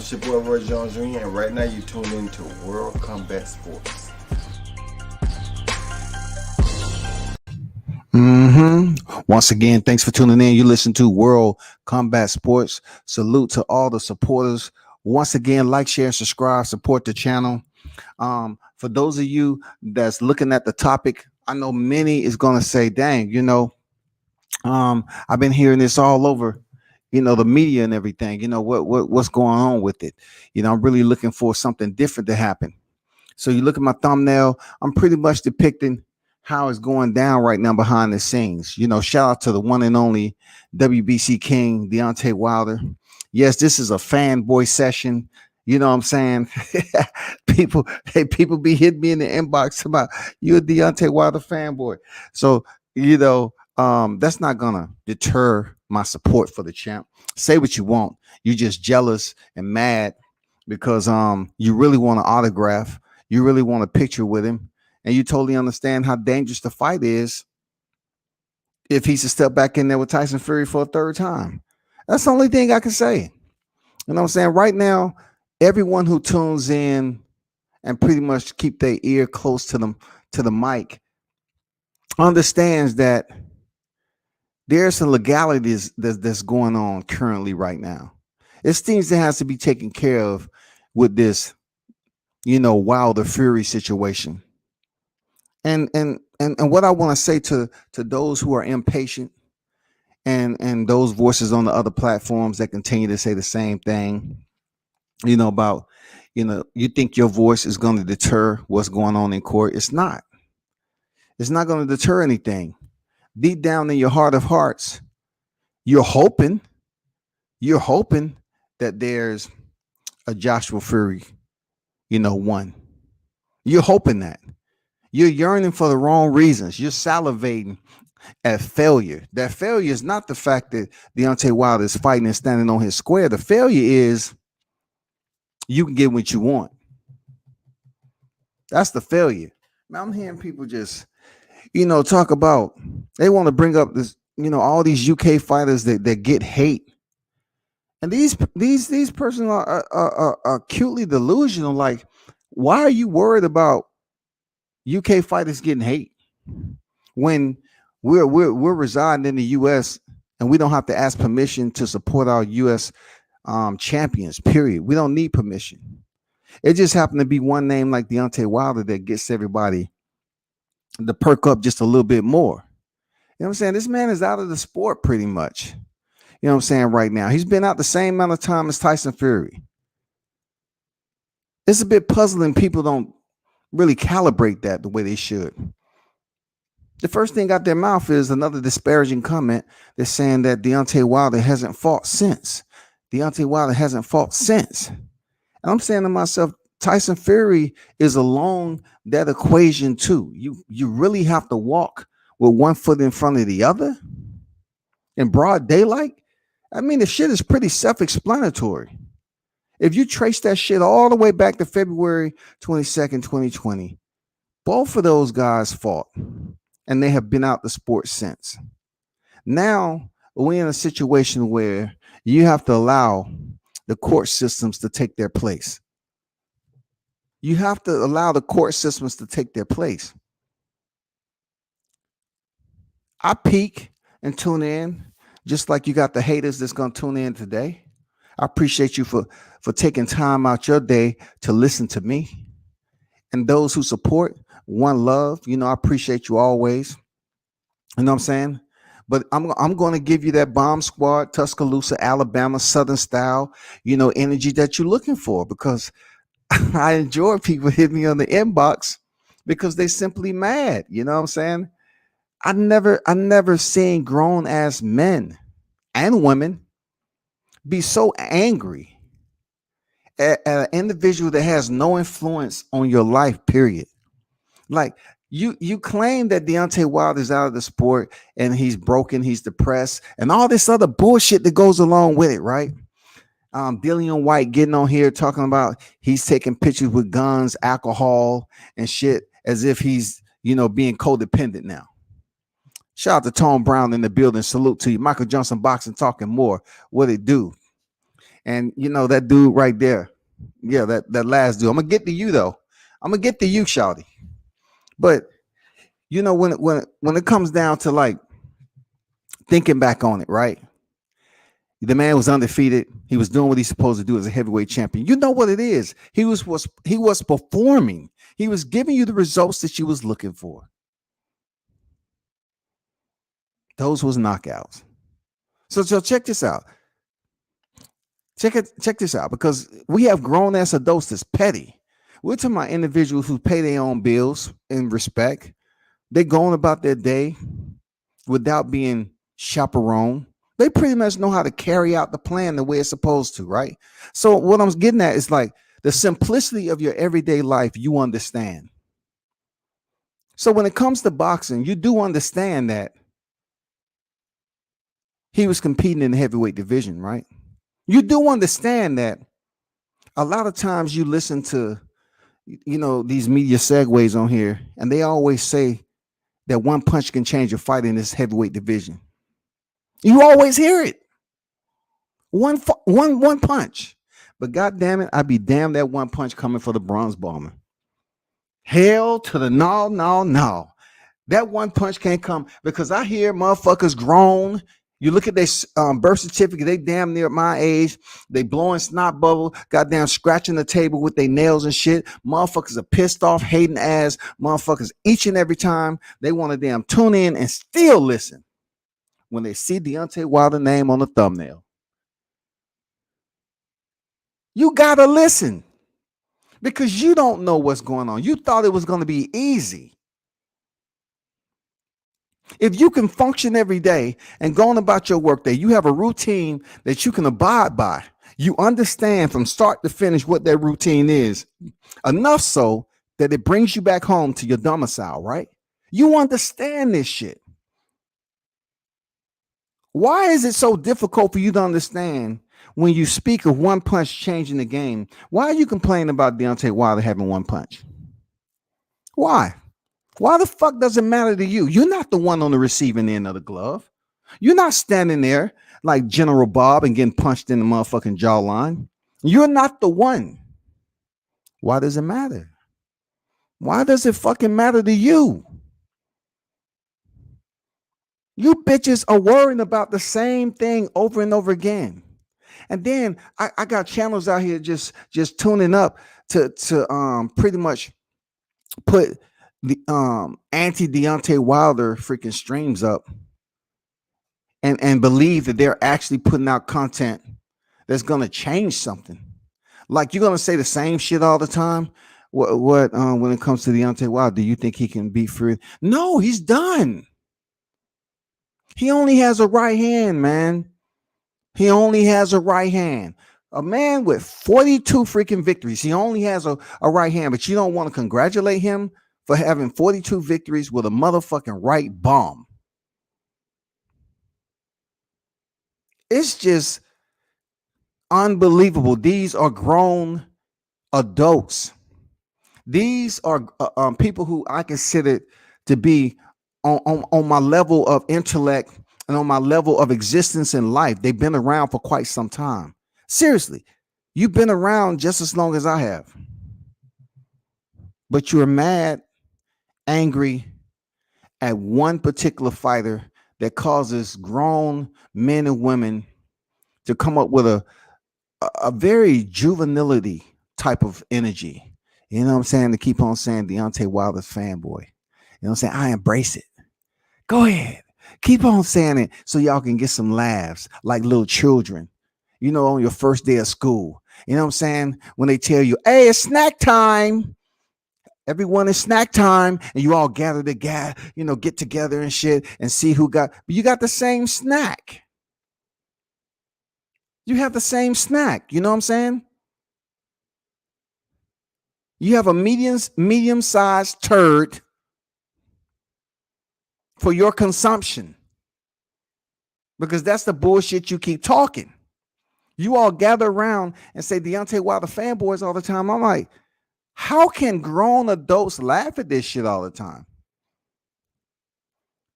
It's your boy Roy Jones Jr. and right now you tuned into World Combat Sports. Once again, thanks for tuning in. You listen to World Combat Sports. Salute to all the supporters. Once again, like, share, and subscribe. Support the channel. For those of you that's looking at the topic, I know many is going to say, dang, I've been hearing this all over, the media and everything. What's going on with it? I'm really looking for something different to happen. So you look at my thumbnail, I'm pretty much depicting how it's going down right now behind the scenes. Shout out to the one and only WBC King, Deontay Wilder. Yes, this is a fanboy session. You know what I'm saying? people be hitting me in the inbox about you a Deontay Wilder fanboy. So, that's not gonna deter my support for the champ. Say what you want. You're just jealous and mad because you really want an autograph. You really want a picture with him. And you totally understand how dangerous the fight is if he's to step back in there with Tyson Fury for a third time. That's the only thing I can say. You know what I'm saying? Right now, everyone who tunes in and pretty much keep their ear close to the mic understands that there's some legalities that's going on currently right now. It's things that has to be taken care of with this, Wilder Fury situation. And what I want to say to those who are impatient and those voices on the other platforms that continue to say the same thing, about, you think your voice is going to deter what's going on in court. It's not. It's not going to deter anything. Deep down in your heart of hearts, you're hoping that there's a Joshua Fury, one. You're hoping that. You're yearning for the wrong reasons. You're salivating at failure. That failure is not the fact that Deontay Wilder is fighting and standing on his square. The failure is you can get what you want. That's the failure. Now I'm hearing people just, talk about, they want to bring up this, all these UK fighters that get hate. And these persons are acutely delusional. Like, why are you worried about UK fighters getting hate when we're residing in the US and we don't have to ask permission to support our US champions, period. We don't need permission. It just happened to be one name like Deontay Wilder that gets everybody to perk up just a little bit more. You know what I'm saying? This man is out of the sport pretty much. You know what I'm saying? Right now, he's been out the same amount of time as Tyson Fury. It's a bit puzzling. People don't really calibrate that the way they should. The first thing out their mouth is another disparaging comment. They're saying that Deontay Wilder hasn't fought since. Deontay Wilder hasn't fought since. And I'm saying to myself, Tyson Fury is along that equation too. You really have to walk with one foot in front of the other in broad daylight. I mean, the shit is pretty self-explanatory. If you trace that shit all the way back to February 22nd, 2020, both of those guys fought and they have been out the sport since. Now we're in a situation where you have to allow the court systems to take their place. You have to allow the court systems to take their place. I peek and tune in just like you got the haters that's going to tune in today. I appreciate you for taking time out your day to listen to me. And those who support, one love, I appreciate you always. You know what I'm saying? But I'm going to give you that bomb squad, Tuscaloosa, Alabama, Southern style, energy that you're looking for, because I enjoy people hitting me on the inbox because they simply mad. You know what I'm saying? I never seen grown ass men and women be so angry at an individual that has no influence on your life, period. Like, you claim that Deontay Wilder is out of the sport and he's broken, he's depressed, and all this other bullshit that goes along with it, right? Dillian White getting on here talking about he's taking pictures with guns, alcohol, and shit as if he's, being codependent now. Shout out to Tone Brown in the building. Salute to you. Michael Johnson Boxing talking more. What it do? And you know that dude right there. Yeah, that last dude. I'm gonna get to you though. I'm gonna get to you, Shawty. But you know, when it comes down to like thinking back on it, right? The man was undefeated. He was doing what he's supposed to do as a heavyweight champion. You know what it is. He was performing. He was giving you the results that you was looking for. Those was knockouts. So check this out. Check this out, because we have grown ass adults that's petty. We're talking about individuals who pay their own bills in respect. They're going about their day without being chaperoned. They pretty much know how to carry out the plan the way it's supposed to, right? So what I'm getting at is like the simplicity of your everyday life, you understand. So when it comes to boxing, you do understand that he was competing in the heavyweight division, right? You do understand that a lot of times you listen to, you know, these media segues on here, and they always say that one punch can change a fight in this heavyweight division. You always hear it. One punch. But God damn it, I'd be damned that one punch coming for the bronze bomber. Hell to the no. That one punch can't come, because I hear motherfuckers grown. You look at their birth certificate, they damn near my age. They blowing snot bubble, goddamn scratching the table with their nails and shit. Motherfuckers are pissed off, hating ass motherfuckers each and every time. They want to damn tune in and still listen when they see Deontay Wilder name on the thumbnail. You gotta listen, because you don't know what's going on. You thought it was going to be easy. If you can function every day and go on about your work day, you have a routine that you can abide by. You understand from start to finish what that routine is, enough so that it brings you back home to your domicile, right? You understand this shit. Why is it so difficult for you to understand when you speak of one punch changing the game? Why are you complaining about Deontay Wilder having one punch? Why? Why the fuck does it matter to you? You're not the one on the receiving end of the glove. You're not standing there like General Bob and getting punched in the motherfucking jawline. You're not the one. Why does it matter? Why does it fucking matter to you? You bitches are worrying about the same thing over and over again. And then I got channels out here just tuning up to pretty much put the anti Deontay Wilder freaking streams up and believe that they're actually putting out content that's gonna change something. Like, you're gonna say the same shit all the time. What when it comes to Deontay Wilder, do you think he can be free? No, he's done. He only has a right hand, man. He only has a right hand. A man with 42 freaking victories. He only has a right hand, but you don't want to congratulate him for having 42 victories with a motherfucking right bomb. It's just unbelievable. These are grown adults. These are people who I consider to be on my level of intellect and on my level of existence in life. They've been around for quite some time. Seriously, you've been around just as long as I have. But you're mad, angry at one particular fighter that causes grown men and women to come up with a very juvenility type of energy. You know what I'm saying? To keep on saying Deontay Wilder's fanboy. You know what I'm saying? I embrace it. Go ahead. Keep on saying it so y'all can get some laughs like little children, you know, on your first day of school. You know what I'm saying? When they tell you, hey, it's snack time. Everyone is snack time, and you all gather together, you know, get together and shit and see who got, but you got the same snack. You have the same snack. You know what I'm saying? You have a medium-sized turd for your consumption, because that's the bullshit you keep talking. You all gather around and say Deontay Wilder fanboys all the time. I'm like, how can grown adults laugh at this shit all the time?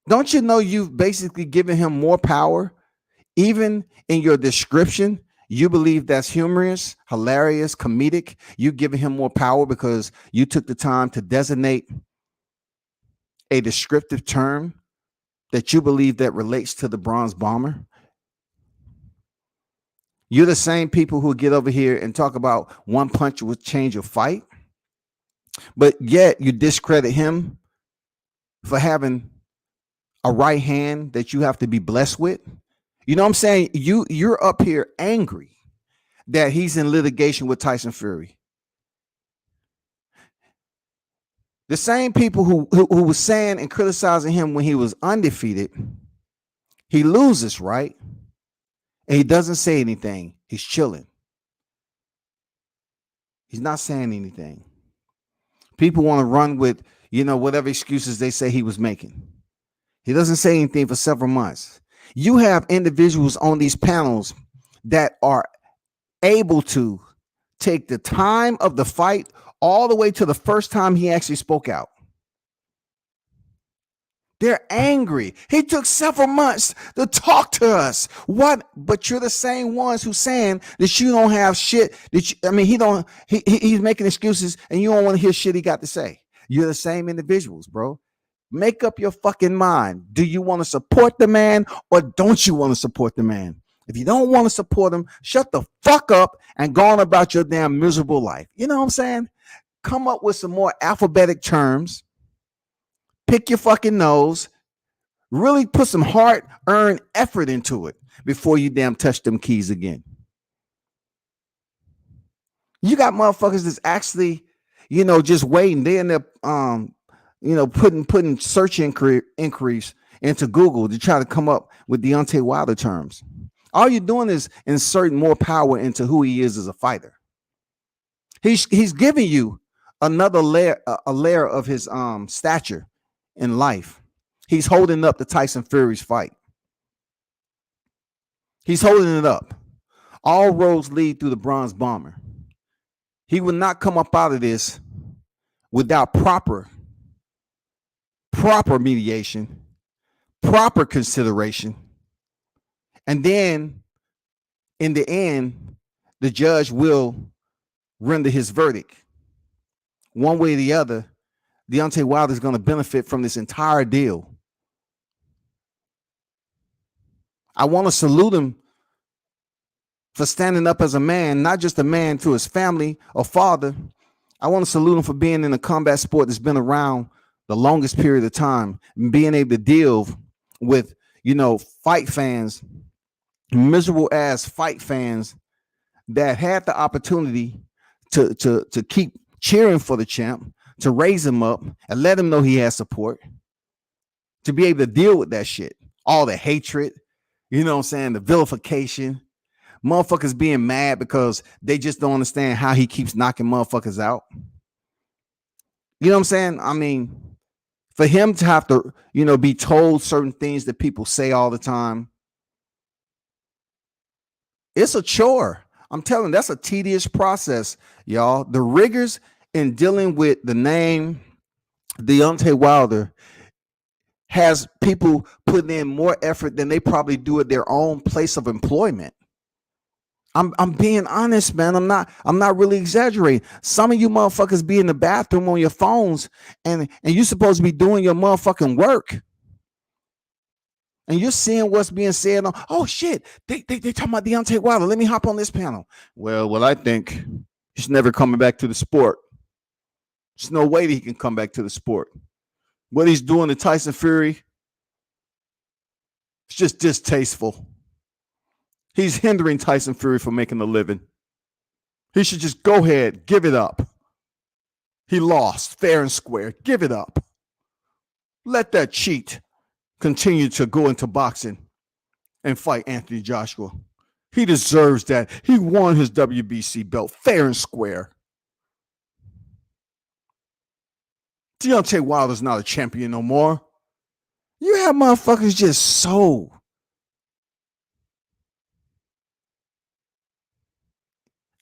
Don't you know you've basically given him more power, even in your description? You believe that's humorous, hilarious, comedic. You giving him more power because you took the time to designate a descriptive term that you believe that relates to the bronze bomber. You're the same people who get over here and talk about one punch will change a fight, but yet you discredit him for having a right hand that you have to be blessed with. You know what I'm saying? You're up here angry that he's in litigation with Tyson Fury. The same people who was saying and criticizing him when he was undefeated, he loses, right? And he doesn't say anything. He's chilling. He's not saying anything. People want to run with, whatever excuses they say he was making. He doesn't say anything for several months. You have individuals on these panels that are able to take the time of the fight all the way to the first time he actually spoke out. They're angry. He took several months to talk to us. What? But you're the same ones who saying that you don't have shit. He's making excuses and you don't want to hear shit he got to say. You're the same individuals, bro. Make up your fucking mind. Do you want to support the man or don't you want to support the man? If you don't want to support him, shut the fuck up and go on about your damn miserable life. You know what I'm saying? Come up with some more alphabetic terms. Pick your fucking nose. Really put some hard-earned effort into it before you damn touch them keys again. You got motherfuckers that's actually, just waiting. They end up, putting search inquiries into Google to try to come up with Deontay Wilder terms. All you're doing is inserting more power into who he is as a fighter. He's giving you another layer, a layer of his stature in life. He's holding up the Tyson Fury's fight. He's holding it up. All roads lead through the bronze bomber. He will not come up out of this without proper mediation, proper consideration. And then in the end, the judge will render his verdict. One way or the other, Deontay Wilder is going to benefit from this entire deal. I want to salute him for standing up as a man, not just a man to his family or father. I want to salute him for being in a combat sport that's been around the longest period of time and being able to deal with, fight fans, miserable ass fight fans that had the opportunity to keep cheering for the champ, to raise him up and let him know he has support, to be able to deal with that shit, all the hatred, the vilification, motherfuckers being mad because they just don't understand how he keeps knocking motherfuckers out. You know what I'm saying? I mean, for him to have to, be told certain things that people say all the time, it's a chore. I'm telling you, that's a tedious process, y'all. The rigors in dealing with the name Deontay Wilder has people putting in more effort than they probably do at their own place of employment. I'm being honest, man. I'm not really exaggerating. Some of you motherfuckers be in the bathroom on your phones and you're supposed to be doing your motherfucking work. And you're seeing what's being said on, oh shit, they talking about Deontay Wilder. Let me hop on this panel. Well, I think he's never coming back to the sport. There's no way that he can come back to the sport. What he's doing to Tyson Fury, it's just distasteful. He's hindering Tyson Fury from making a living. He should just go ahead, give it up. He lost fair and square. Give it up. Let that cheat continue to go into boxing and fight Anthony Joshua. He deserves that. He won his WBC belt fair and square. Deontay Wilder's not a champion no more. You have motherfuckers just so.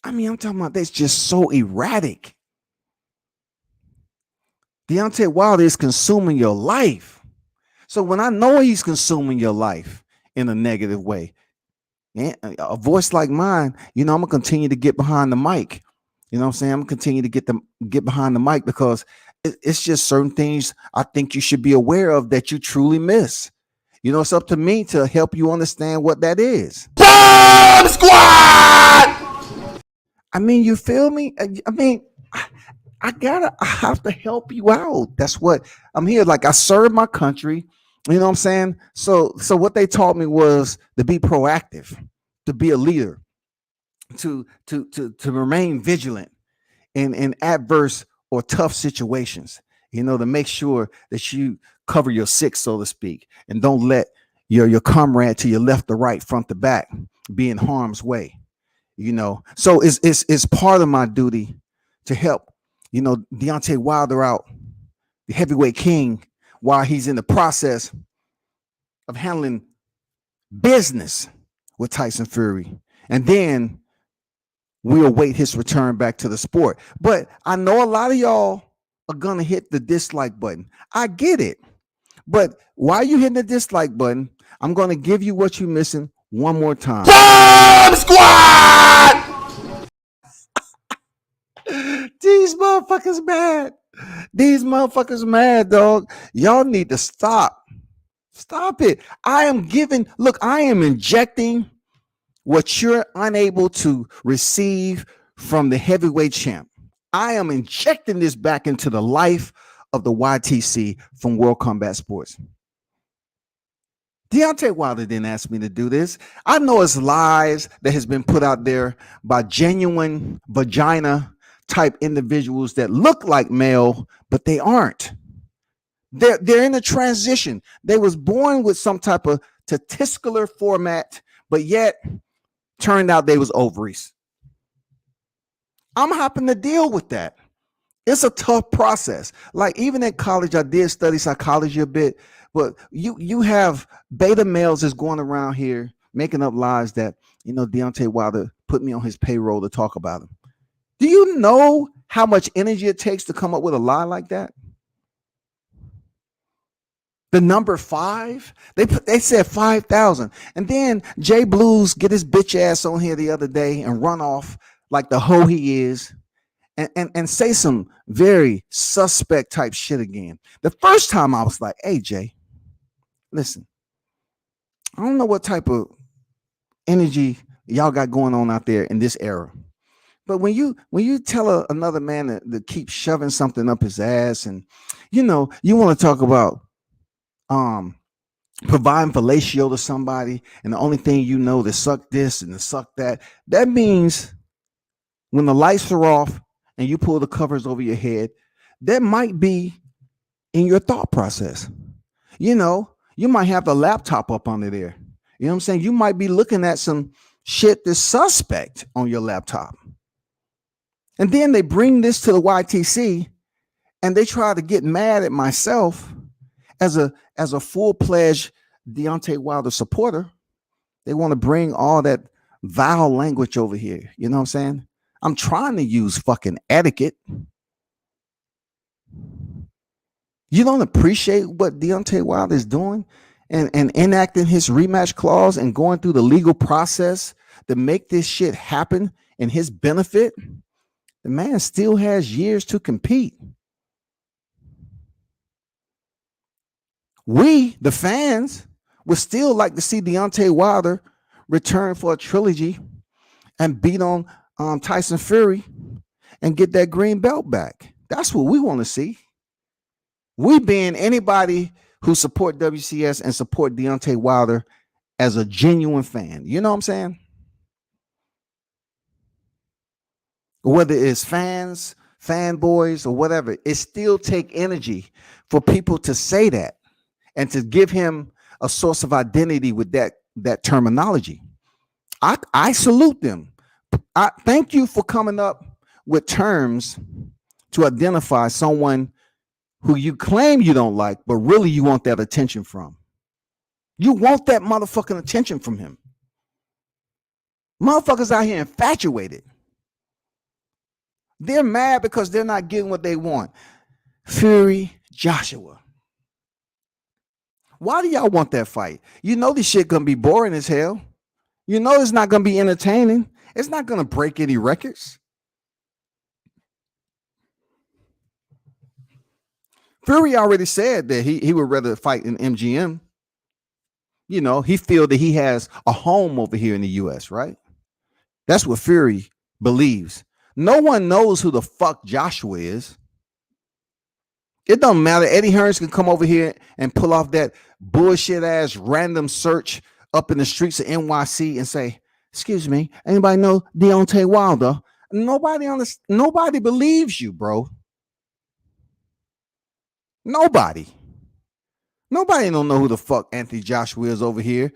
I'm talking about that's just so erratic. Deontay Wilder is consuming your life. So when I know he's consuming your life in a negative way, And a voice like mine, I'm gonna continue to get behind the mic. You know what I'm saying? I'm gonna continue to get behind the mic because it's just certain things I think you should be aware of that you truly miss. It's up to me to help you understand what that is. Bomb Squad! I mean, you feel me? I mean, I have to help you out. That's what I'm here. Like, I serve my country. You know what I'm saying? So what they taught me was to be proactive, to be a leader, to remain vigilant in adverse or tough situations. To make sure that you cover your six, so to speak, and don't let your comrade to your left or right, front to back, be in harm's way. So it's part of my duty to help Deontay Wilder out, the heavyweight king, while he's in the process of handling business with Tyson Fury. And then we await his return back to the sport. But I know a lot of y'all are gonna hit the dislike button. I get it. But while you hitting the dislike button, I'm gonna give you what you're missing one more time. Bomb Squad! These motherfuckers mad. These motherfuckers mad, dog. Y'all need to stop. Stop it. I am injecting what you're unable to receive from the heavyweight champ. I am injecting this back into the life of the YTC from World Combat Sports. Deontay Wilder didn't ask me to do this. I know it's lies that has been put out there by genuine vagina type individuals that look like male, but they aren't. They're in a transition. They was born with some type of testicular format, but yet turned out they was ovaries. I'm having to deal with that. It's a tough process. Like, even in college, I did study psychology a bit, but you have beta males that's going around here making up lies that, Deontay Wilder put me on his payroll to talk about him. Do you know how much energy it takes to come up with a lie like that? The number 5, they said 5,000. And then Jay Blues get his bitch ass on here the other day and run off like the hoe he is and say some very suspect type shit again. The first time I was like, hey, Jay, listen, I don't know what type of energy y'all got going on out there in this era. But when you tell another man to keep shoving something up his ass, and you want to talk about providing fellatio to somebody, and the only thing to suck this and to suck that, that means when the lights are off and you pull the covers over your head, that might be in your thought process. You might have the laptop up under there. You know what I'm saying? You might be looking at some shit that's suspect on your laptop. And then they bring this to the YTC and they try to get mad at myself as a full-fledged Deontay Wilder supporter. They want to bring all that vile language over here. You know what I'm saying? I'm trying to use fucking etiquette. You don't appreciate what Deontay Wilder is doing and enacting his rematch clause and going through the legal process to make this shit happen in his benefit? The man still has years to compete. We, the fans, would still like to see Deontay Wilder return for a trilogy and beat on Tyson Fury and get that green belt back. That's what we want to see. We being anybody who support WCS and support Deontay Wilder as a genuine fan. You know what I'm saying? Whether it's fans, fanboys, or whatever, it still take energy for people to say that and to give him a source of identity with that terminology. I salute them. I thank you for coming up with terms to identify someone who you claim you don't like, but really you want that attention from. You want that motherfucking attention from him. Motherfuckers out here infatuated. They're mad because they're not getting what they want. Fury, Joshua. Why do y'all want that fight? You know this shit gonna be boring as hell. You know it's not going to be entertaining. It's not going to break any records. Fury already said that he would rather fight in MGM. You know, he feel that he has a home over here in the US, right? That's what Fury believes. No one knows who the fuck Joshua is. It don't matter. Eddie Hearns can come over here and pull off that bullshit ass random search up in the streets of NYC and say, "Excuse me, anybody know Deontay Wilder?" Nobody believes you, bro. Nobody don't know who the fuck Anthony Joshua is over here.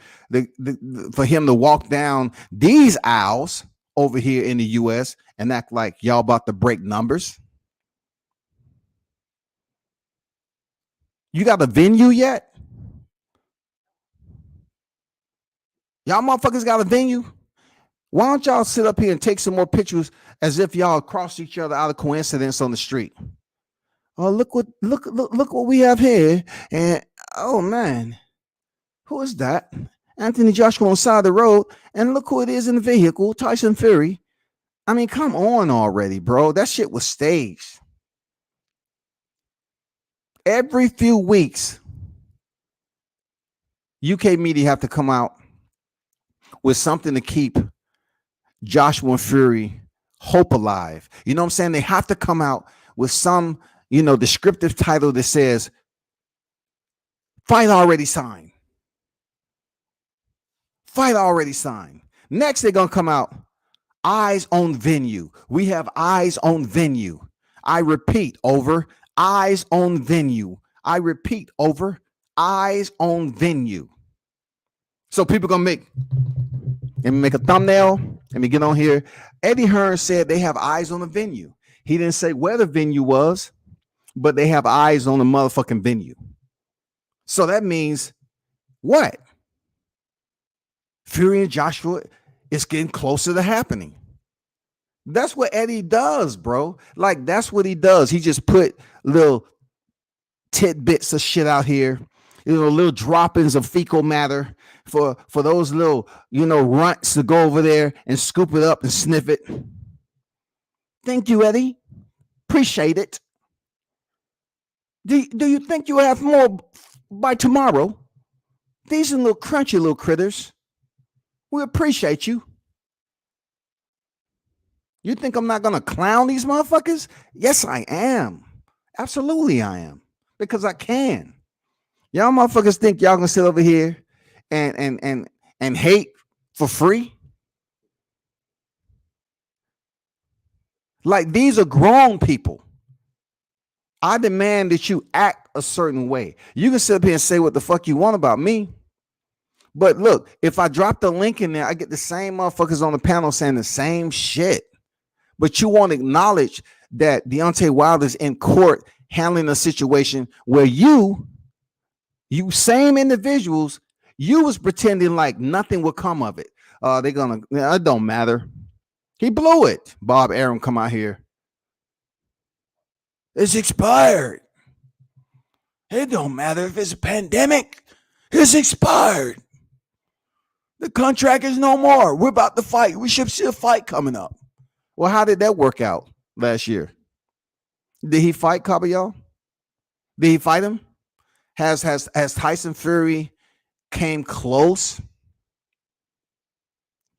For him to walk down these aisles over here in the US and act like y'all about to break numbers. You got a venue yet? Y'all motherfuckers got a venue? Why don't y'all sit up here and take some more pictures as if y'all crossed each other out of coincidence on the street? Oh, look what we have here. And oh man, who is that? Anthony Joshua on the side of the road, and look who it is in the vehicle, Tyson Fury. I mean, come on already, bro. That shit was staged. Every few weeks, UK media have to come out with something to keep Joshua and Fury hope alive. You know what I'm saying? They have to come out with some, descriptive title that says, fight already signed. Fight already signed. Next, they're going to come out, eyes on venue. We have eyes on venue. I repeat, over, eyes on venue. I repeat, over, eyes on venue. So people going to make a thumbnail. Let me get on here. Eddie Hearns said they have eyes on the venue. He didn't say where the venue was, but they have eyes on the motherfucking venue. So that means what? Fury and Joshua is getting closer to happening. That's what Eddie does, bro. Like, that's what he does. He just put little tidbits of shit out here, little droppings of fecal matter for those little, runts to go over there and scoop it up and sniff it. Thank you, Eddie. Appreciate it. Do you think you'll have more by tomorrow? These are little crunchy little critters. We appreciate you. You think I'm not going to clown these motherfuckers? Yes, I am. Absolutely, I am. Because I can. Y'all motherfuckers think y'all going to sit over here and hate for free? Like, these are grown people. I demand that you act a certain way. You can sit up here and say what the fuck you want about me. But look, if I drop the link in there, I get the same motherfuckers on the panel saying the same shit. But you won't acknowledge that Deontay Wilder's in court handling a situation where you same individuals, you was pretending like nothing would come of it. It don't matter. He blew it. Bob Arum come out here. It's expired. It don't matter if it's a pandemic. It's expired. The contract is no more. We're about to fight. We should see a fight coming up. Well, how did that work out last year? Did he fight Pacquiao? Did he fight him? Has Tyson Fury came close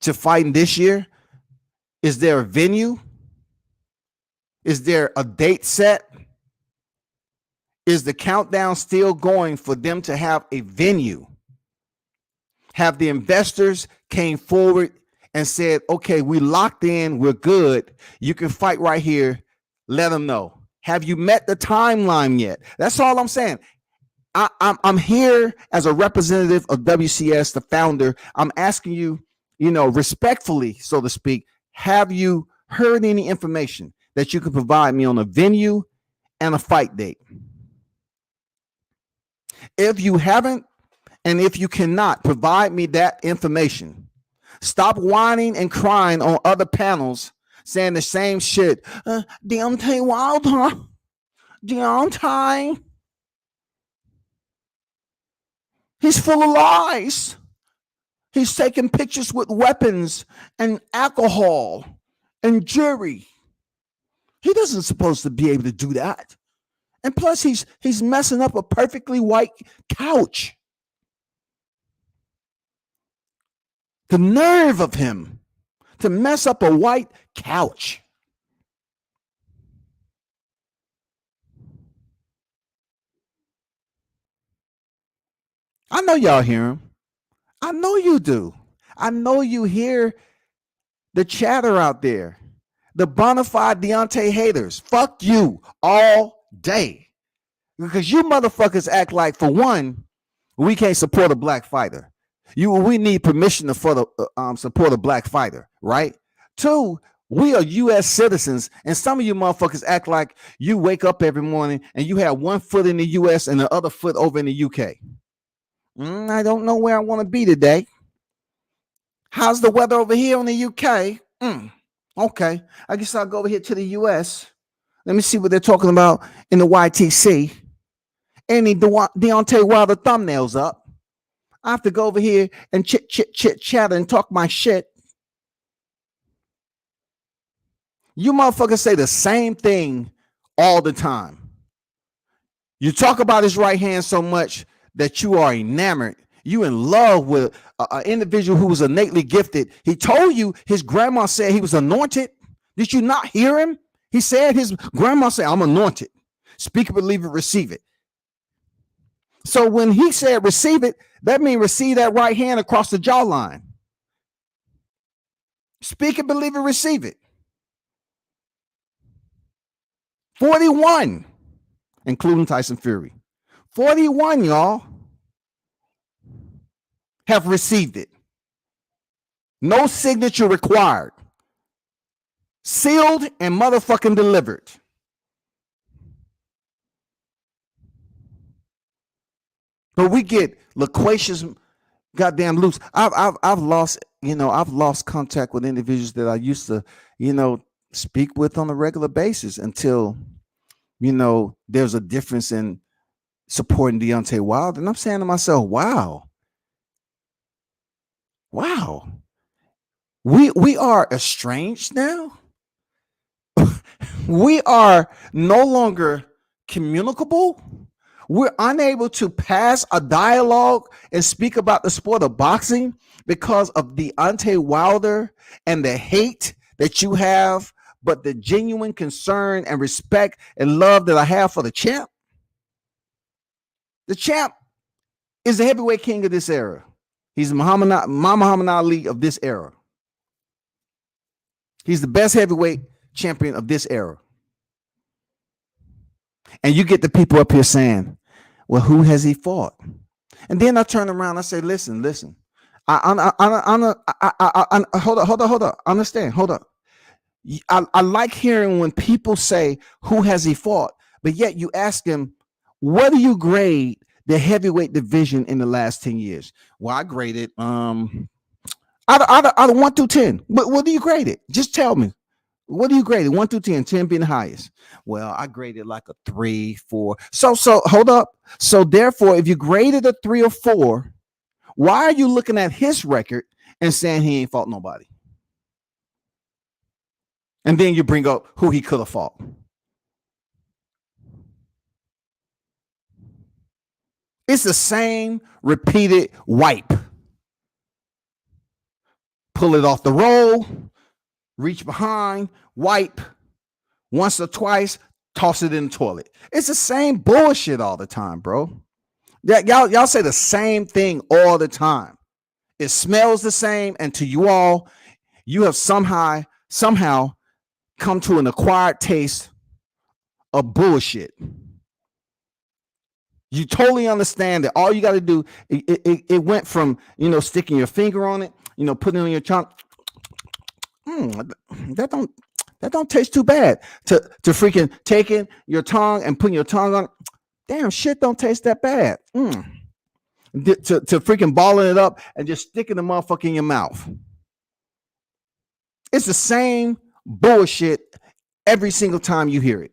to fighting this year? Is there a venue? Is there a date set? Is the countdown still going for them to have a venue? Have the investors came forward and said, okay, we locked in, we're good. You can fight right here. Let them know. Have you met the timeline yet? That's all I'm saying. I'm here as a representative of WCS, the founder. I'm asking you, respectfully, so to speak, have you heard any information that you can provide me on a venue and a fight date? If you haven't, and if you cannot provide me that information, stop whining and crying on other panels saying the same shit. Deontay Wilder. Deontay. He's full of lies. He's taking pictures with weapons and alcohol and jewelry. He doesn't supposed to be able to do that. And plus, he's messing up a perfectly white couch. The nerve of him to mess up a white couch. I know y'all hear him. I know you do. I know you hear the chatter out there. The bona fide Deontay haters. Fuck you all day. Because you motherfuckers act like, for one, we can't support a black fighter. We need permission to support a black fighter, right? Two, we are U.S. citizens, and some of you motherfuckers act like you wake up every morning and you have one foot in the U.S. and the other foot over in the U.K. I don't know where I want to be today. How's the weather over here in the U.K.? Okay, I guess I'll go over here to the U.S. Let me see what they're talking about in the YTC. Any Deontay Wilder thumbnails up. I have to go over here and chit, chatter and talk my shit. You motherfuckers say the same thing all the time. You talk about his right hand so much that you are enamored. You in love with an individual who was innately gifted. He told you his grandma said he was anointed. Did you not hear him? He said his grandma said, I'm anointed. Speak it, believe it, receive it. So when he said receive it, that means receive that right hand across the jawline. Speak it, believe it, receive it. 41, including Tyson Fury. 41, y'all, have received it. No signature required. Sealed and motherfucking delivered. But we get loquacious, goddamn loose. I've lost contact with individuals that I used to, speak with on a regular basis until, there's a difference in supporting Deontay Wilder. And I'm saying to myself, wow. We are estranged now. We are no longer communicable. We're unable to pass a dialogue and speak about the sport of boxing because of Deontay Wilder and the hate that you have, but the genuine concern and respect and love that I have for the champ. The champ is the heavyweight king of this era. He's the Muhammad Ali of this era. He's the best heavyweight champion of this era. And you get the people up here saying, well, who has he fought? And then I turn around and I say, listen. Hold up. Understand. Hold up. I like hearing when people say, who has he fought? But yet you ask him, what do you grade the heavyweight division in the last 10 years? Well, I graded out of 1 through 10. What do you grade it? Just tell me. What do you grade it? 1 through 10, 10 being the highest. Well, I graded like a 3, 4. So hold up. So therefore, if you graded a 3 or 4, why are you looking at his record and saying he ain't fought nobody? And then you bring up who he could have fought. It's the same repeated wipe. Pull it off the roll, reach behind, wipe once or twice, toss it in the toilet. It's the same bullshit all the time, bro. Y'all say the same thing all the time. It smells the same, and to you all, you have somehow come to an acquired taste of bullshit. You totally understand that all you got to do, it went from, sticking your finger on it, putting it on your tongue. That don't taste too bad. To freaking taking your tongue and putting your tongue on it. Damn, shit don't taste that bad. To freaking balling it up and just sticking the motherfucker in your mouth. It's the same bullshit every single time you hear it.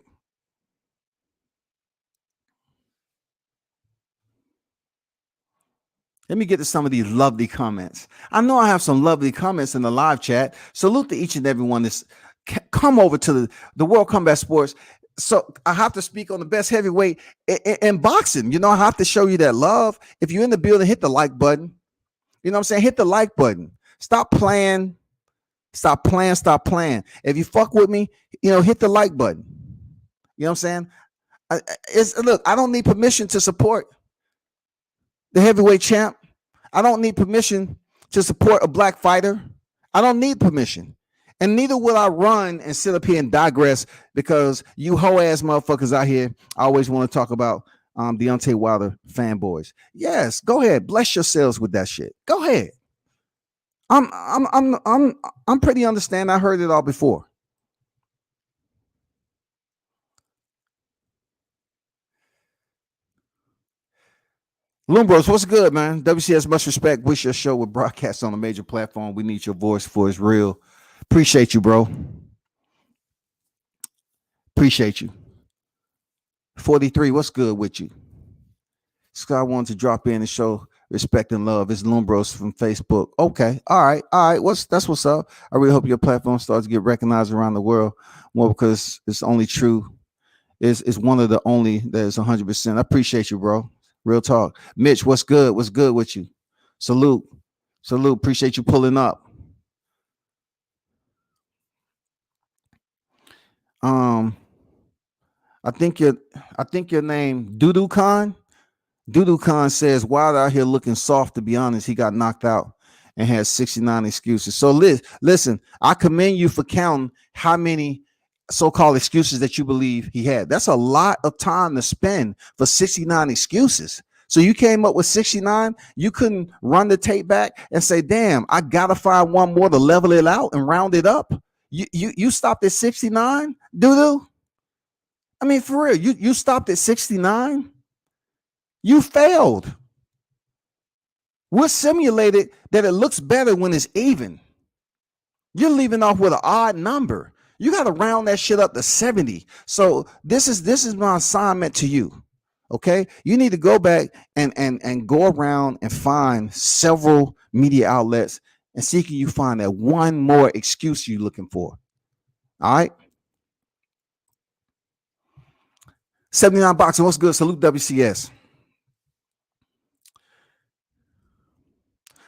Let me get to some of these lovely comments. I know I have some lovely comments in the live chat. Salute to each and every one that's come over to the World Combat Sports. So I have to speak on the best heavyweight in boxing. You know, I have to show you that love. If you're in the building, hit the like button. You know what I'm saying? Hit the like button. Stop playing. Stop playing. Stop playing. If you fuck with me, you know, hit the like button. You know what I'm saying? Look, I don't need permission to support the heavyweight champ. I don't need permission to support a black fighter. I don't need permission. And neither will I run and sit up here and digress because you hoe ass motherfuckers out here always want to talk about Deontay Wilder fanboys. Yes, go ahead. Bless yourselves with that shit. Go ahead. I'm pretty understand. I heard it all before. Lumbros, what's good, man? WCS, much respect. Wish your show would broadcast on a major platform. We need your voice for it's real. Appreciate you, bro. Appreciate you. 43, what's good with you? Scott wanted to drop in and show respect and love. It's Lumbros from Facebook. Okay, all right. That's what's up. I really hope your platform starts to get recognized around the world more because it's only true. It's one of the only that is 100%. I appreciate you, bro. Real talk. Mitch, what's good? What's good with you? Salute. Appreciate you pulling up. I think your name Dudu Khan. Dudu Khan says Wilder out here looking soft. To be honest, he got knocked out and had 69 excuses. So listen, I commend you for counting how many so-called excuses that you believe he had. That's a lot of time to spend for 69 excuses. So you came up with 69. You couldn't run the tape back and say, damn, I gotta find one more to level it out and round it up. You stopped at 69, Dudu? I mean, for real, you stopped at 69? You failed. We're simulated that it looks better when it's even. You're leaving off with an odd number. You got to round that shit up to 70. So this is my assignment to you. Okay, you need to go back and go around and find several media outlets and see can you find that one more excuse you're looking for. All right. 79 boxing. What's good? Salute WCS.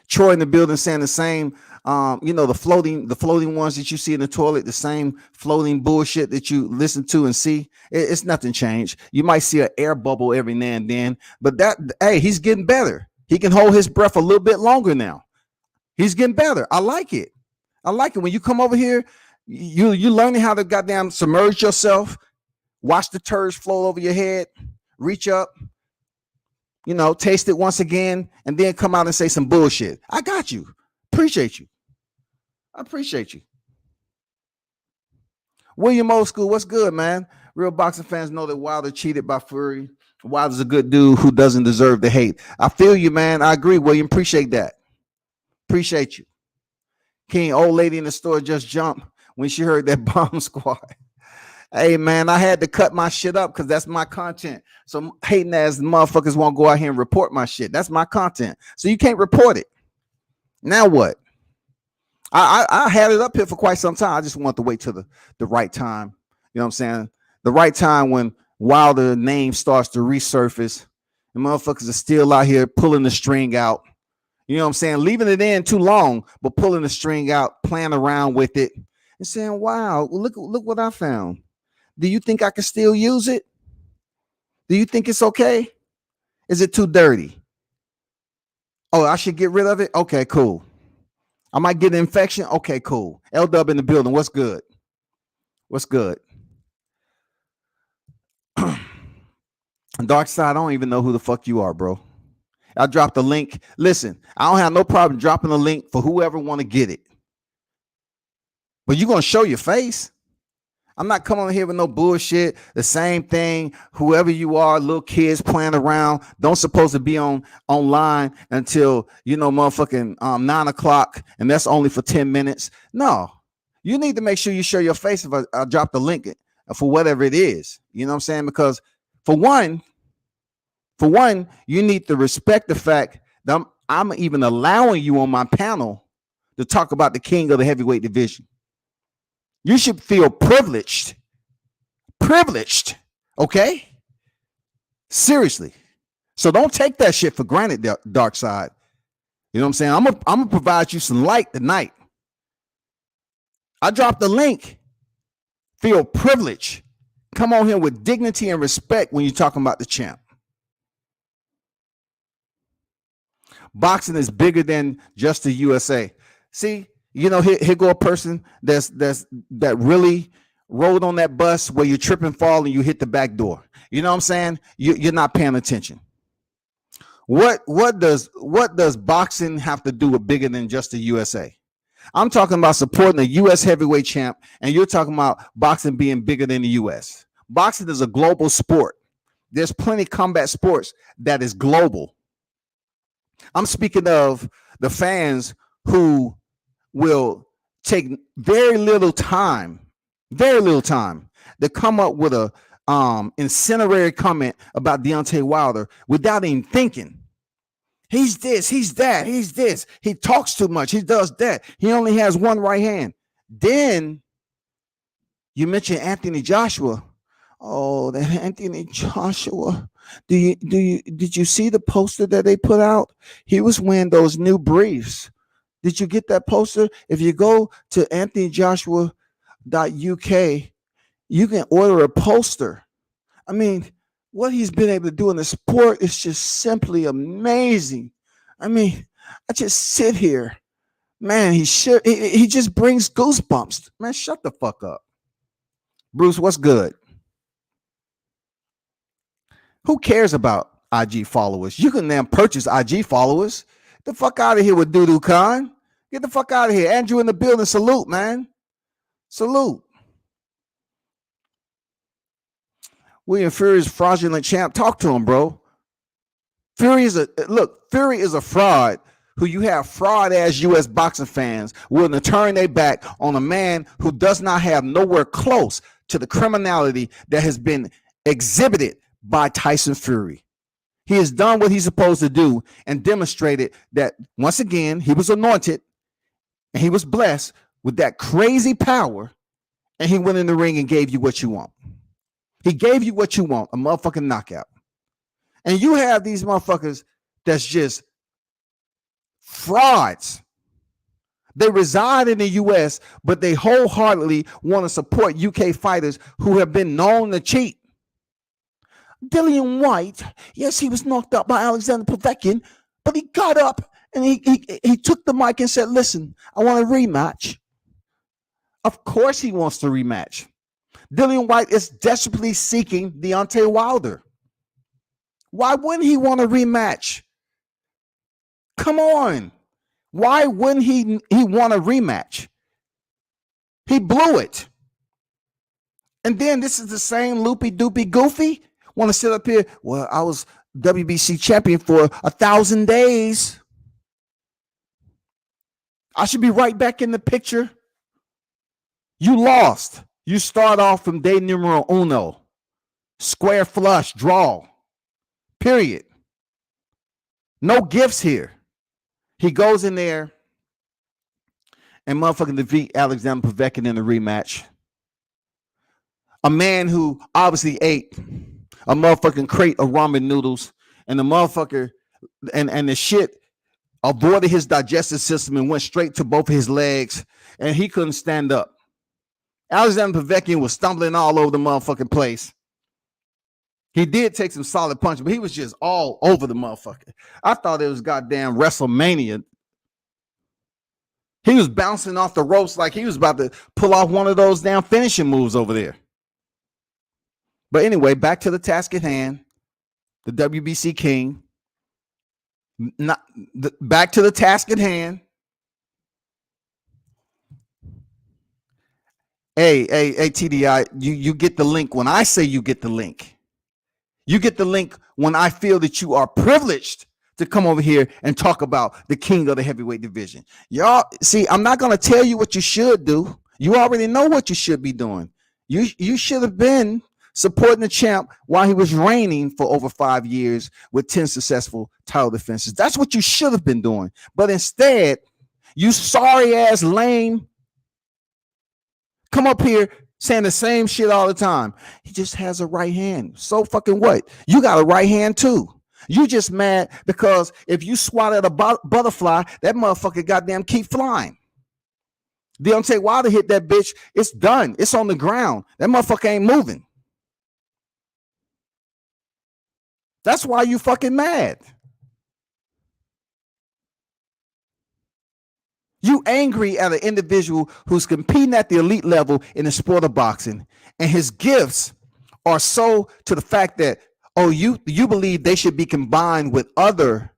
Troy in the building saying the same. The floating ones that you see in the toilet, the same floating bullshit that you listen to and see. It's nothing changed. You might see an air bubble every now and then, but he's getting better. He can hold his breath a little bit longer now. He's getting better. I like it. When you come over here, you learning how to goddamn submerge yourself, watch the turds flow over your head, reach up, taste it once again, and then come out and say some bullshit. I got you. Appreciate you. I appreciate you. William Old School, what's good, man? Real boxing fans know that Wilder cheated by Fury. Wilder's a good dude who doesn't deserve the hate. I feel you, man. I agree, William. Appreciate that. Appreciate you. King, old lady in the store just jumped when she heard that bomb squad. Hey, man, I had to cut my shit up because that's my content. So hating ass motherfuckers won't go out here and report my shit. That's my content. So you can't report it. Now what? I had it up here for quite some time. I just want to wait till the right time. You know what I'm saying? The right time when Wilder name starts to resurface. The motherfuckers are still out here pulling the string out. You know what I'm saying? Leaving it in too long, but pulling the string out, playing around with it, and saying, wow, look what I found. Do you think I can still use it? Do you think it's okay? Is it too dirty? Oh, I should get rid of it? Okay, cool. I might get an infection? Okay, cool. L-Dub in the building. What's good? What's good? Dark Side, I don't even know who the fuck you are, bro. I dropped the link. Listen, I don't have no problem dropping the link for whoever want to get it. But you're going to show your face? I'm not coming on here with no bullshit. The same thing. Whoever you are, little kids playing around, don't supposed to be online until motherfucking 9 o'clock, and that's only for 10 minutes. No, you need to make sure you show your face if I drop the link for whatever it is. You know what I'm saying? Because for one, you need to respect the fact that I'm even allowing you on my panel to talk about the king of the heavyweight division. You should feel privileged. Privileged. Okay? Seriously. So don't take that shit for granted, Dark Side. You know what I'm saying? I'm gonna provide you some light tonight. I dropped the link. Feel privileged. Come on here with dignity and respect when you're talking about the champ. Boxing is bigger than just the USA. See, you know, here go a person that really rode on that bus where you trip and fall and you hit the back door. You know what I'm saying? You're not paying attention. What does boxing have to do with bigger than just the USA? I'm talking about supporting the U.S. heavyweight champ, and you're talking about boxing being bigger than the U.S. Boxing is a global sport. There's plenty of combat sports that is global. I'm speaking of the fans who will take very little time to come up with a incendiary comment about Deontay Wilder without even thinking. He's this, he's that, he's this. He talks too much. He does that. He only has one right hand. Then you mention Anthony Joshua. Oh, that Anthony Joshua. Did you see the poster that they put out? He was wearing those new briefs. Did you get that poster? If you go to anthonyjoshua.uk, you can order a poster. I mean, what he's been able to do in the sport is just simply amazing. I mean, I just sit here. Man, he just brings goosebumps. Man, shut the fuck up. Bruce, what's good? Who cares about IG followers? You can then purchase IG followers. Get the fuck out of here with Doodoo Khan. Get the fuck out of here. Andrew in the building. Salute, man. Salute. William Fury's fraudulent champ. Talk to him, bro. Fury is a fraud who you have fraud ass U.S. boxing fans willing to turn their back on a man who does not have nowhere close to the criminality that has been exhibited by Tyson Fury. He has done what he's supposed to do and demonstrated that once again he was anointed and he was blessed with that crazy power, and he went in the ring and gave you what you want. He gave you what you want, a motherfucking knockout. And you have these motherfuckers that's just frauds. They reside in the U.S., but they wholeheartedly want to support UK fighters who have been known to cheat. Dillian White, yes, he was knocked out by Alexander Povetkin, but he got up and he took the mic and said, listen, I want a rematch. Of course he wants to rematch. Dillian White is desperately seeking Deontay Wilder. Why wouldn't he want a rematch? Come on. Why wouldn't he want a rematch? He blew it. And then this is the same loopy doopy goofy want to sit up here. Well, I was WBC champion for 1,000 days. I should be right back in the picture. You lost. You start off from day numero uno. Square flush, draw. Period. No gifts here. He goes in there and motherfucking defeat Alexander Povetkin in the rematch. A man who obviously ate a motherfucking crate of ramen noodles, and the motherfucker and the shit avoided his digestive system and went straight to both of his legs, and he couldn't stand up. Alexander Povetkin was stumbling all over the motherfucking place. He did take some solid punches, but he was just all over the motherfucker. I thought it was goddamn WrestleMania. He was bouncing off the ropes like he was about to pull off one of those damn finishing moves over there. But anyway, back to the task at hand. The WBC king. Back to the task at hand. Hey, TDI, you get the link when I say you get the link. You get the link when I feel that you are privileged to come over here and talk about the king of the heavyweight division. Y'all, see, I'm not going to tell you what you should do. You already know what you should be doing. You should have been supporting the champ while he was reigning for over 5 years with 10 successful title defenses. That's what you should have been doing. But instead, you sorry ass lame come up here saying the same shit all the time. He just has a right hand. So fucking what? You got a right hand too. You just mad because if you swat at a butterfly, that motherfucker goddamn keep flying. Deontay Wilder hit that bitch. It's done. It's on the ground. That motherfucker ain't moving. That's why you fucking mad. You angry at an individual who's competing at the elite level in the sport of boxing, and his gifts are so to the fact that, oh, you believe they should be combined with other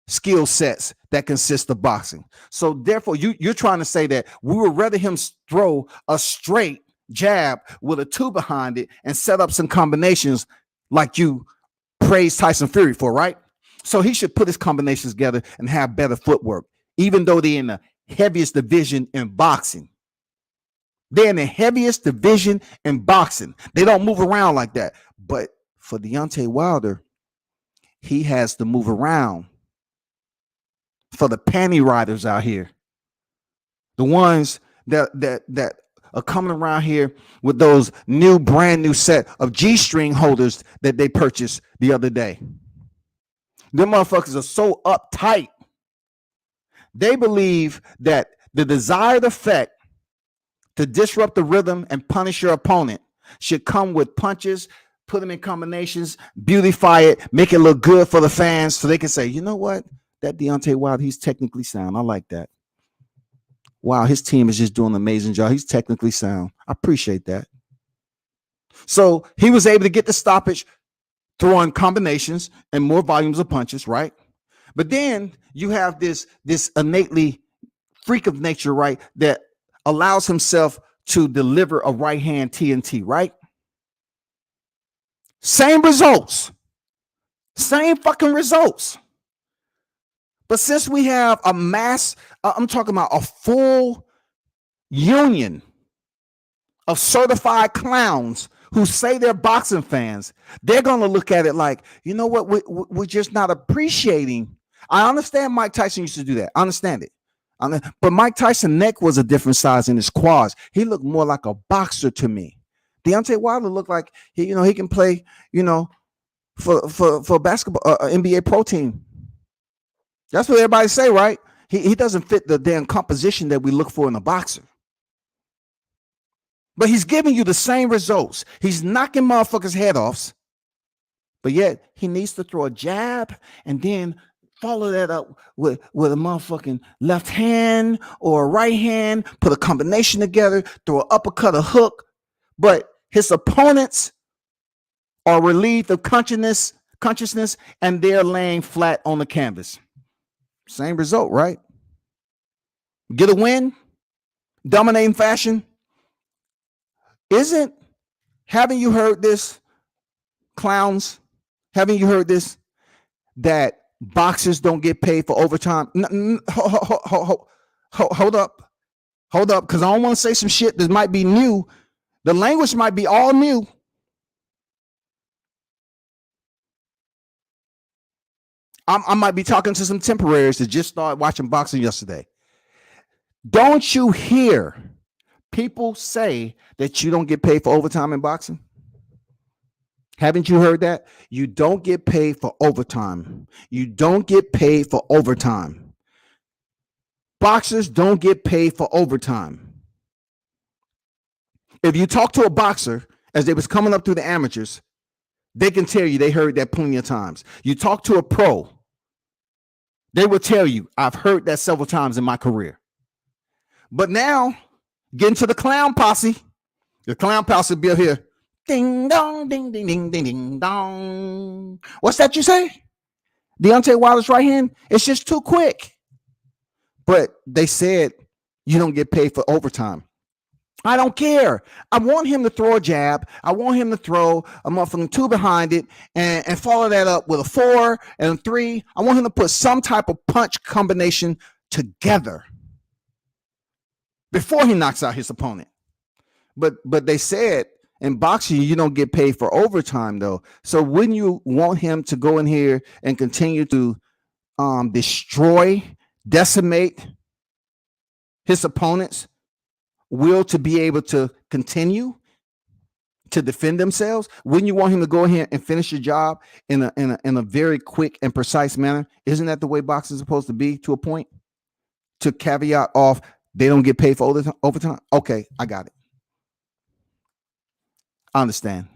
skill sets that consist of boxing. So therefore, you're trying to say that we would rather him throw a straight jab with a two behind it and set up some combinations like you praise Tyson Fury for, right? So he should put his combinations together and have better footwork, even though they're in the heaviest division in boxing. They're in the heaviest division in boxing. They don't move around like that. But for Deontay Wilder, he has to move around. For the panty riders out here, the ones that are coming around here with those brand new set of G-string holders that they purchased the other day. Them motherfuckers are so uptight. They believe that the desired effect to disrupt the rhythm and punish your opponent should come with punches, put them in combinations, beautify it, make it look good for the fans so they can say, you know what? That Deontay Wilder, he's technically sound. I like that. Wow, his team is just doing an amazing job. He's technically sound. I appreciate that. So he was able to get the stoppage, throwing combinations and more volumes of punches, right? But then you have this innately freak of nature, right, that allows himself to deliver a right hand TNT, right? Same results. Same fucking results. But since we have a mass, I'm talking about a full union of certified clowns who say they're boxing fans, they're going to look at it like, you know what, we're just not appreciating. I understand Mike Tyson used to do that. I understand it. But Mike Tyson's neck was a different size in his quads. He looked more like a boxer to me. Deontay Wilder looked like he can play, for basketball, NBA pro team. That's what everybody say, right? He doesn't fit the damn composition that we look for in a boxer. But he's giving you the same results. He's knocking motherfuckers' head off. But yet he needs to throw a jab and then follow that up with a motherfucking left hand or a right hand, put a combination together, throw an uppercut, a hook. But his opponents are relieved of consciousness, and they're laying flat on the canvas. Same result, right? Get a win, dominating fashion. Haven't you heard this, clowns? Haven't you heard this? That boxers don't get paid for overtime? Hold up, because I don't want to say some shit that might be new. The language might be all new. I might be talking to some temporaries that just started watching boxing yesterday. Don't you hear people say that you don't get paid for overtime in boxing? Haven't you heard that? You don't get paid for overtime. You don't get paid for overtime. Boxers don't get paid for overtime. If you talk to a boxer as they was coming up through the amateurs, they can tell you they heard that plenty of times. You talk to a pro, they will tell you, I've heard that several times in my career. But now, getting to the clown posse, the clown posse be up here. Ding dong, ding, ding, ding, ding, ding, dong. What's that you say? Deontay Wilder's right hand? It's just too quick. But they said you don't get paid for overtime. I don't care. I want him to throw a jab. I want him to throw a motherfucking two behind it and follow that up with a 4 and a 3. I want him to put some type of punch combination together before he knocks out his opponent. But they said In boxing, you don't get paid for overtime though. So wouldn't you want him to go in here and continue to destroy, decimate his opponent's will to be able to continue to defend themselves? Wouldn't you want him to go ahead and finish your job in a very quick and precise manner? Isn't that the way boxing is supposed to be, to a point? To caveat off, they don't get paid for overtime. Okay, I got it. I understand.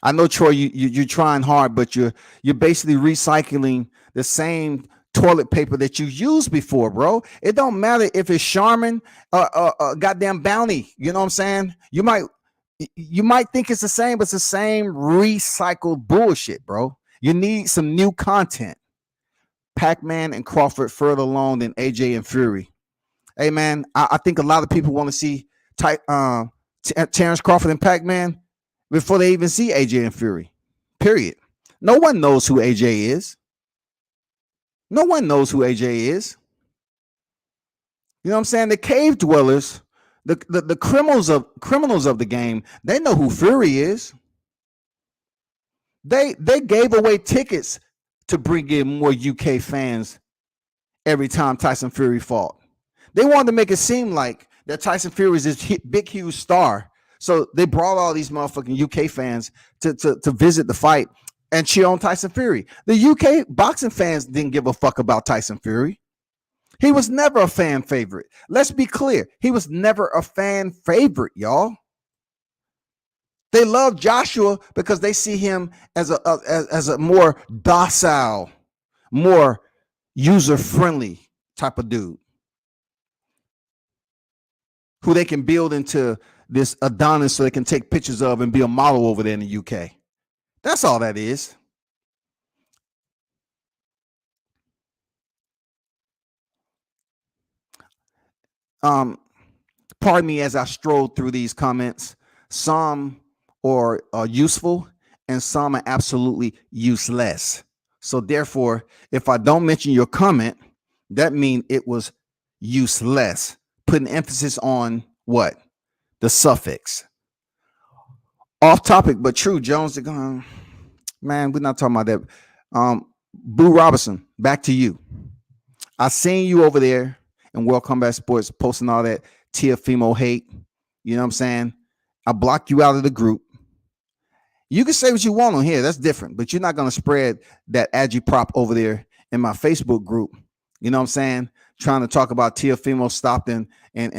I know, Troy, you're trying hard, but you're basically recycling the same toilet paper that you used before, bro. It don't matter if it's Charmin goddamn Bounty. You know what I'm saying? You might think it's the same, but it's the same recycled bullshit, bro. You need some new content. Pac-Man and Crawford further along than AJ and Fury. Hey, man, I think a lot of people want to see Terrence Crawford and Pac-Man before they even see AJ and Fury. Period. No one knows who AJ is. No one knows who AJ is. You know what I'm saying? The cave dwellers, the criminals of the game, they know who Fury is. They gave away tickets to bring in more UK fans every time Tyson Fury fought. They wanted to make it seem like that Tyson Fury is this big, huge star. So they brought all these motherfucking UK fans to visit the fight and cheer on Tyson Fury. The UK boxing fans didn't give a fuck about Tyson Fury. He was never a fan favorite. Let's be clear. He was never a fan favorite, y'all. They love Joshua because they see him as a more docile, more user-friendly type of dude who they can build into this Adonis so they can take pictures of and be a model over there in the UK. That's all that is. Pardon me as I stroll through these comments. Some are useful and some are absolutely useless. So therefore, if I don't mention your comment, that means it was useless. Putting emphasis on what? The suffix. Off topic, but true. Jones, man, we're not talking about that. Boo Robinson, back to you. I seen you over there in World Combat Sports posting all that Teofimo hate. You know what I'm saying? I blocked you out of the group. You can say what you want on here. That's different, but you're not going to spread that agitprop over there in my Facebook group. You know what I'm saying? Trying to talk about Teofimo stopped and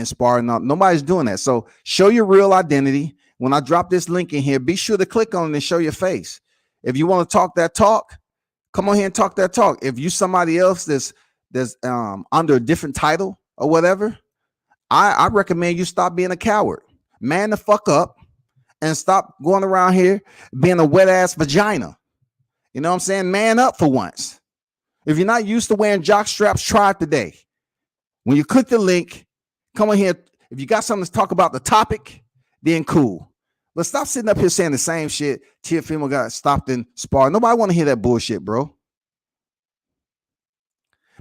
sparring. Nobody's doing that. So show your real identity. When I drop this link in here, be sure to click on it and show your face. If you want to talk that talk, come on here and talk that talk. If you somebody else that's under a different title or whatever, I recommend you stop being a coward. Man the fuck up and stop going around here being a wet ass vagina. You know what I'm saying? Man up for once. If you're not used to wearing jock straps, try it today. When you click the link, come on here. If you got something to talk about the topic, then cool. But stop sitting up here saying the same shit. Teofimo got stopped in spar. Nobody want to hear that bullshit, bro.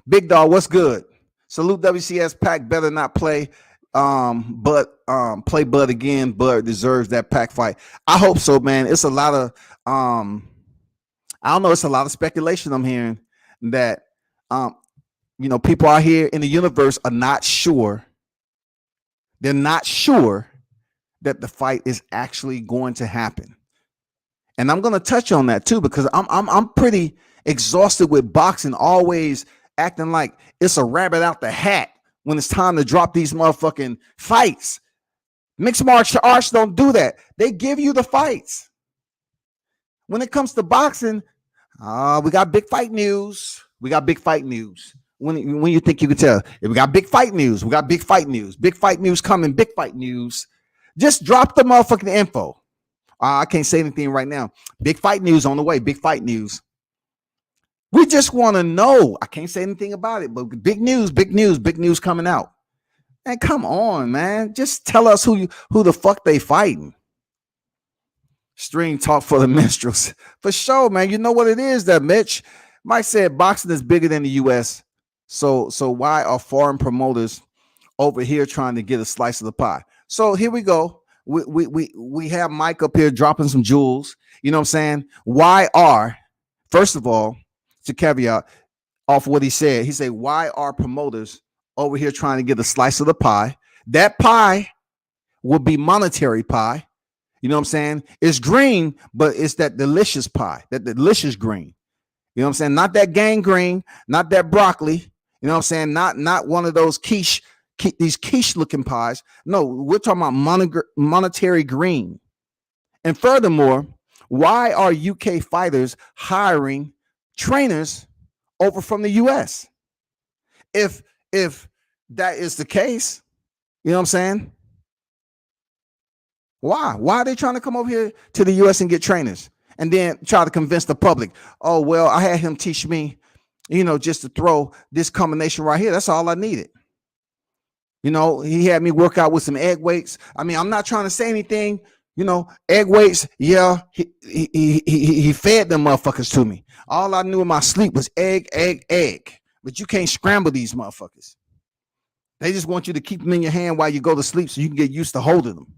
Big Dog, what's good? Salute WCS Pac. Better not play. Play Bud again. Bud deserves that Pac fight. I hope so, man. It's a lot of I don't know. It's a lot of speculation I'm hearing that people out here in the universe are not sure. They're not sure that the fight is actually going to happen. And I'm going to touch on that too, because I'm pretty exhausted with boxing always acting like it's a rabbit out the hat when it's time to drop these motherfucking fights. Mixed martial arts don't do that. They give you the fights. When it comes to boxing, we got big fight news. We got big fight news. When you think you can tell, if we got big fight news, we got big fight news. Big fight news coming, big fight news. Just drop the motherfucking info. I can't say anything right now. Big fight news on the way. Big fight news. We just want to know. I can't say anything about it, but big news coming out. And come on, man. Just tell us who the fuck they fighting. String talk for the minstrels. For sure, man. You know what it is that Mitch. Mike said boxing is bigger than the US. So why are foreign promoters over here trying to get a slice of the pie? So here we go. we have Mike up here dropping some jewels. You know what I'm saying? First of all, to caveat off what he said, why are promoters over here trying to get a slice of the pie? That pie will be monetary pie. You know what I'm saying? It's green, but it's that delicious pie, that delicious green. You know what I'm saying? Not that gangrene, not that broccoli. You know what I'm saying? Not one of those these quiche looking pies. No, we're talking about monetary green. And furthermore, why are UK fighters hiring trainers over from the US? If that is the case, you know what I'm saying? Why? Why are they trying to come over here to the US and get trainers and then try to convince the public? Oh, well, I had him teach me, just to throw this combination right here. That's all I needed. He had me work out with some egg weights. I mean, I'm not trying to say anything, egg weights. Yeah, he fed them motherfuckers to me. All I knew in my sleep was egg. But you can't scramble these motherfuckers. They just want you to keep them in your hand while you go to sleep so you can get used to holding them.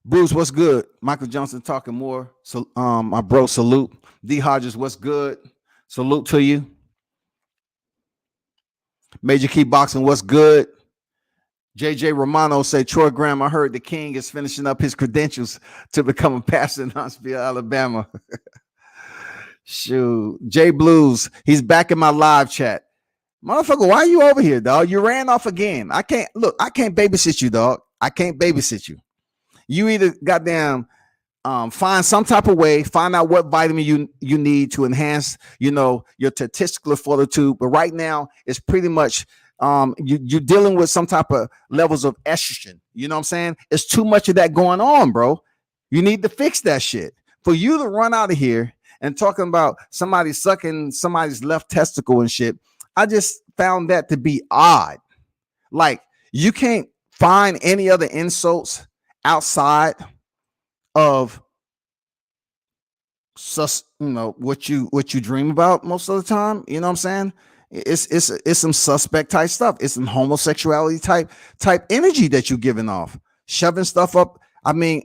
Bruce, what's good? Michael Johnson talking more. So, my bro, salute. D Hodges, what's good? Salute to you. Major Key Boxing, what's good? JJ Romano say, Troy Graham, I heard the king is finishing up his credentials to become a pastor in Huntsville, Alabama. Shoot. Jay Blues, he's back in my live chat. Motherfucker, why are you over here, dog? You ran off again. I can't babysit you, dog. I can't babysit you. You either goddamn find some type of way, find out what vitamin you need to enhance, your testicular fortitude. But right now, it's pretty much you're dealing with some type of levels of estrogen. You know what I'm saying? It's too much of that going on, bro. You need to fix that shit. For you to run out of here and talking about somebody sucking somebody's left testicle and shit, I just found that to be odd. Like, you can't find any other insults outside of what you dream about most of the time. You know what I'm saying? It's some suspect type stuff. It's some homosexuality type energy that you're giving off, shoving stuff up. I mean,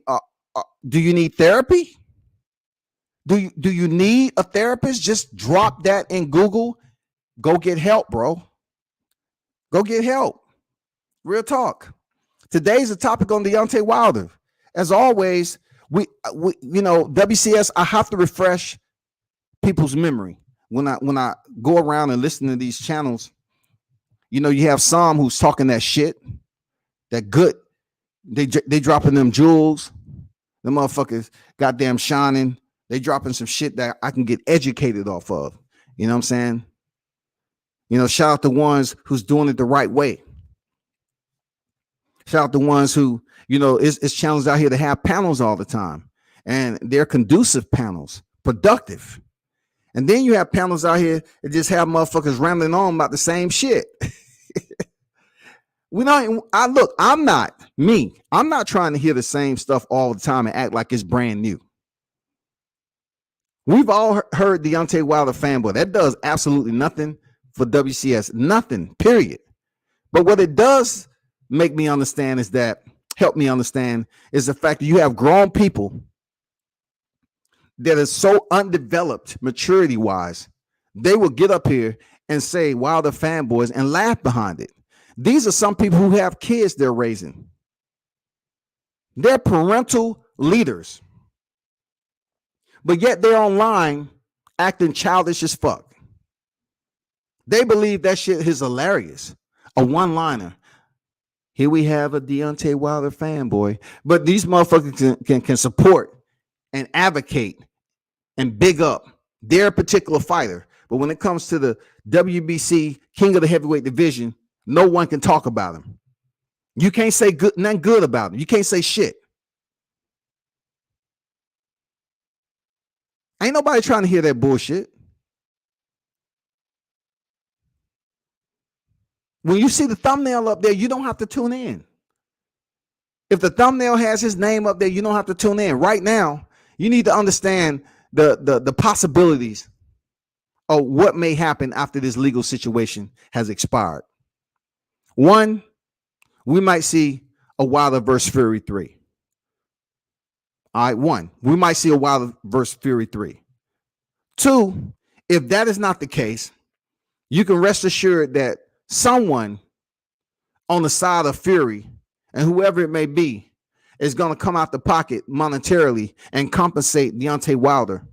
do you need therapy? Do you need a therapist? Just drop that in Google. Go get help, bro. Go get help. Real talk. Today's a topic on Deontay Wilder. As always, we WCS, I have to refresh people's memory when I go around and listen to these channels. You have some who's talking that shit, that good. They dropping them jewels. The motherfuckers goddamn shining. They dropping some shit that I can get educated off of. You know what I'm saying? Shout out the ones who's doing it the right way. Shout out the ones who, it's channels out here to have panels all the time. And they're conducive panels, productive. And then you have panels out here that just have motherfuckers rambling on about the same shit. I'm not trying to hear the same stuff all the time and act like it's brand new. We've all heard Deontay Wilder fanboy. That does absolutely nothing for WCS. Nothing, period. But what it does help me understand is the fact that you have grown people that are so undeveloped maturity wise, they will get up here and say Wilder fanboys and laugh behind it. These are some people who have kids they're raising. They're parental leaders, but yet they're online acting childish as fuck. They believe that shit is hilarious. A one-liner. Here we have a Deontay Wilder fanboy, but these motherfuckers can support and advocate and big up their particular fighter. But when it comes to the WBC King of the Heavyweight Division, no one can talk about him. You can't say nothing good about him. You can't say shit. Ain't nobody trying to hear that bullshit. When you see the thumbnail up there, you don't have to tune in. If the thumbnail has his name up there, you don't have to tune in. Right now, you need to understand the possibilities or what may happen after this legal situation has expired. One, we might see a Wilder versus Fury 3. All right, one, we might see a Wilder versus Fury 3. Two, if that is not the case, you can rest assured that someone on the side of Fury, and whoever it may be, is going to come out the pocket monetarily and compensate Deontay Wilder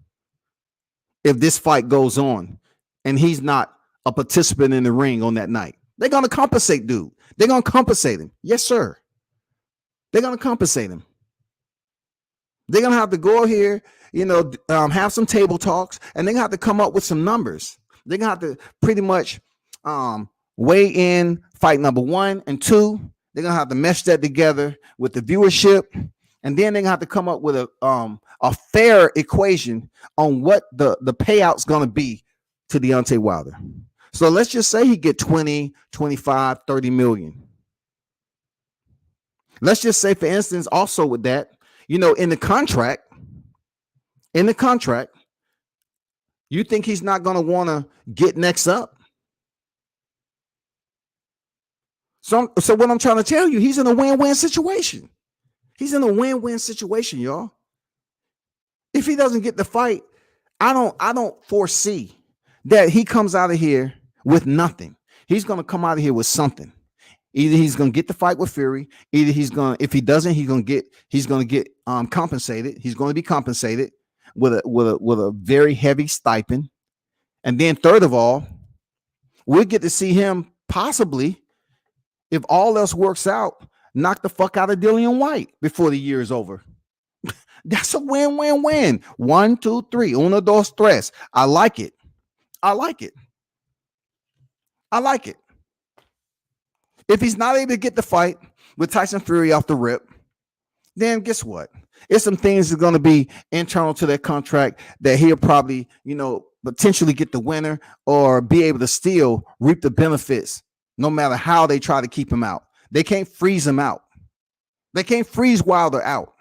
if this fight goes on and he's not a participant in the ring on that night. They're going to compensate dude. They're going to compensate him. Yes, sir. They're going to compensate him. They're going to have to go here, have some table talks, and they're going to have to come up with some numbers. They're going to have to pretty much weigh in fight number 1 and 2. They're going to have to mesh that together with the viewership, and then they're going to have to come up with a fair equation on what the payout's going to be to Deontay Wilder. So let's just say he get 20, 25, 30 million. Let's just say, for instance, also with that, in the contract, you think he's not going to want to get next up? So what I'm trying to tell you, he's in a win-win situation. He's in a win-win situation, y'all. If he doesn't get the fight, I don't foresee that he comes out of here with nothing. He's going to come out of here with something. Either he's going to get the fight with Fury, if he doesn't, he's going to get compensated. He's going to be compensated with a very heavy stipend. And then third of all, we'll get to see him possibly, if all else works out, knock the fuck out of Dillian White before the year is over. That's a win-win-win. 1, 2, 3. Uno, dos, tres. I like it. If he's not able to get the fight with Tyson Fury off the rip, then guess what? It's some things that are going to be internal to that contract that he'll probably, potentially get the winner or be able to still reap the benefits no matter how they try to keep him out. They can't freeze him out. They can't freeze Wilder out.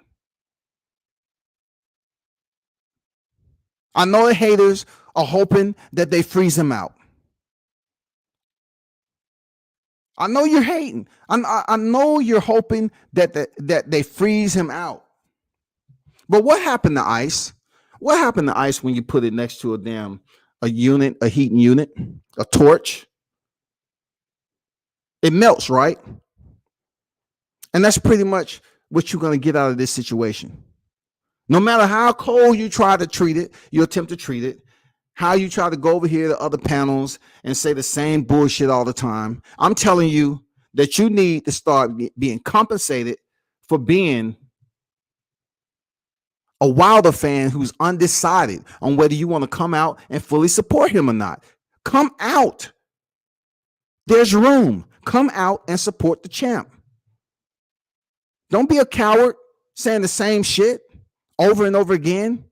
I know the haters are hoping that they freeze him out. I know you're hating. I know you're hoping that they freeze him out. But what happened to ice? What happened to ice when you put it next to a heating unit, a torch? It melts, right? And that's pretty much what you're going to get out of this situation. No matter how cold you try to treat it, you attempt to treat it, how you try to go over here to other panels and say the same bullshit all the time, I'm telling you that you need to start being compensated for being a Wilder fan who's undecided on whether you want to come out and fully support him or not. Come out. There's room. Come out and support the champ. Don't be a coward saying the same shit over and over again.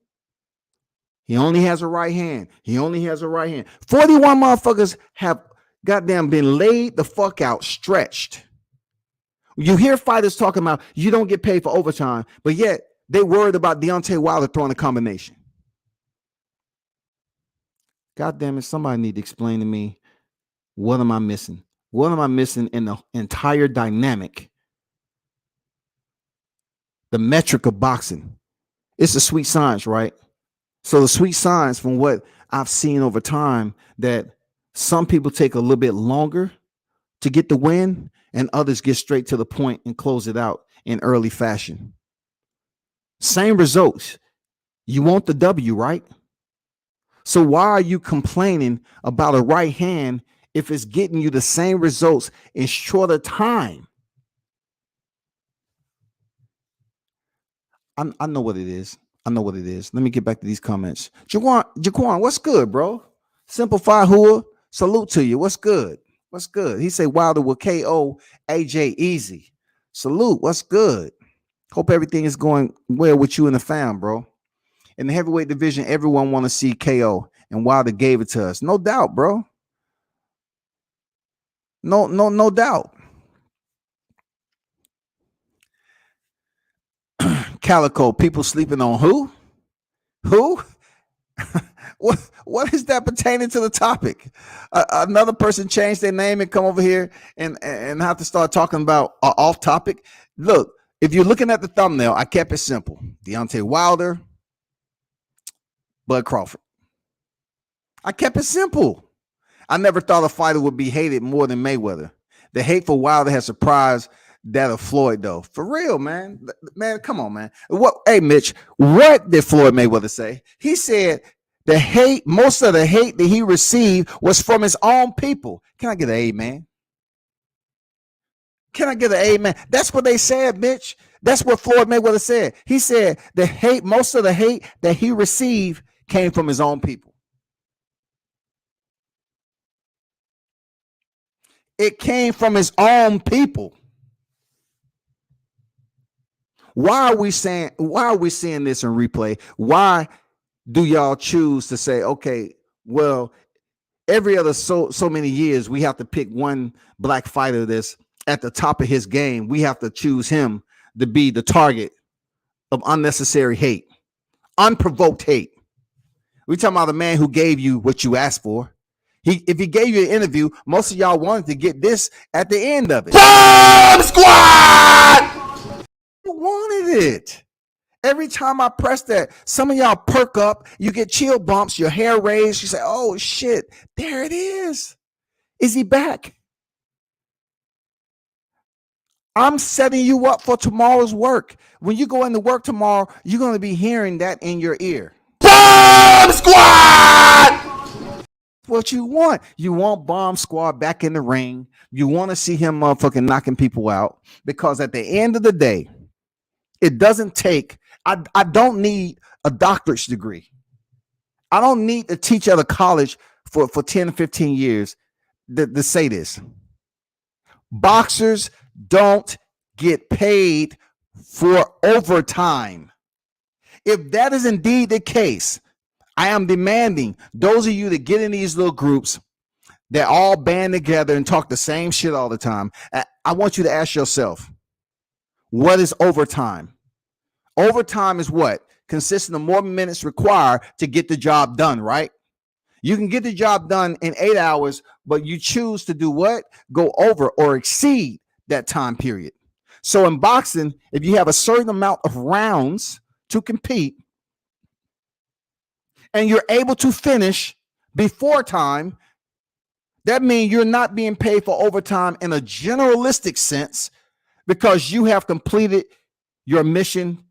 He only has a right hand. 41 motherfuckers have goddamn been laid the fuck out, stretched. You hear fighters talking about you don't get paid for overtime, but yet they worried about Deontay Wilder throwing a combination. God damn it, somebody need to explain to me, what am I missing? What am I missing in the entire dynamic? The metric of boxing. It's a sweet science, right? So the sweet science, from what I've seen over time, that some people take a little bit longer to get the win and others get straight to the point and close it out in early fashion. Same results. You want the W, right? So why are you complaining about a right hand if it's getting you the same results in shorter time? I know what it is. Let me get back to these comments. Jaquan, what's good, bro? Simplify Hua, salute to you. What's good? He say Wilder will KO AJ easy. Salute. What's good? Hope everything is going well with you and the fam, bro. In the heavyweight division, everyone want to see KO, and Wilder gave it to us. No doubt, bro. No doubt. Calico, people sleeping on who? What is that pertaining to the topic? Another person changed their name and come over here and have to start talking about off topic. Look, if you're looking at the thumbnail, I kept it simple. Deontay Wilder, Bud Crawford. I kept it simple. I never thought a fighter would be hated more than Mayweather. The hate for Wilder has surprised that of Floyd, though. For real, man. Man, come on, man. What? Hey, Mitch, what did Floyd Mayweather say? He said the hate, most of the hate that he received was from his own people. Can I get an amen? Can I get an amen? That's what they said, Mitch. That's what Floyd Mayweather said. He said the hate, most of the hate that he received came from his own people. It came from his own people. Why are we seeing this in replay? Why do y'all choose to say, okay, well, every other so many years we have to pick one black fighter that's at the top of his game. We have to choose him to be the target of unnecessary hate, unprovoked hate. We talking about the man who gave you what you asked for. If he gave you an interview, most of y'all wanted to get this at the end of it. Bomb Squad! You wanted it. Every time I press that, some of y'all perk up, you get chill bumps, your hair raised, you say, oh shit, there it is. Is he back? I'm setting you up for tomorrow's work. When you go into work tomorrow, you're going to be hearing that in your ear. Bomb Squad! What you want. You want Bomb Squad back in the ring. You want to see him motherfucking knocking people out, because at the end of the day, it doesn't take, I don't need a doctorate degree. I don't need to teach at a college for 10 to 15 years to say this. Boxers don't get paid for overtime. If that is indeed the case, I am demanding those of you that get in these little groups that all band together and talk the same shit all the time, I want you to ask yourself, what is overtime? Overtime is what? Consisting of more minutes required to get the job done, right? You can get the job done in 8 hours, but you choose to do what? Go over or exceed that time period. So in boxing, if you have a certain amount of rounds to compete and you're able to finish before time, that means you're not being paid for overtime in a generalistic sense, because you have completed your mission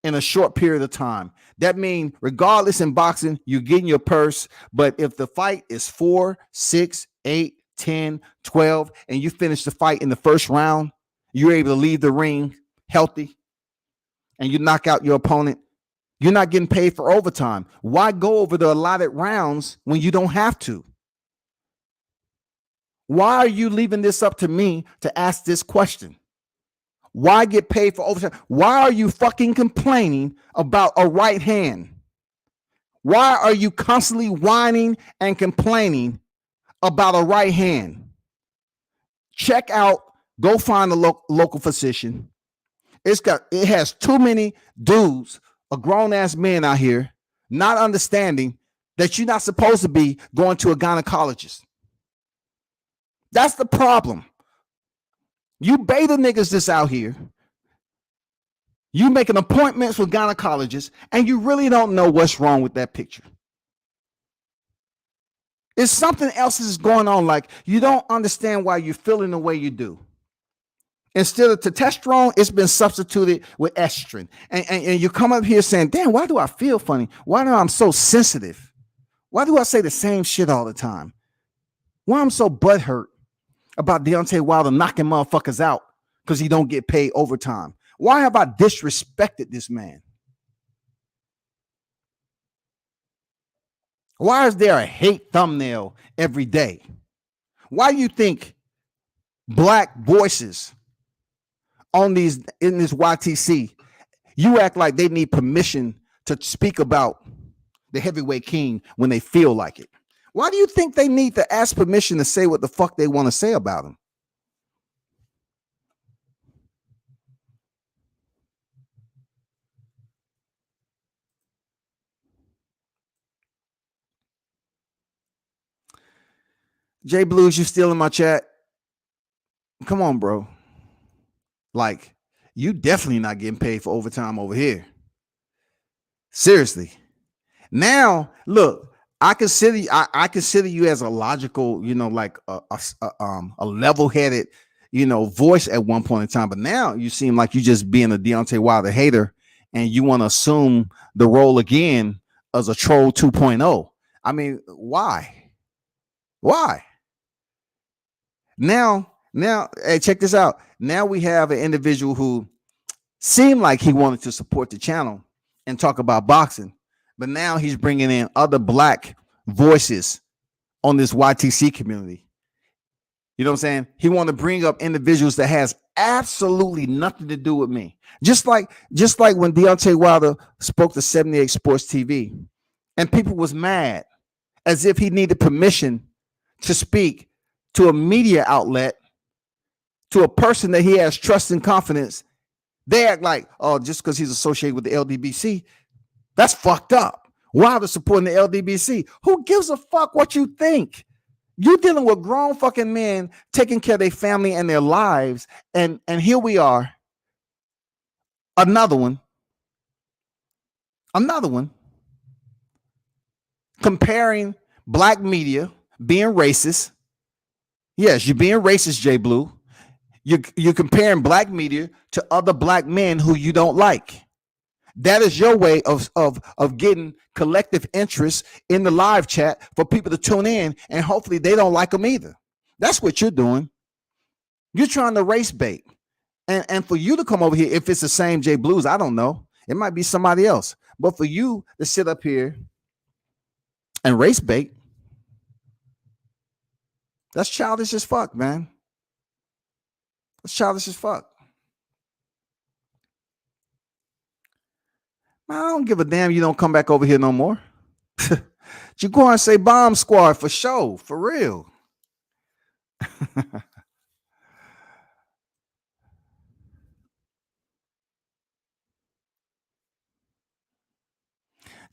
in a short period of time. That means regardless, in boxing, you're getting your purse. But if the fight is 4, 6, 8, 10, 12, and you finish the fight in the first round, you're able to leave the ring healthy and you knock out your opponent, you're not getting paid for overtime. Why go over the allotted rounds when you don't have to? Why are you leaving this up to me to ask this question? Why get paid for overtime? Why are you fucking complaining about a right hand? Why are you constantly whining and complaining about a right hand? Check out, go find a local physician. It has too many dudes, a grown ass man out here, not understanding that you're not supposed to be going to a gynecologist. That's the problem. You beta niggas this out here. You making appointments with gynecologists and you really don't know what's wrong with that picture. It's something else is going on. Like, you don't understand why you're feeling the way you do. Instead of testosterone, it's been substituted with estrogen. And you come up here saying, damn, why do I feel funny? Why do I'm so sensitive? Why do I say the same shit all the time? Why I'm so butthurt about Deontay Wilder knocking motherfuckers out because he don't get paid overtime? Why have I disrespected this man? Why is there a hate thumbnail every day? Why do you think black voices on these in this YTC, you act like they need permission to speak about the heavyweight king when they feel like it? Why do you think they need to ask permission to say what the fuck they want to say about him? Jay Blues, you still in my chat? Come on, bro. Like, you definitely not getting paid for overtime over here. Seriously. Now, look, I consider you as a logical, like a level-headed, voice at one point in time. But now you seem like you just being a Deontay Wilder hater, and you want to assume the role again as a troll 2.0. I mean, why? Why? Now, hey, check this out. Now we have an individual who seemed like he wanted to support the channel and talk about boxing, but now he's bringing in other black voices on this YTC community. You know what I'm saying? He want to bring up individuals that has absolutely nothing to do with me. Just like when Deontay Wilder spoke to 78 Sports TV, and people was mad as if he needed permission to speak to a media outlet, to a person that he has trust and confidence. They act like, oh, just because he's associated with the LDBC, that's fucked up. Wilder supporting the LDBC. Who gives a fuck what you think? You're dealing with grown fucking men taking care of their family and their lives. And here we are. Another one. Comparing black media being racist. Yes, you're being racist, Jay Blue. You're comparing black media to other black men who you don't like. That is your way of getting collective interest in the live chat for people to tune in, and hopefully they don't like them either. That's what you're doing. You're trying to race bait. And for you to come over here, if it's the same Jay Blues, I don't know. It might be somebody else. But for you to sit up here and race bait, that's childish as fuck, man. That's childish as fuck. I don't give a damn. You don't come back over here no more. You go and say bomb squad for show, for real.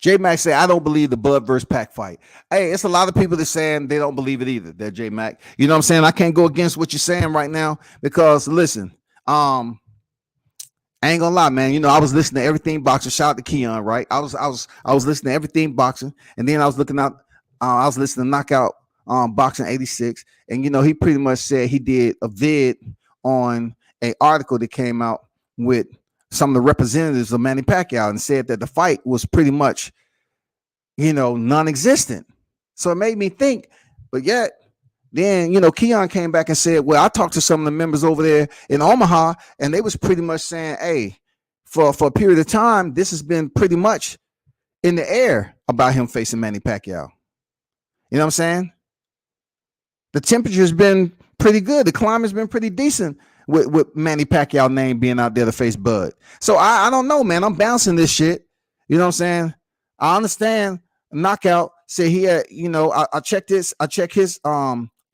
J Mac say, I don't believe the Bud versus Pac fight. Hey, it's a lot of people that saying they don't believe it either. That J Mac. You know what I'm saying? I can't go against what you're saying right now because listen, I ain't gonna lie, man. I was listening to everything boxing. Shout out to Keon, right? I was listening to everything boxing, and then I was looking out. I was listening to Knockout Boxing 86, and he pretty much said he did a vid on an article that came out with some of the representatives of Manny Pacquiao and said that the fight was pretty much, non-existent. So it made me think, but yet. Then, Keon came back and said, well, I talked to some of the members over there in Omaha, and they was pretty much saying, hey, for a period of time, this has been pretty much in the air about him facing Manny Pacquiao. You know what I'm saying? The temperature has been pretty good. The climate's been pretty decent with Manny Pacquiao name being out there to face Bud. So I don't know, man. I'm bouncing this shit. You know what I'm saying? I understand Knockout said he had, I checked his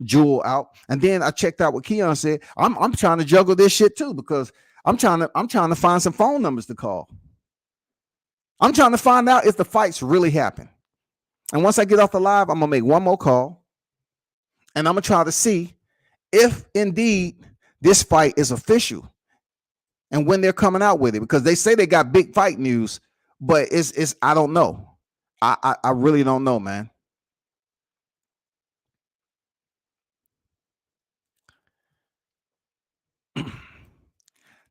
Jewel out, and then I checked out what Keon said. I'm trying to juggle this shit too because I'm trying to find some phone numbers to call. I'm trying to find out if the fights really happen. And once I get off the live, I'm gonna make one more call, and I'm gonna try to see if indeed this fight is official and when they're coming out with it, because they say they got big fight news, but it's I don't know. I really don't know, man.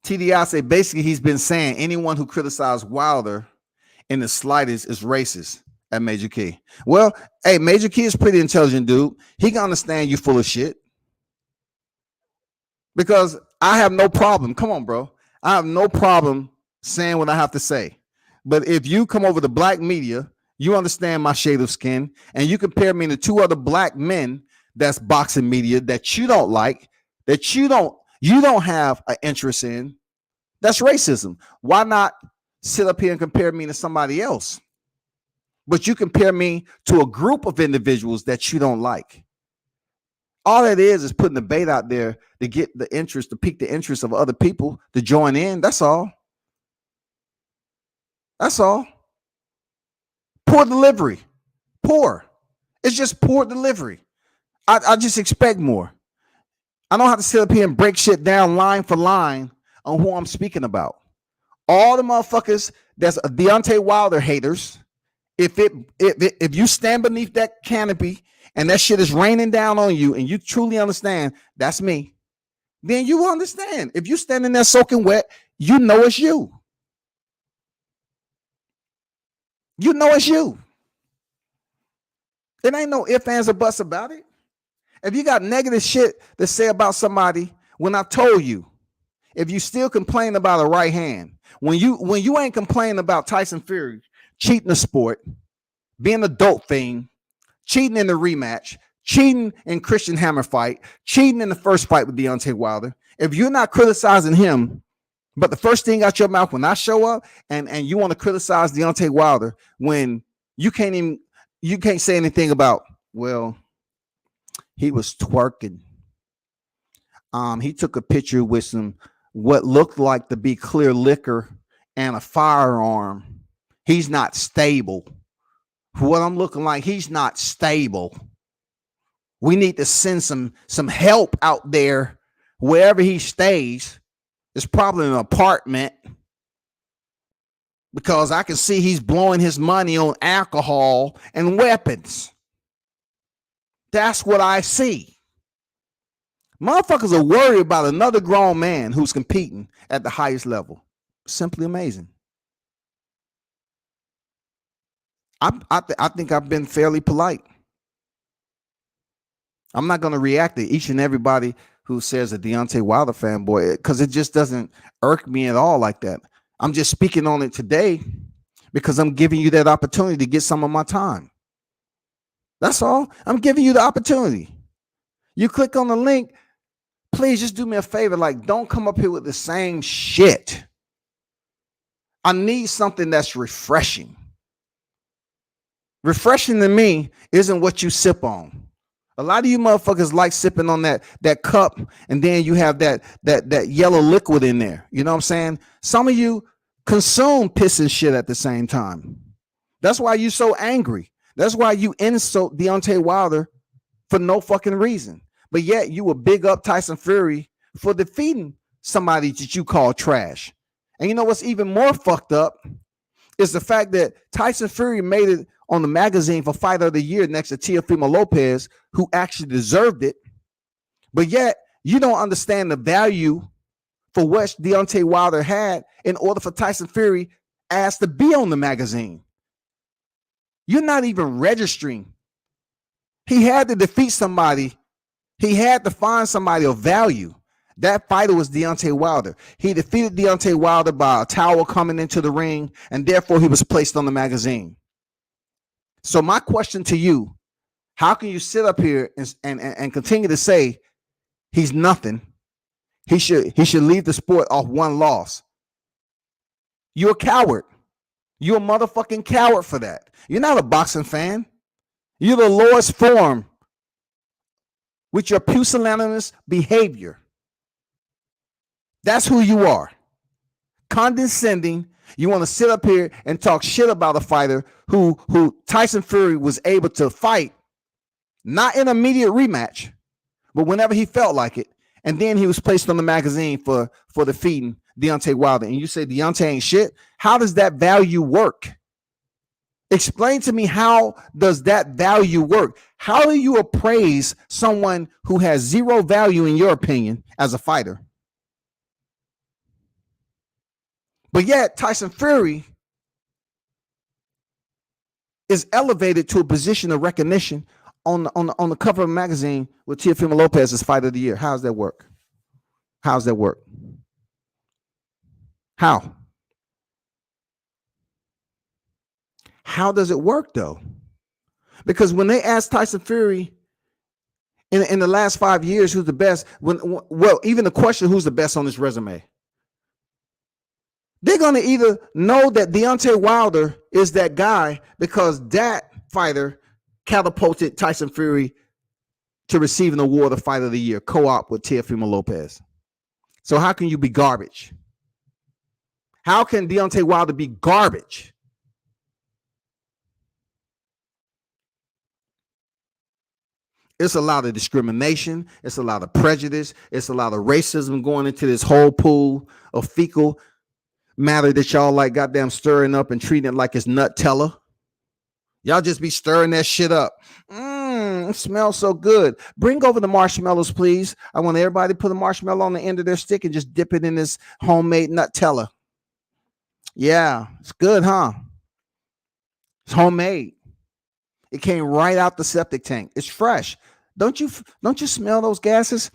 TDI say basically he's been saying anyone who criticized Wilder in the slightest is racist at Major Key. Well, hey, Major Key is pretty intelligent dude. He can understand you full of shit. Because I have no problem. Come on, bro. I have no problem saying what I have to say. But if you come over to black media, you understand my shade of skin, and you compare me to two other black men that's boxing media that you don't like, that you don't have an interest in, that's racism. Why not sit up here and compare me to somebody else? But you compare me to a group of individuals that you don't like. All that is putting the bait out there to get the interest, to pique the interest of other people to join in. That's all. That's all. Poor delivery. Poor. It's just poor delivery. I just expect more. I don't have to sit up here and break shit down line for line on who I'm speaking about. All the motherfuckers that's Deontay Wilder haters, if you stand beneath that canopy and that shit is raining down on you and you truly understand that's me, then you understand. If you standing there soaking wet, you know it's you. You know it's you. It ain't no ifs, ands, or buts about it. If you got negative shit to say about somebody, when I told you, if you still complain about a right hand, when you ain't complaining about Tyson Fury cheating the sport, being a dope thing, cheating in the rematch, cheating in Christian Hammer fight, cheating in the first fight with Deontay Wilder, if you're not criticizing him, but the first thing out your mouth when I show up and you want to criticize Deontay Wilder when you can't say anything about, well, he was twerking. He took a picture with some what looked like to be clear liquor and a firearm. He's not stable. For what I'm looking like, he's not stable. We need to send some help out there wherever he stays. It's probably an apartment because I can see he's blowing his money on alcohol and weapons. That's what I see. Motherfuckers are worried about another grown man who's competing at the highest level. Simply amazing. I think I've been fairly polite. I'm not going to react to each and everybody who says a Deontay Wilder fanboy because it just doesn't irk me at all like that. I'm just speaking on it today because I'm giving you that opportunity to get some of my time. That's all. I'm giving you the opportunity. You click on the link. Please just do me a favor. Like, don't come up here with the same shit. I need something that's refreshing. Refreshing to me isn't what you sip on. A lot of you motherfuckers like sipping on that cup, and then you have that yellow liquid in there. You know what I'm saying? Some of you consume piss and shit at the same time. That's why you're so angry. That's why you insult Deontay Wilder for no fucking reason. But yet you will big up Tyson Fury for defeating somebody that you call trash. And you know what's even more fucked up is the fact that Tyson Fury made it on the magazine for Fighter of the Year next to Teofimo Lopez, who actually deserved it. But yet you don't understand the value for what Deontay Wilder had in order for Tyson Fury asked to be on the magazine. You're not even registering. He had to defeat somebody. He had to find somebody of value. That fighter was Deontay Wilder. He defeated Deontay Wilder by a towel coming into the ring, and therefore he was placed on the magazine. So my question to you, how can you sit up here and continue to say he's nothing? He should leave the sport off one loss. You're a coward. You're a motherfucking coward for that. You're not a boxing fan. You're the lowest form with your pusillanimous behavior. That's who you are. Condescending. You want to sit up here and talk shit about a fighter who Tyson Fury was able to fight, not in an immediate rematch, but whenever he felt like it. And then he was placed on the magazine for defeating Deontay Wilder. And you say Deontay ain't shit. How does that value work? Explain to me, how does that value work? How do you appraise someone who has zero value in your opinion as a fighter? But yet Tyson Fury is elevated to a position of recognition on the cover of a magazine with Teofimo Lopez as Fighter of the Year. How does that work? How's that work? How? How does it work though? Because when they asked Tyson Fury in the last 5 years who's the best, even the question who's the best on his resume, they're going to either know that Deontay Wilder is that guy because that fighter catapulted Tyson Fury to receive an award of Fighter of the Year, co-op with Teofimo Lopez. So how can you be garbage? How can Deontay Wilder be garbage? It's a lot of discrimination. It's a lot of prejudice. It's a lot of racism going into this whole pool of fecal matter that y'all like goddamn stirring up and treating it like it's Nutella. Y'all just be stirring that shit up. It smells so good. Bring over the marshmallows, please. I want everybody to put a marshmallow on the end of their stick and just dip it in this homemade Nutella. Yeah, it's good, huh? It's homemade. It came right out the septic tank. It's fresh. Don't you smell those gases?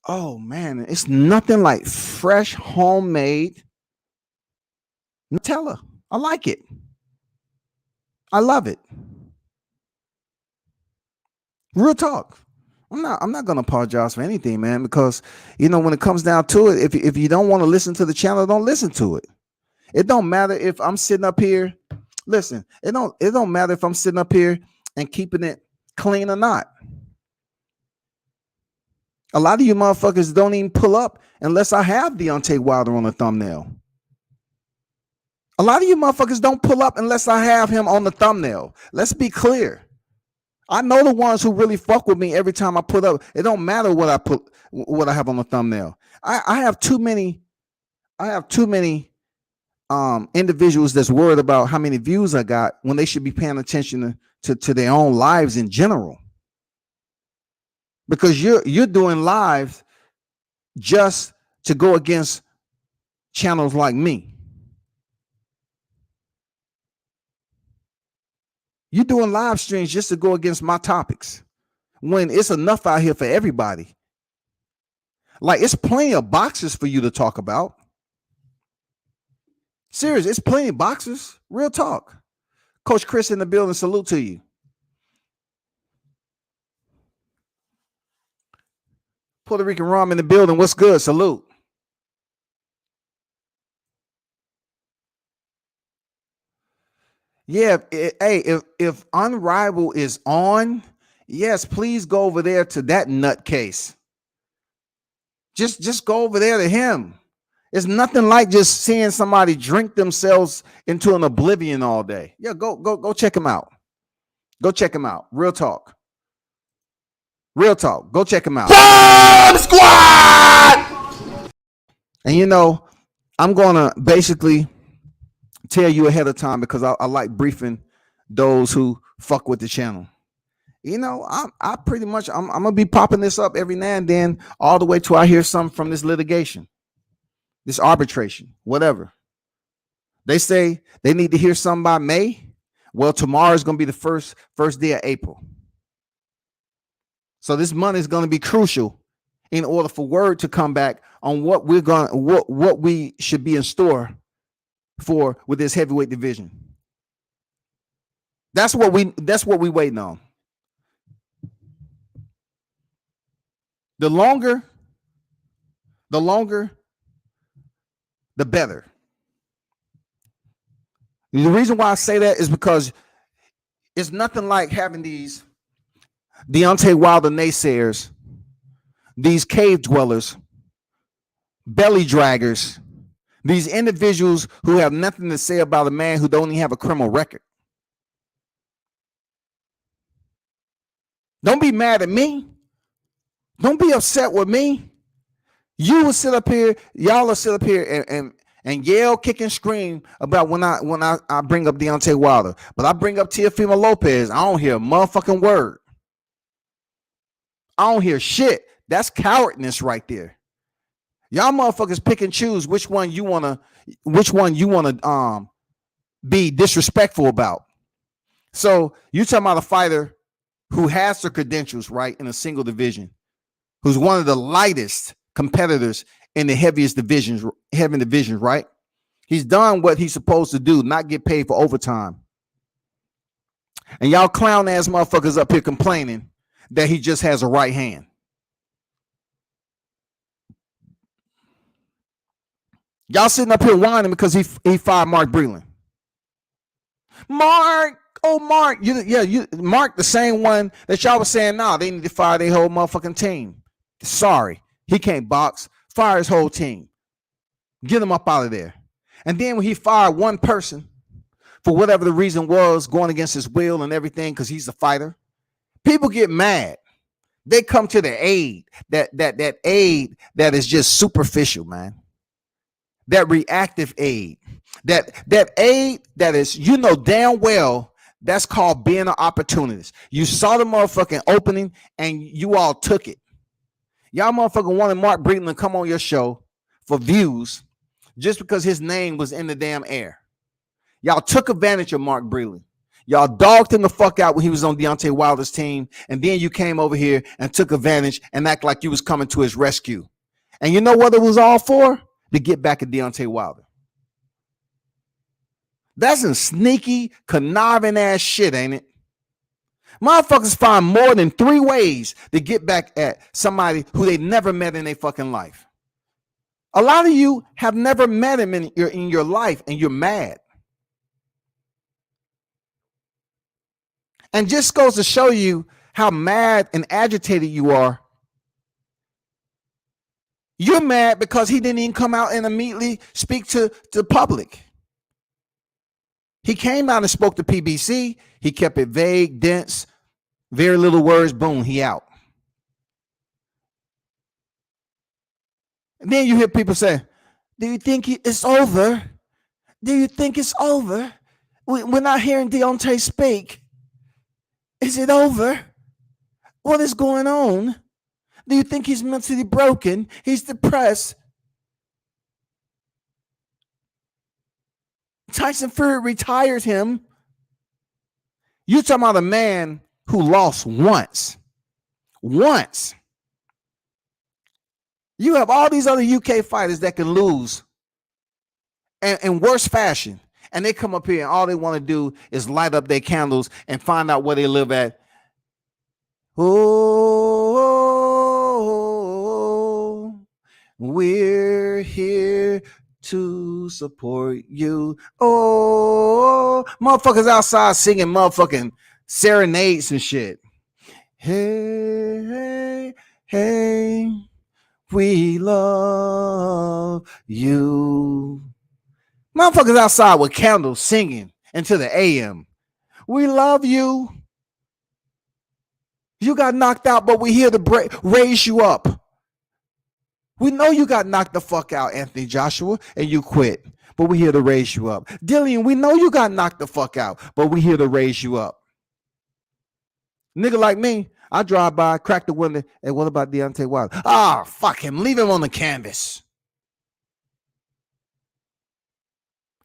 Oh man, it's nothing like fresh homemade Nutella. I like it. I love it. Real talk. I'm not gonna apologize for anything, man, because when it comes down to it, if you don't want to listen to the channel, don't listen to it. It don't matter if I'm sitting up here. Listen, it don't matter if I'm sitting up here and keeping it clean or not. A lot of you motherfuckers don't even pull up unless I have Deontay Wilder on the thumbnail. A lot of you motherfuckers don't pull up unless I have him on the thumbnail. Let's be clear. I know the ones who really fuck with me every time I put up. It don't matter what I have on the thumbnail. I have too many individuals that's worried about how many views I got when they should be paying attention to their own lives in general. Because you're doing lives just to go against channels like me. You're doing live streams just to go against my topics when it's enough out here for everybody. Like, it's plenty of boxes for you to talk about. Serious, it's plenty of boxes. Real talk. Coach Chris in the building, salute to you. Puerto Rican Rum in the building, what's good? Salute. Yeah, if Unrivaled is on, yes, please go over there to that nutcase. Just go over there to him. It's nothing like just seeing somebody drink themselves into an oblivion all day. Yeah, go check him out. Go check him out. Real talk. Real talk. Go check him out. Bomb Squad! And I'm gonna basically tell you ahead of time because I like briefing those who fuck with the channel. I pretty much I'm gonna be popping this up every now and then, all the way till I hear something from this litigation, this arbitration, whatever. They say they need to hear something by May. Well, tomorrow is gonna be the first day of April. So this month is gonna be crucial in order for word to come back on what we should be in store for with this heavyweight division. That's what we waiting on. The longer, the better. The reason why I say that is because it's nothing like having these Deontay Wilder naysayers, these cave dwellers, belly draggers, these individuals who have nothing to say about a man who don't even have a criminal record. Don't be mad at me. Don't be upset with me. You will sit up here, y'all will sit up here and yell, kick, and scream about when I bring up Deontay Wilder. But I bring up Teofimo Lopez, I don't hear a motherfucking word. I don't hear shit. That's cowardness right there. Y'all motherfuckers pick and choose which one you wanna be disrespectful about. So you talking about a fighter who has the credentials, right, in a single division, who's one of the lightest competitors in the heavy divisions, right? He's done what he's supposed to do, not get paid for overtime. And y'all clown ass motherfuckers up here complaining that he just has a right hand. Y'all sitting up here whining because he fired Mark Breland. Mark, Mark, Mark, the same one that y'all was saying, nah, they need to fire their whole motherfucking team. Sorry, he can't box. Fire his whole team. Get him up out of there. And then when he fired one person for whatever the reason was, going against his will and everything, because he's a fighter, People get mad. They come to the aid, that aid that is just superficial, man. That reactive aid, that aid that is, you know damn well that's called being an opportunist. You saw the motherfucking opening and you all took it. Y'all motherfucking wanted Mark Breeden to come on your show for views just because his name was in the damn air. Y'all took advantage of Mark Breeden. Y'all dogged him the fuck out when he was on Deontay Wilder's team, and then you came over here and took advantage and act like you was coming to his rescue. And you know what it was all for? To get back at Deontay Wilder. That's some sneaky, conniving ass shit, ain't it? Motherfuckers find more than 3 ways to get back at somebody who they never met in their fucking life. A lot of you have never met him in your life, and you're mad. And just goes to show you how mad and agitated you are. You're mad because he didn't even come out and immediately speak to the public. He came out and spoke to PBC. He kept it vague, dense, very little words. Boom, he out. And then you hear people say, do you think it's over? Do you think it's over? We're not hearing Deontay speak. Is it over? What is going on? Do you think he's mentally broken? He's depressed. Tyson Fury retired him. You're talking about a man who lost once. Once. You have all these other UK fighters that can lose in worse fashion. And they come up here and all they want to do is light up their candles and find out where they live at. Oh, we're here to support you. Oh, motherfuckers outside singing motherfucking serenades and shit. Hey, hey, hey, we love you. Motherfuckers outside with candles singing into the AM. We love you. You got knocked out, but we're here to raise you up. We know you got knocked the fuck out, Anthony Joshua, and you quit. But we're here to raise you up. Dillian, we know you got knocked the fuck out, but we're here to raise you up. Nigga like me, I drive by, crack the window, and what about Deontay Wilder? Ah, fuck him. Leave him on the canvas.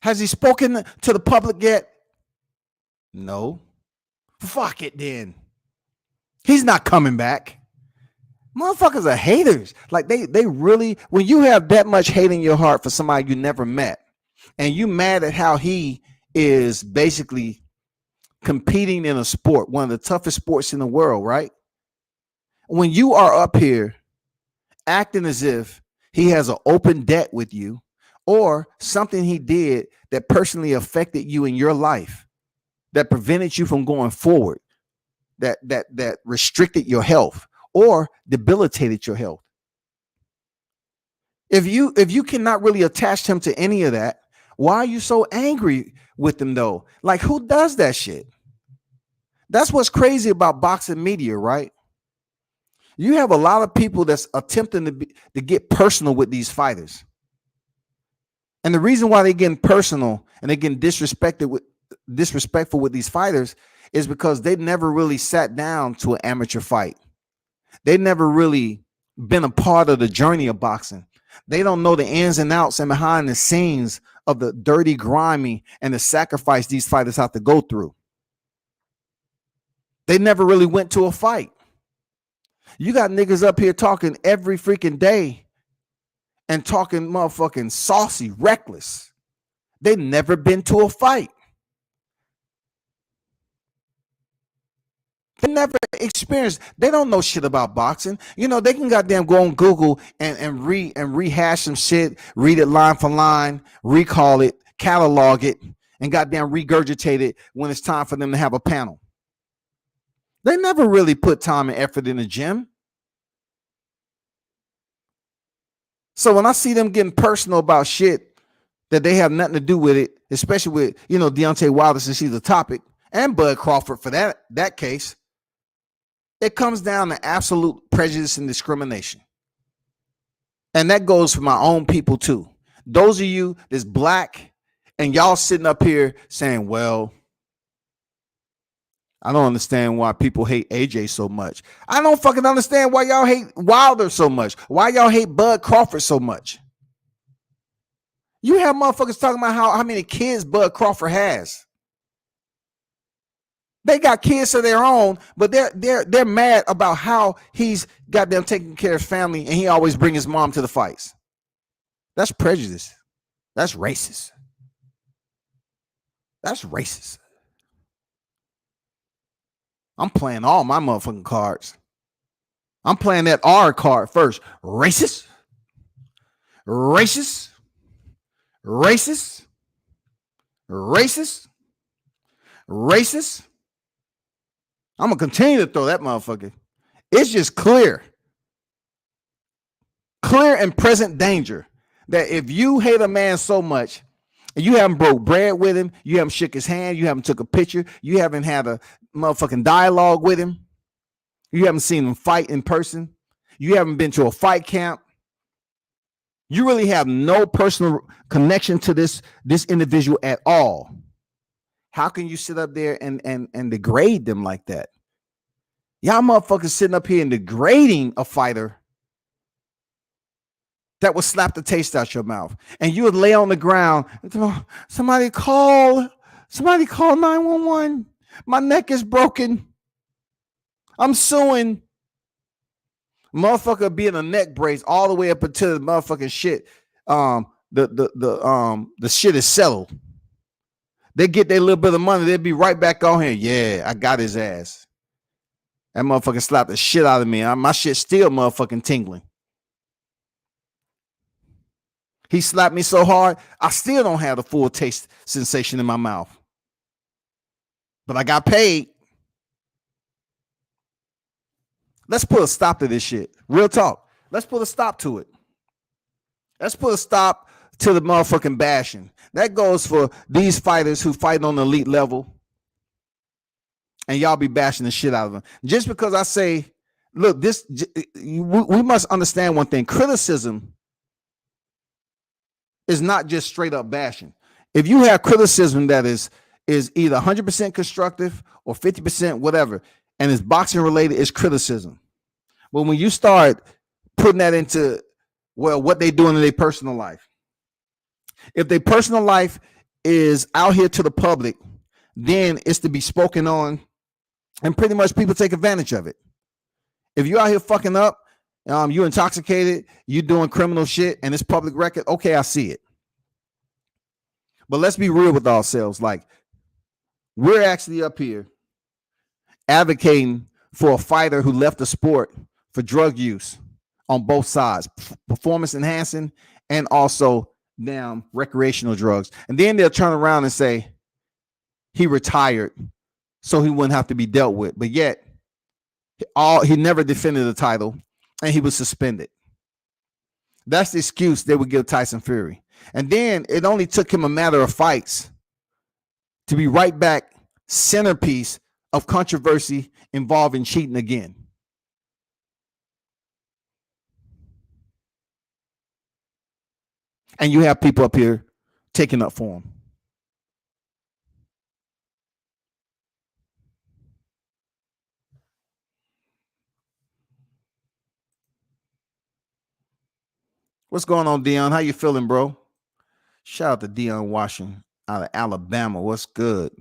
Has he spoken to the public yet? No. Fuck it then. He's not coming back. Motherfuckers are haters. Like they really, when you have that much hate in your heart for somebody you never met, and you mad at how he is basically competing in a sport, one of the toughest sports in the world, right? When you are up here acting as if he has an open debt with you, or something he did that personally affected you in your life, that prevented you from going forward, that restricted your health or debilitated your health. If you cannot really attach him to any of that, why are you so angry with him though? Like, who does that shit? That's what's crazy about boxing media, right? You have a lot of people that's attempting to get personal with these fighters. And the reason why they're getting personal and they're getting disrespectful with these fighters is because they never really sat down to an amateur fight. They never really been a part of the journey of boxing. They don't know the ins and outs and behind the scenes of the dirty, grimy, and the sacrifice these fighters have to go through. They never really went to a fight. You got niggas up here talking every freaking day and talking motherfucking saucy, reckless. They never been to a fight. They never experienced. They don't know shit about boxing. You know, they can goddamn go on Google and rehash some shit, read it line for line, recall it, catalog it, and goddamn regurgitate it when it's time for them to have a panel. They never really put time and effort in the gym. So when I see them getting personal about shit that they have nothing to do with it, especially with, you know, Deontay Wilder, since he's a topic, and Bud Crawford for that case, It comes down to absolute prejudice and discrimination. And that goes for my own people too. Those of you that's black and y'all sitting up here saying, well, I don't understand why people hate AJ so much. I don't fucking understand why y'all hate Wilder so much. Why y'all hate Bud Crawford so much. You have motherfuckers talking about how many kids Bud Crawford has. They got kids of their own, but they're mad about how he's got them taking care of his family and he always bring his mom to the fights. That's prejudice. That's racist. That's racist. I'm playing all my motherfucking cards. I'm playing that R card first. Racist. Racist. Racist. Racist. Racist. I'm going to continue to throw that motherfucker. It's just clear and present danger that if you hate a man so much and you haven't broke bread with him, you haven't shook his hand, you haven't took a picture, you haven't had a motherfucking dialogue with him, you haven't seen him fight in person, you haven't been to a fight camp, you really have no personal connection to this individual at all. How can you sit up there and degrade them like that? Y'all motherfuckers sitting up here and degrading a fighter that would slap the taste out your mouth. And you would lay on the ground and somebody call 911. My neck is broken. I'm suing. Motherfucker be in a neck brace all the way up until the motherfucking shit. The shit is settled. They get their little bit of money, they'll be right back on here. Yeah, I got his ass. That motherfucker slapped the shit out of me. My shit still motherfucking tingling. He slapped me so hard, I still don't have the full taste sensation in my mouth. But I got paid. Let's put a stop to this shit. Real talk. Let's put a stop to it. Let's put a stop to the motherfucking bashing. That goes for these fighters who fight on the elite level. And y'all be bashing the shit out of them. Just because I say, look, we must understand one thing. Criticism is not just straight up bashing. If you have criticism that is either 100% constructive or 50% whatever, and it's boxing related, it's criticism. But when you start putting that into, well, what they doing in their personal life, if their personal life is out here to the public, then it's to be spoken on, and pretty much people take advantage of it. If you're out here fucking up, you intoxicated, you doing criminal shit, and it's public record, okay, I see it. But let's be real with ourselves. Like, we're actually up here advocating for a fighter who left the sport for drug use on both sides, performance enhancing and also damn recreational drugs. And then they'll turn around and say he retired so he wouldn't have to be dealt with. But yet, he never defended the title and he was suspended. That's the excuse they would give Tyson Fury. And then it only took him a matter of fights to be right back centerpiece of controversy involving cheating again. And you have people up here taking up for him. What's going on, Dion? How you feeling, bro? Shout out to Dion Washington out of Alabama. What's good?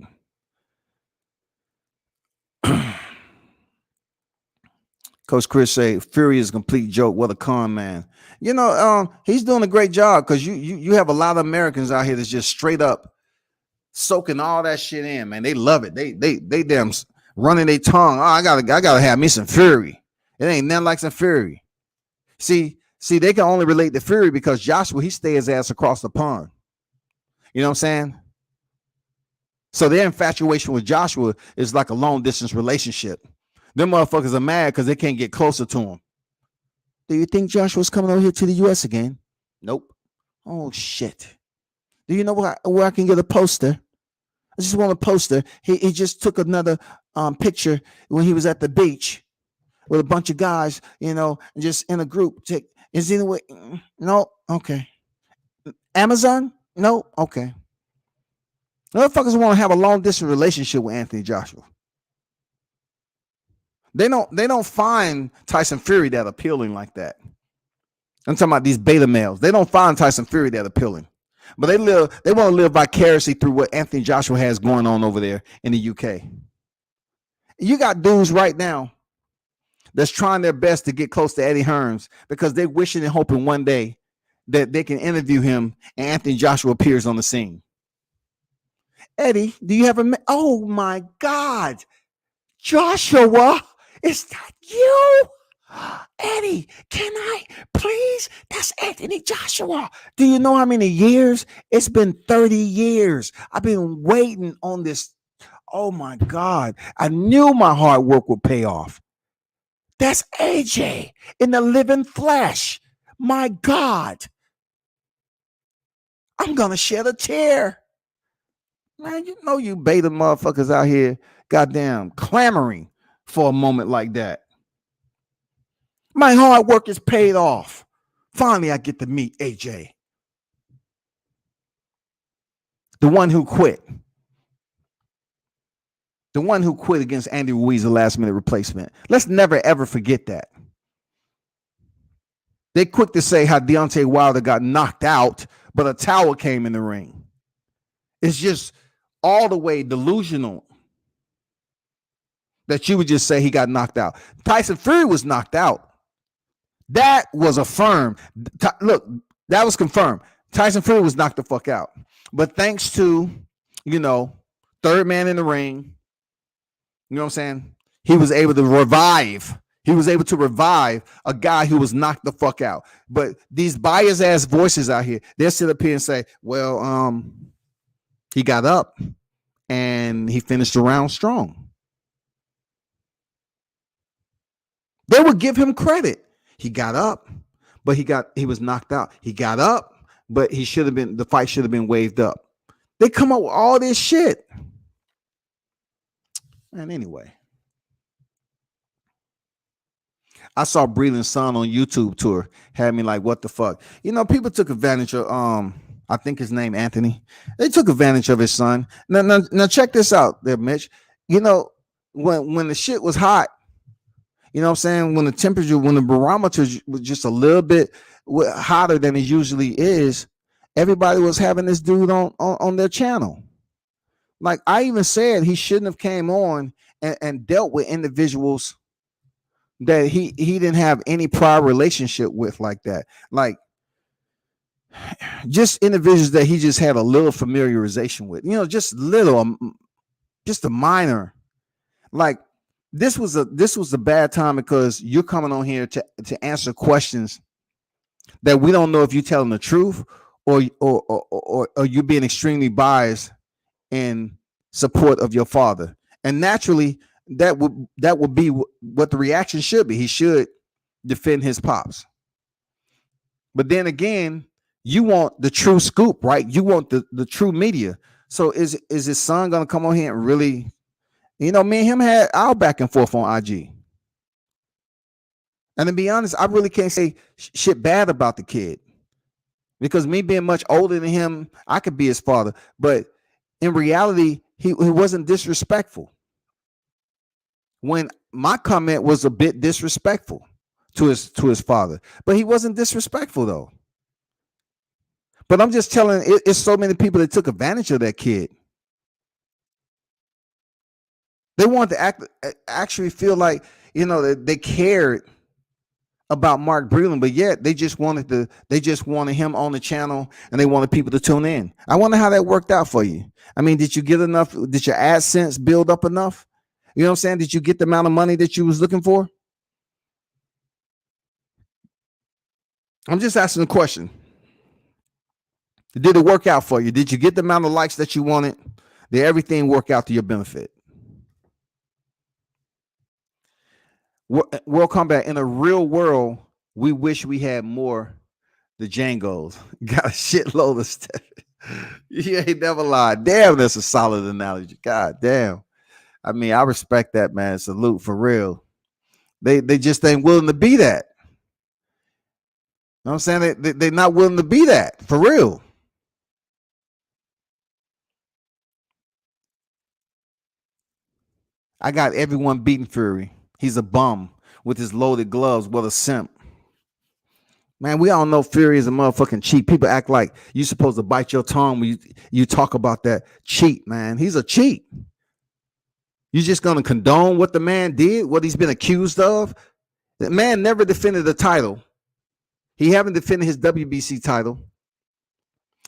Coach Chris say Fury is a complete joke. What a con man. You know, he's doing a great job because you have a lot of Americans out here that's just straight up soaking all that shit in, man. They love it. They damn running their tongue. Oh, I gotta have me some Fury. It ain't nothing like some Fury. See, they can only relate to Fury because Joshua, he stay his ass across the pond. You know what I'm saying? So their infatuation with Joshua is like a long distance relationship. Them motherfuckers are mad because they can't get closer to him. Do you think Joshua's coming over here to the U.S. again? Nope. Oh, shit. Do you know where I can get a poster? I just want a poster. He just took another picture when he was at the beach. with a bunch of guys, just in a group. Is it way? No, okay. Amazon? No, okay. Motherfuckers want to have a long distance relationship with Anthony Joshua. They don't find Tyson Fury that appealing like that. I'm talking about these beta males. They don't find Tyson Fury that appealing. But they want to live vicariously through what Anthony Joshua has going on over there in the UK. You got dudes right now that's trying their best to get close to Eddie Hearns because they're wishing and hoping one day that they can interview him and Anthony Joshua appears on the scene. Eddie, do you have oh my God, Joshua, is that you? Eddie, can I please? That's Anthony Joshua. Do you know how many years? It's been 30 years. I've been waiting on this. Oh my God. I knew my hard work would pay off. That's AJ in the living flesh. My God. I'm going to shed a tear. Man, you know you beta motherfuckers out here goddamn clamoring for a moment like that. My hard work is paid off. Finally, I get to meet AJ. The one who quit. The one who quit against Andy Ruiz, the last minute replacement. Let's never, ever forget that. They quick to say how Deontay Wilder got knocked out, but a towel came in the ring. It's just all the way delusional that you would just say he got knocked out. Tyson Fury was knocked out. That was affirmed. Look, that was confirmed. Tyson Fury was knocked the fuck out. But thanks to, third man in the ring, you know what I'm saying? He was able to revive. He was able to revive a guy who was knocked the fuck out. But these biased ass voices out here, they'll sit up here and say, well, he got up and he finished the round strong. They would give him credit. He got up, but he was knocked out. He got up, but the fight should have been waved up. They come up with all this shit. And anyway, I saw Breland's son on YouTube tour, had me like, what the fuck? People took advantage of, I think his name Anthony. They took advantage of his son. Now check this out there, Mitch. When the shit was hot, you know what I'm saying? When the barometer was just a little bit hotter than it usually is, everybody was having this dude on their channel. Like I even said, he shouldn't have came on and dealt with individuals that he didn't have any prior relationship with like that. Like just individuals that he just had a little familiarization with, just a minor. Like this was a bad time because you're coming on here to answer questions that we don't know if you're telling the truth or you're being extremely biased in support of your father. And naturally, that would be what the reaction should be. He should defend his pops. But then again, you want the true scoop, right? You want the true media. So is his son gonna come on here and really? Me and him had our back and forth on IG. And to be honest, I really can't say shit bad about the kid. Because me being much older than him, I could be his father. But in reality, he wasn't disrespectful. When my comment was a bit disrespectful to his father. But he wasn't disrespectful, though. But I'm just telling it's so many people that took advantage of that kid. They wanted to actually feel like, that they cared about Mark Breland, but yet they just wanted him on the channel and they wanted people to tune in. I wonder how that worked out for you. I mean, did you get enough? Did your AdSense build up enough? You know what I'm saying? Did you get the amount of money that you was looking for? I'm just asking a question. Did it work out for you? Did you get the amount of likes that you wanted? Did everything work out to your benefit? World Combat, in a real world, we wish we had more the Django's. Got a shitload of stuff. You ain't never lied. Damn, that's a solid analogy. God damn. I mean, I respect that, man. Salute for real. They just ain't willing to be that. You know what I'm saying? They're not willing to be that for real. I got everyone beating Fury. He's a bum with his loaded gloves. What a simp. Man, we all know Fury is a motherfucking cheat. People act like you're supposed to bite your tongue when you talk about that cheat, man. He's a cheat. You just gonna condone what the man did, what he's been accused of? The man never defended the title. He haven't defended his WBC title.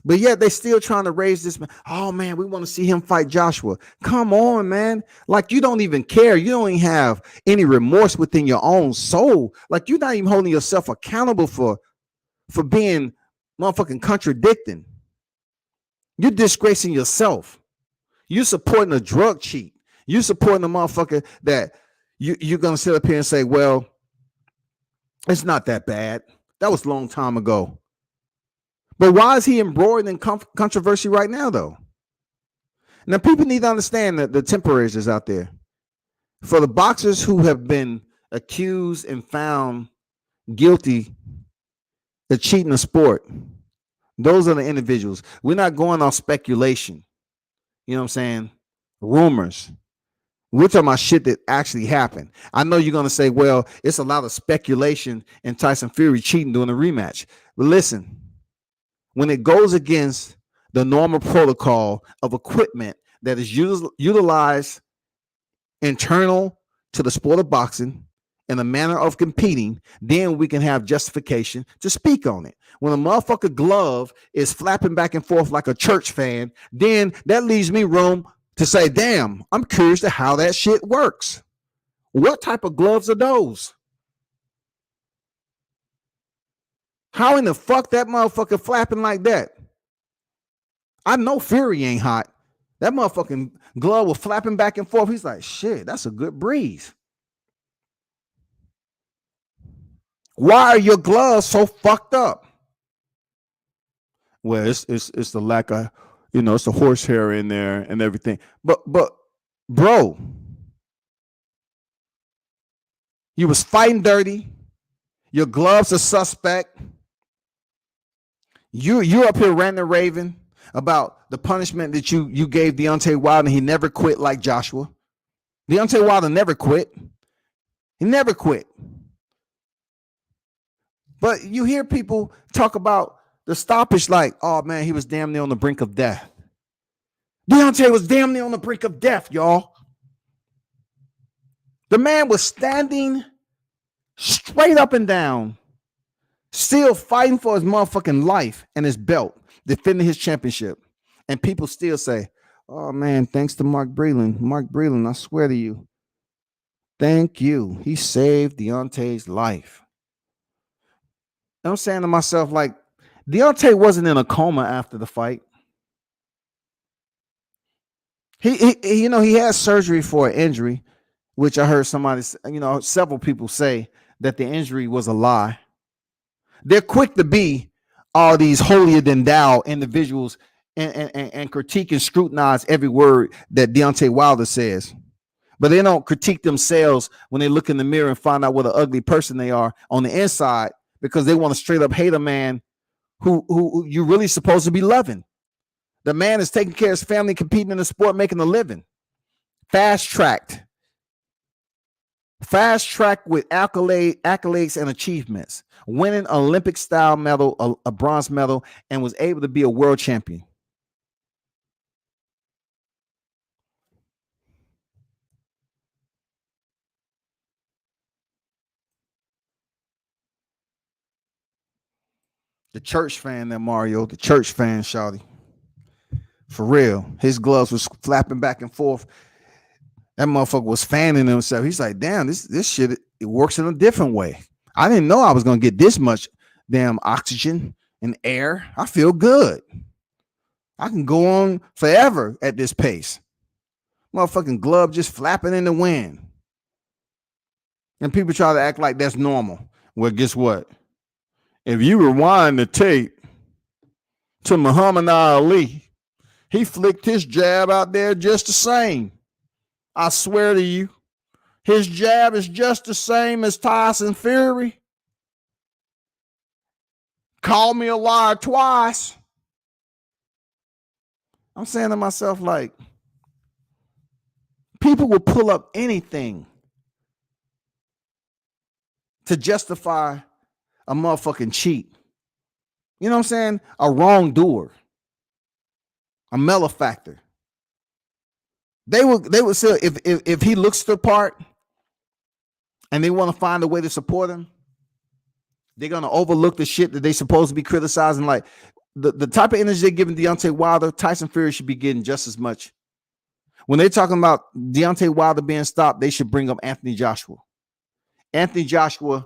But yet they still trying to raise this man. Oh man, we want to see him fight Joshua. Come on, man. Like you don't even care. You don't even have any remorse within your own soul. Like you're not even holding yourself accountable for being motherfucking contradicting. You're disgracing yourself. You're supporting a drug cheat. You're supporting a motherfucker that you're gonna sit up here and say, well, it's not that bad. That was a long time ago. But why is he embroiled in controversy right now, though? Now, people need to understand that the temporaries out there. For the boxers who have been accused and found guilty of cheating the sport, those are the individuals. We're not going on speculation. You know what I'm saying? Rumors. We're talking about shit that actually happened. I know you're going to say, well, it's a lot of speculation in Tyson Fury cheating during the rematch. But listen, when it goes against the normal protocol of equipment that is utilized internal to the sport of boxing in a manner of competing, then we can have justification to speak on it. When a motherfucker glove is flapping back and forth like a church fan, then that leaves me room to say, damn, I'm curious to how that shit works. What type of gloves are those? How in the fuck that motherfucker flapping like that? I know Fury ain't hot. That motherfucking glove was flapping back and forth. He's like, shit, that's a good breeze. Why are your gloves so fucked up? Well, it's the lack of, it's the horsehair in there and everything. But bro, you was fighting dirty. Your gloves are suspect. You're up here ranting and raving about the punishment that you gave Deontay Wilder, and he never quit like Joshua. Deontay Wilder never quit. He never quit. But you hear people talk about the stoppage like, oh man, he was damn near on the brink of death. Deontay was damn near on the brink of death, y'all. The man was standing straight up and down, still fighting for his motherfucking life and his belt, defending his championship. And people still say, oh man, thanks to Mark Breland. Mark Breland, I swear to you, thank you. He saved Deontay's life. I'm saying to myself, like, Deontay wasn't in a coma after the fight. He had surgery for an injury, which I heard several people say that the injury was a lie. They're quick to be all these holier than thou individuals and critique and scrutinize every word that Deontay Wilder says. But they don't critique themselves when they look in the mirror and find out what an ugly person they are on the inside, because they want to straight up hate a man who you're really supposed to be loving. The man is taking care of his family, competing in the sport, making a living. Fast tracked with accolades and achievements, winning Olympic style medal, a bronze medal, and was able to be a world champion. The church fan, that Mario, the church fan, shawty. For real. His gloves was flapping back and forth. That motherfucker was fanning himself. He's like, damn, this shit, it works in a different way. I didn't know I was going to get this much damn oxygen and air. I feel good. I can go on forever at this pace. Motherfucking glove just flapping in the wind. And people try to act like that's normal. Well, guess what? If you rewind the tape to Muhammad Ali, he flicked his jab out there just the same. I swear to you, His jab is just the same as Tyson Fury. Call me a liar twice. I'm saying to myself, like, people will pull up anything to justify a motherfucking cheat. You know what I'm saying? A wrongdoer, a malefactor. They would say if he looks the part and they want to find a way to support him, they're gonna overlook the shit that they supposed to be criticizing. Like the type of energy they're giving Deontay Wilder, Tyson Fury should be getting just as much. When they're talking about Deontay Wilder being stopped, they should bring up Anthony Joshua. Anthony Joshua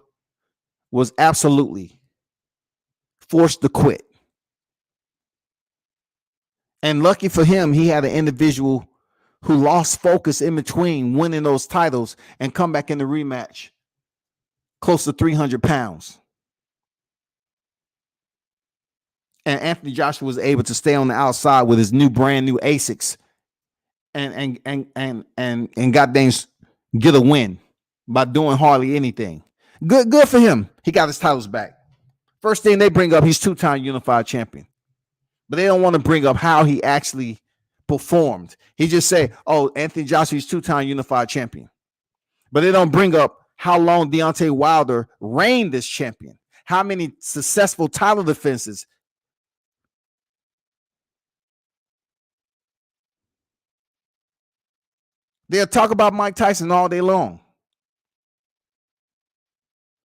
was absolutely forced to quit. And lucky for him, he had an individual who lost focus in between winning those titles and come back in the rematch close to 300 pounds. And Anthony Joshua was able to stay on the outside with his brand new ASICs and goddamn get a win by doing hardly anything. Good for him. He got his titles back. First thing they bring up, he's two-time unified champion. But they don't want to bring up how he actually performed. He just say, oh, Anthony Joshua is two-time unified champion. But they don't bring up how long Deontay Wilder reigned as champion. How many successful title defenses. They'll talk about Mike Tyson all day long.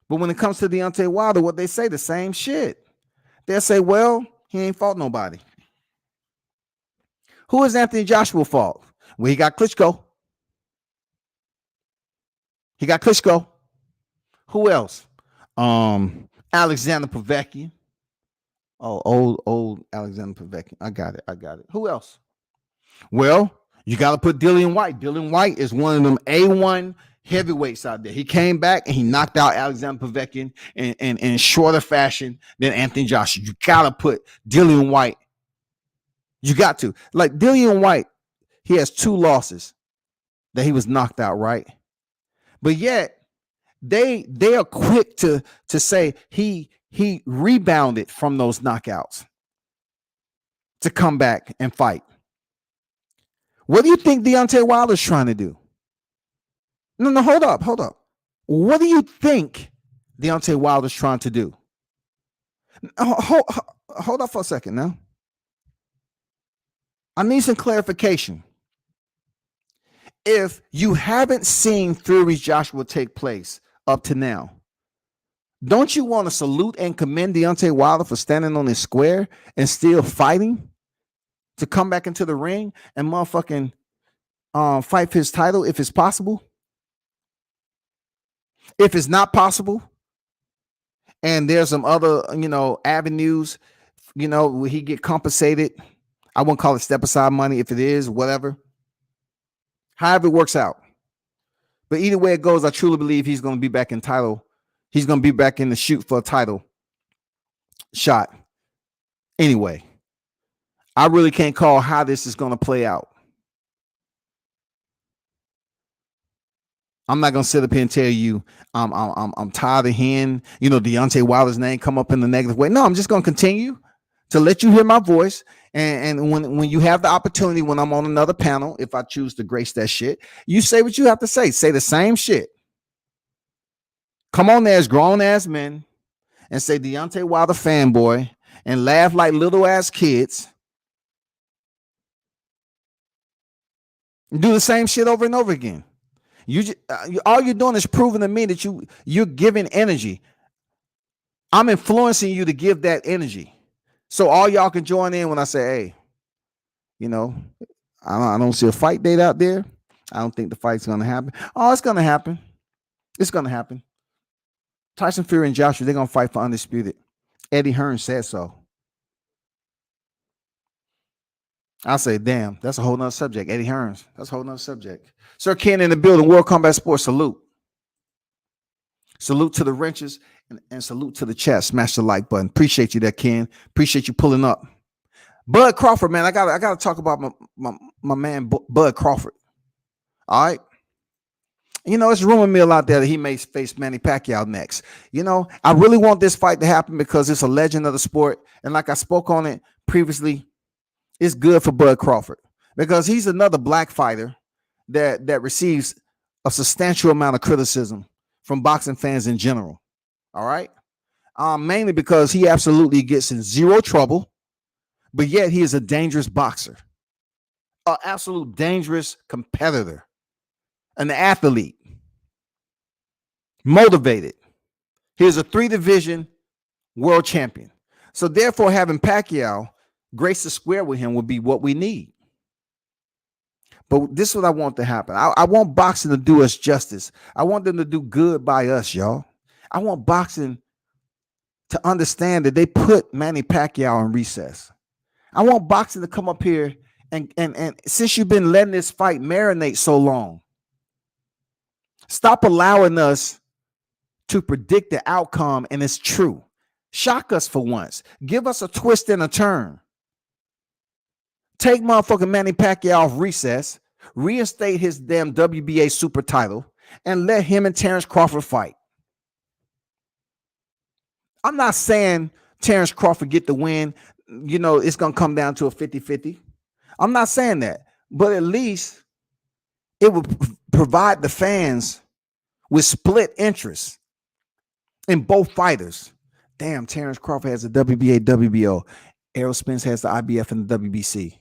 But when it comes to Deontay Wilder, what they say, the same shit. They'll say, well, he ain't fought nobody. Who is Anthony Joshua fought? Well, he got Klitschko. Who else? Alexander Povetkin. Oh, old Alexander Povetkin. I got it. Who else? Well, you got to put Dillian White. Dillian White is one of them A1 heavyweights out there. He came back and he knocked out Alexander Povetkin in shorter fashion than Anthony Joshua. You got to put Dillian White. You got to. Like Dillian White, he has 2 losses that he was knocked out, right? But yet, they are quick to say he rebounded from those knockouts to come back and fight. What do you think Deontay Wilder's trying to do? No, hold up. What do you think Deontay Wilder's trying to do? Hold up for a second now. I need some clarification. If you haven't seen Fury Joshua take place up to now, don't you want to salute and commend Deontay Wilder for standing on his square and still fighting to come back into the ring and motherfucking fight for his title if it's possible? If it's not possible, and there's some other, avenues, where he get compensated. I won't call it step aside money. If it is, whatever. However it works out. But either way it goes, I truly believe he's going to be back in title. He's going to be back in the shoot for a title shot. Anyway, I really can't call how this is going to play out. I'm not gonna sit up here and tell you I'm tired of hearing Deontay Wilder's name come up in the negative way. No, I'm just gonna continue to let you hear my voice. And when you have the opportunity, when I'm on another panel, if I choose to grace that shit, you say what you have to say. Say the same shit. Come on there as grown ass men and say Deontay Wilder fanboy and laugh like little ass kids. And do the same shit over and over again. All you're doing is proving to me that you're giving energy. I'm influencing you to give that energy. So all y'all can join in when I say, hey, I don't see a fight date out there. I don't think the fight's going to happen. Oh, it's going to happen. It's going to happen. Tyson Fury and Joshua, they're going to fight for undisputed. Eddie Hearn said so. I'll say, damn, that's a whole nother subject. Eddie Hearns, that's a whole nother subject. Sir Ken in the building, World Combat Sports, salute. Salute to the wrenches and salute to the chat. Smash the like button. Appreciate you there, Ken. Appreciate you pulling up. Bud Crawford, man, I gotta talk about my man Bud Crawford. All right. It's rumor mill out there that he may face Manny Pacquiao next. I really want this fight to happen because it's a legend of the sport. And like I spoke on it previously, it's good for Bud Crawford because he's another black fighter that receives a substantial amount of criticism from boxing fans in general. All right. Mainly because he absolutely gets in zero trouble, but yet he is a dangerous boxer, an absolute dangerous competitor, an athlete, motivated. He's a 3-division world champion. So therefore, having Pacquiao grace the square with him would be what we need. But this is what I want to happen. I want boxing to do us justice. I want them to do good by us, y'all. I want boxing to understand that they put Manny Pacquiao in recess. I want boxing to come up here and since you've been letting this fight marinate so long, stop allowing us to predict the outcome and it's true. Shock us for once. Give us a twist and a turn. Take motherfucking Manny Pacquiao off recess, reinstate his damn WBA super title, and let him and Terrence Crawford fight. I'm not saying Terrence Crawford get the win. It's going to come down to a 50-50. I'm not saying that. But at least it would provide the fans with split interest in both fighters. Damn, Terrence Crawford has the WBA, WBO. Errol Spence has the IBF and the WBC.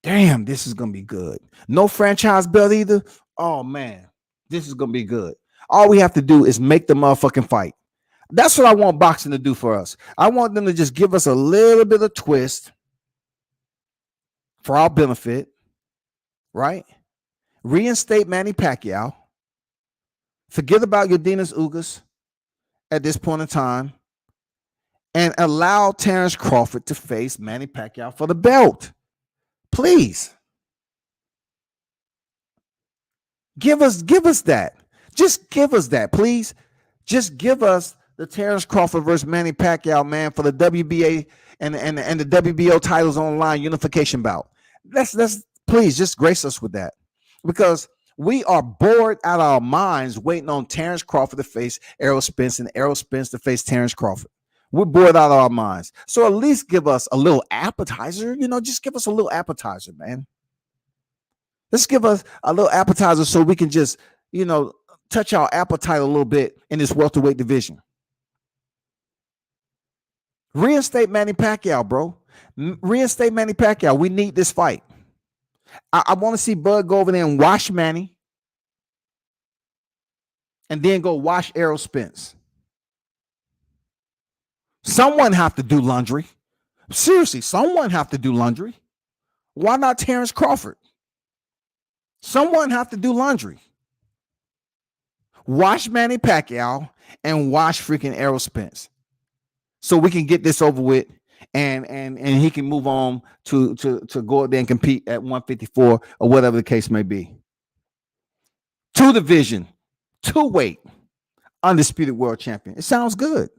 Damn, this is going to be good. No franchise belt either. Oh, man, this is going to be good. All we have to do is make the motherfucking fight. That's what I want boxing to do for us. I want them to just give us a little bit of twist for our benefit, right? Reinstate Manny Pacquiao. Forget about Yordenis Ugas at this point in time and allow Terrence Crawford to face Manny Pacquiao for the belt. Please. Give us that. Just give us that, please. Just give us the Terrence Crawford versus Manny Pacquiao, man, for the WBA and the WBO titles online unification bout. Let's please just grace us with that, because we are bored out of our minds waiting on Terrence Crawford to face Errol Spence and Errol Spence to face Terrence Crawford. We're bored out of our minds. So at least give us a little appetizer. Just give us a little appetizer, man. Let's give us a little appetizer so we can just, touch our appetite a little bit in this welterweight division. Reinstate Manny Pacquiao, bro. Reinstate Manny Pacquiao. We need this fight. I want to see Bud go over there and wash Manny and then go wash Errol Spence. Someone have to do laundry. Seriously, someone have to do laundry. Why not Terrence Crawford? Someone have to do laundry. Wash Manny Pacquiao and wash freaking Errol Spence, so we can get this over with, and he can move on to go out there and compete at 154 or whatever the case may be. 2-division, 2-weight, undisputed world champion. It sounds good.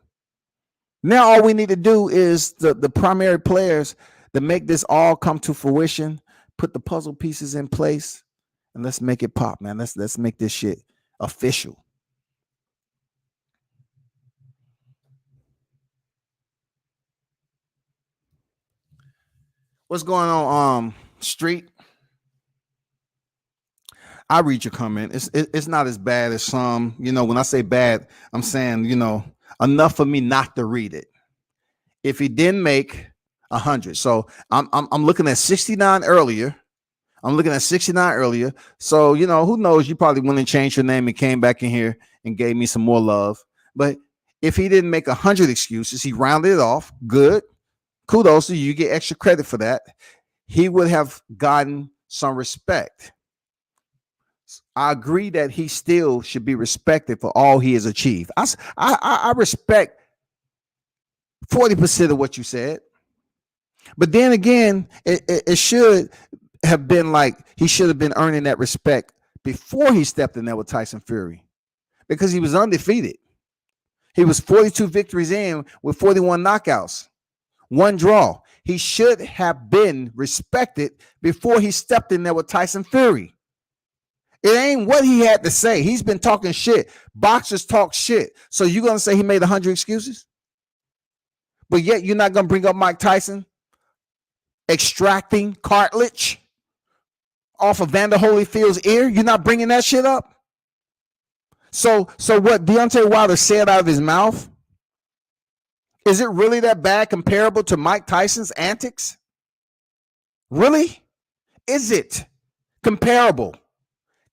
Now all we need to do is the primary players to make this all come to fruition, put the puzzle pieces in place, and let's make it pop, man. Let's make this shit official. What's going on, Street? I read your comment. It's not as bad as some. When I say bad, I'm saying enough for me not to read it. If he didn't make 100, so I'm looking at 69 earlier. So who knows? You probably went and changed your name and came back in here and gave me some more love. But if he didn't make 100 excuses, he rounded it off. Good. Kudos to you. You get extra credit for that. He would have gotten some respect. I agree that he still should be respected for all he has achieved. I respect 40% of what you said. But then again, it should have been like he should have been earning that respect before he stepped in there with Tyson Fury, because he was undefeated. He was 42 victories in with 41 knockouts, 1 draw. He should have been respected before he stepped in there with Tyson Fury. It ain't what he had to say. He's been talking shit. Boxers talk shit. So you're going to say he made 100 excuses? But yet you're not going to bring up Mike Tyson extracting cartilage off of Vander Holyfield's ear? You're not bringing that shit up? So what Deontay Wilder said out of his mouth, is it really that bad comparable to Mike Tyson's antics? Really? Is it comparable?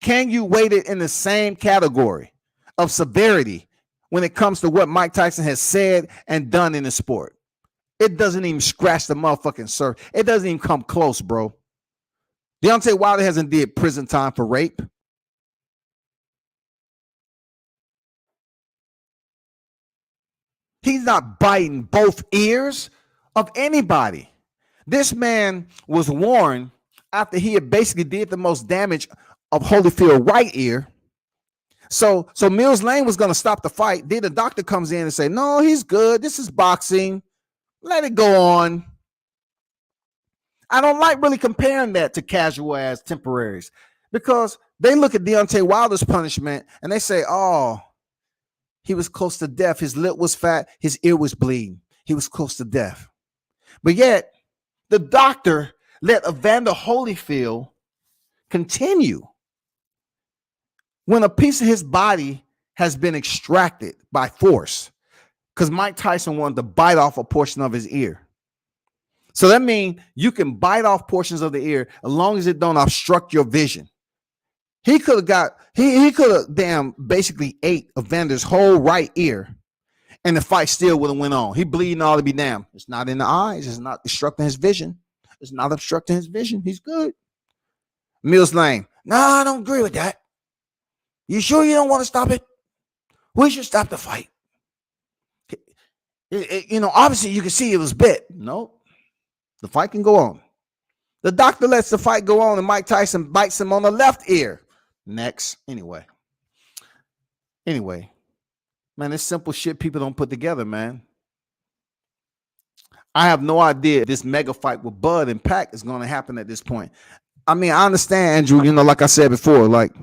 Can you weight it in the same category of severity when it comes to what Mike Tyson has said and done in the sport? It doesn't even scratch the motherfucking surface. It doesn't even come close, bro. Deontay Wilder hasn't did prison time for rape. He's not biting both ears of anybody. This man was warned after he had basically did the most damage of Holyfield's right ear. So Mills Lane was going to stop the fight. Then the doctor comes in and say, no, he's good. This is boxing. Let it go on. I don't like really comparing that to casual ass temporaries, because they look at Deontay Wilder's punishment and they say, oh, he was close to death. His lip was fat. His ear was bleeding. He was close to death. But yet, the doctor let Evander Holyfield continue when a piece of his body has been extracted by force, because Mike Tyson wanted to bite off a portion of his ear. So that means you can bite off portions of the ear as long as it don't obstruct your vision. He could have damn basically ate Evander's whole right ear, and the fight still would have went on. He bleeding all to be damned. It's not in the eyes. It's not obstructing his vision. It's not obstructing his vision. He's good. Mills Lane, no, I don't agree with that. You sure you don't want to stop it? We should stop the fight. Obviously you can see it was bit. No, the fight can go on. The doctor lets the fight go on, and Mike Tyson bites him on the left ear. Next. Anyway, man, it's simple shit people don't put together, man. I have no idea this mega fight with Bud and Pac is going to happen at this point. I mean, I understand, Andrew, like I said before, like,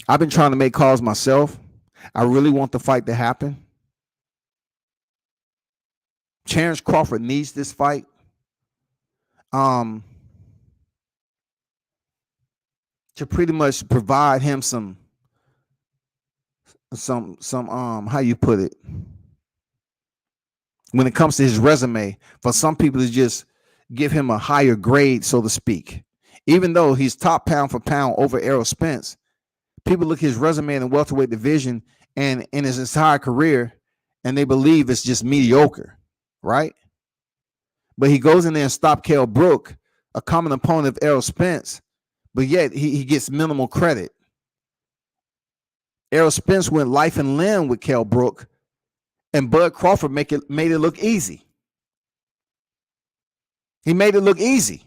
I've been trying to make calls myself. I really want the fight to happen. Terrence Crawford needs this fight. To pretty much provide him some how you put it, when it comes to his resume, for some people to just give him a higher grade, so to speak. Even though he's top pound for pound over Errol Spence, people look at his resume in the welterweight division and in his entire career, and they believe it's just mediocre, right? But he goes in there and stops Kell Brook, a common opponent of Errol Spence, but yet he gets minimal credit. Errol Spence went life and limb with Kell Brook, and Bud Crawford made it look easy. He made it look easy.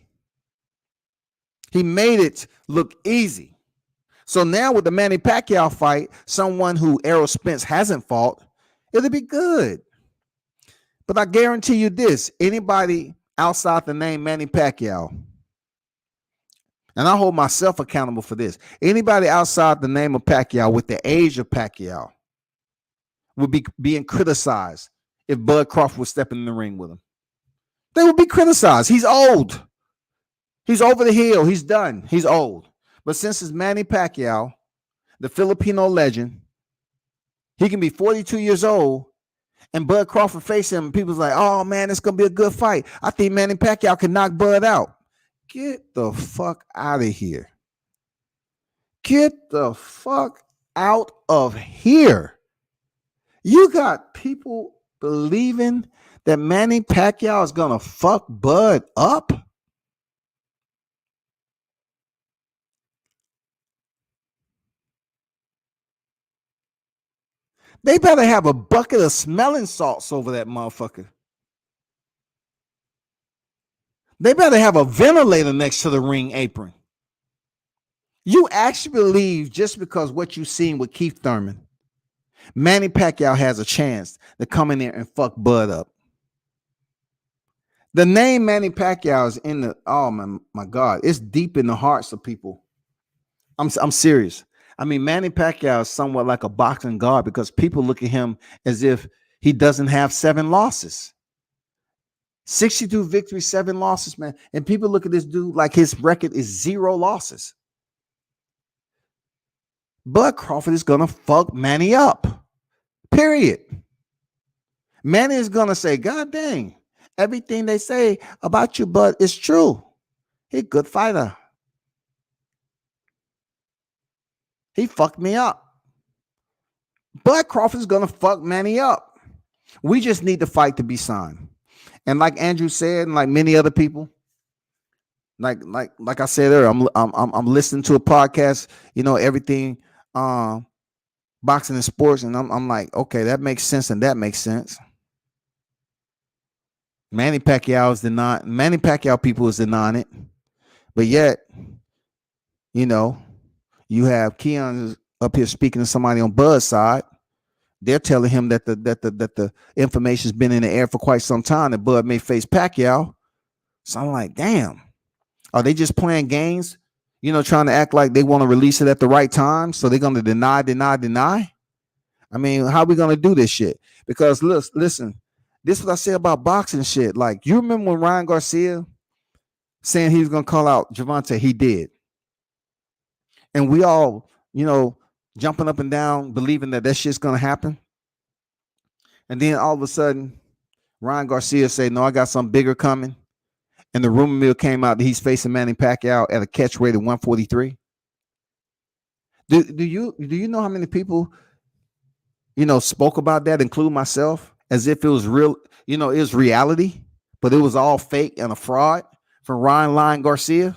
So now with the Manny Pacquiao fight, someone who Errol Spence hasn't fought, it'll be good. But I guarantee you this, anybody outside the name Manny Pacquiao, and I hold myself accountable for this, anybody outside the name of Pacquiao with the age of Pacquiao would be being criticized if Bud Crawford was stepping in the ring with him. They would be criticized. He's old. He's over the hill. He's done. He's old. But since it's Manny Pacquiao, the Filipino legend, he can be 42 years old, and Bud Crawford face him, and people's like, oh, man, it's going to be a good fight. I think Manny Pacquiao can knock Bud out. Get the fuck out of here. Get the fuck out of here. You got people believing that Manny Pacquiao is going to fuck Bud up? They better have a bucket of smelling salts over that motherfucker. They better have a ventilator next to the ring apron. You actually believe just because what you've seen with Keith Thurman, Manny Pacquiao has a chance to come in there and fuck Bud up. The name Manny Pacquiao is in the, oh my God, it's deep in the hearts of people. I'm serious. I mean, Manny Pacquiao is somewhat like a boxing god because people look at him as if he doesn't have 7 losses. 62 victories, 7 losses, man. And people look at this dude like his record is 0 losses. Bud Crawford is gonna fuck Manny up. Period. Manny is gonna say, God dang, everything they say about you, Bud, is true. He's a good fighter. He fucked me up. Bud Crawford's gonna fuck Manny up. We just need the fight to be signed. And like Andrew said, and like many other people, like I said earlier, I'm listening to a podcast, everything boxing and sports, and I'm like, okay, that makes sense, and that makes sense. Manny Pacquiao people is denying it, but yet, you have Keon up here speaking to somebody on Bud's side. They're telling him that the information's been in the air for quite some time that Bud may face Pacquiao. So I'm like, damn, are they just playing games? Trying to act like they want to release it at the right time. So they're going to deny. I mean, how are we going to do this shit? Because listen, this is what I say about boxing shit. Like, you remember when Ryan Garcia saying he was going to call out Gervonta? He did. And we all, jumping up and down, believing that shit's going to happen. And then all of a sudden, Ryan Garcia said, no, I got something bigger coming. And the rumor mill came out that he's facing Manny Pacquiao at a catch weight of 143. Do you know how many people, spoke about that, including myself, as if it was real, it was reality, but it was all fake and a fraud from Ryan Garcia?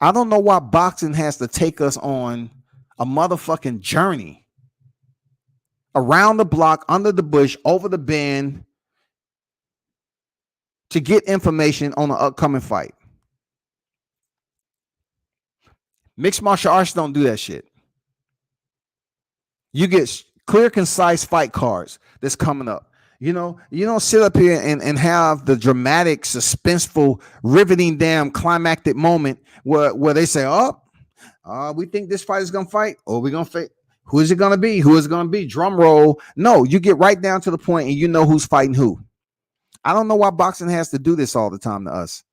I don't know why boxing has to take us on a motherfucking journey around the block, under the bush, over the bend to get information on an upcoming fight. Mixed martial arts don't do that shit. You get clear, concise fight cards that's coming up. You don't sit up here and have the dramatic, suspenseful, riveting, damn climactic moment where they say, we think this fight is going to fight, or we're going to fight. Who is it going to be? Who is it going to be? Drum roll. No, you get right down to the point and you know who's fighting who. I don't know why boxing has to do this all the time to us.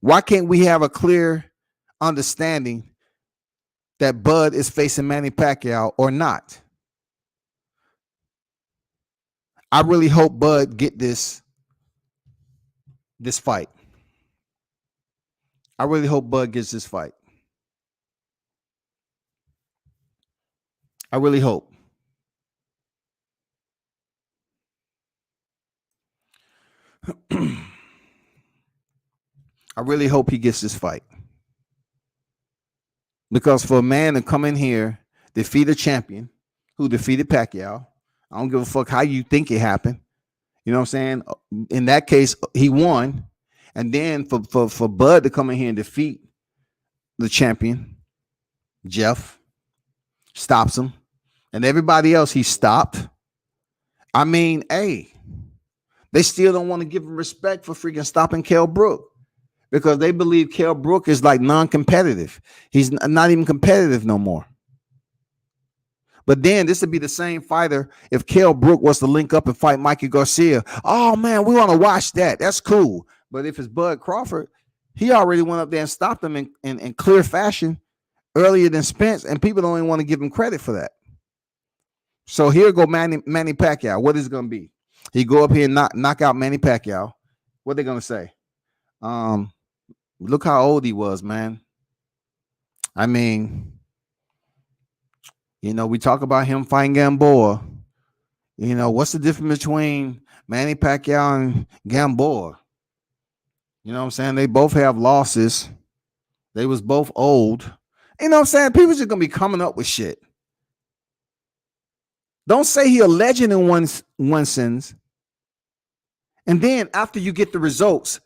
Why can't we have a clear understanding that Bud is facing Manny Pacquiao or not? I really hope Bud get this fight. I really hope Bud gets this fight. I really hope. I really hope he gets this fight. Because for a man to come in here, defeat a champion who defeated Pacquiao, I don't give a fuck how you think it happened. You know what I'm saying? In that case, he won. And then for Bud to come in here and defeat the champion, Jeff, stops him. And everybody else he stopped. I mean, hey, they still don't want to give him respect for freaking stopping Kell Brook because they believe Kell Brook is like non-competitive. He's not even competitive no more. But then this would be the same fighter if Kell Brook was to link up and fight Mikey Garcia. Oh, man, we want to watch that. That's cool. But if it's Bud Crawford, he already went up there and stopped him in clear fashion earlier than Spence, and people don't even want to give him credit for that. So here go Manny Pacquiao. What is it going to be? He go up here and knock out Manny Pacquiao. What are they going to say? Look how old he was, man. I mean, we talk about him fighting Gamboa. What's the difference between Manny Pacquiao and Gamboa? You know what I'm saying? They both have losses. They was both old. You know what I'm saying? People just going to be coming up with shit. Don't say he a legend in one sentence. And then after you get the results,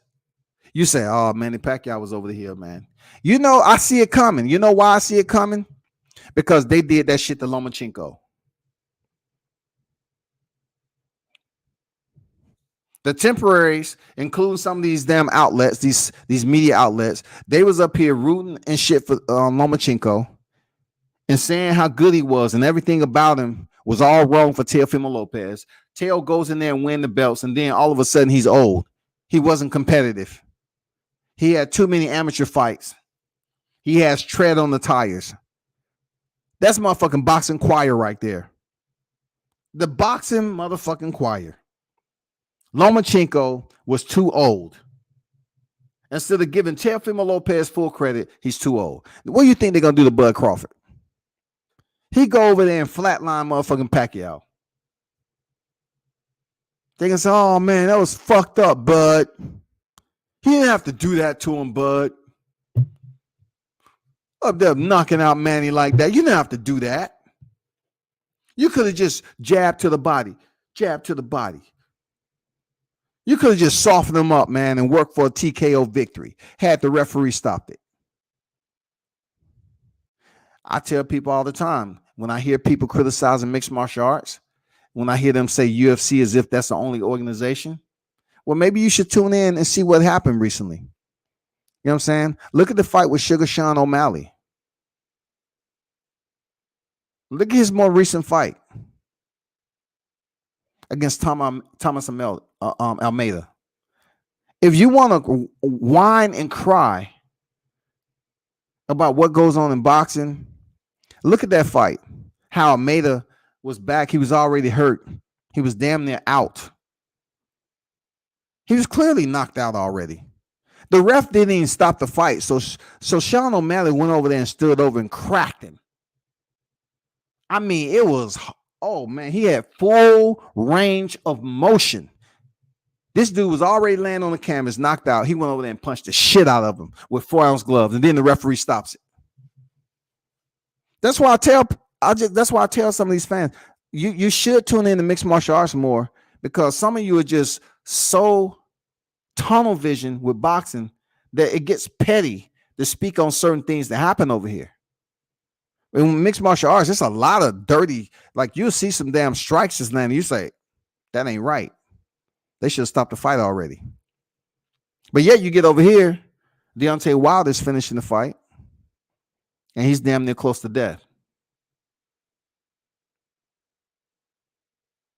you say, oh, Manny Pacquiao was over the hill, man. I see it coming. You know why I see it coming? Because they did that shit to Lomachenko. The temporaries, including some of these damn outlets, these media outlets, they was up here rooting and shit for Lomachenko and saying how good he was and everything about him was all wrong for Teofimo Lopez. Teo goes in there and win the belts, and then all of a sudden he's old. He wasn't competitive. He had too many amateur fights. He has tread on the tires. That's motherfucking boxing choir right there. The boxing motherfucking choir. Lomachenko was too old. Instead of giving Teofimo Lopez full credit, he's too old. What do you think they're going to do to Bud Crawford? He go over there and flatline motherfucking Pacquiao. They can say, oh, man, that was fucked up, Bud. He didn't have to do that to him, Bud. Up there knocking out Manny like that. You didn't have to do that. You could have just jabbed to the body. Jab to the body. You could have just softened him up, man, and worked for a TKO victory. Had the referee stopped it. I tell people all the time, when I hear people criticizing mixed martial arts, when I hear them say UFC as if that's the only organization, well, maybe you should tune in and see what happened recently. You know what I'm saying? Look at the fight with Sugar Sean O'Malley. Look at his more recent fight against Thomas Almeida. If you want to whine and cry about what goes on in boxing, look at that fight. How Almeida was back. He was already hurt. He was damn near out. He was clearly knocked out already. The ref didn't even stop the fight. So Sean O'Malley went over there and stood over and cracked him. I mean, it was, oh man, he had full range of motion. This dude was already laying on the canvas, knocked out. He went over there and punched the shit out of him with 4-ounce gloves, and then the referee stops it. That's why I tell some of these fans, you should tune in to mixed martial arts more, because some of you are just so tunnel vision with boxing that it gets petty to speak on certain things that happen over here. In mixed martial arts, there's a lot of dirty, like you'll see some damn strikes just landing. You say, that ain't right. They should have stopped the fight already. But yet you get over here, Deontay Wilder is finishing the fight, and he's damn near close to death.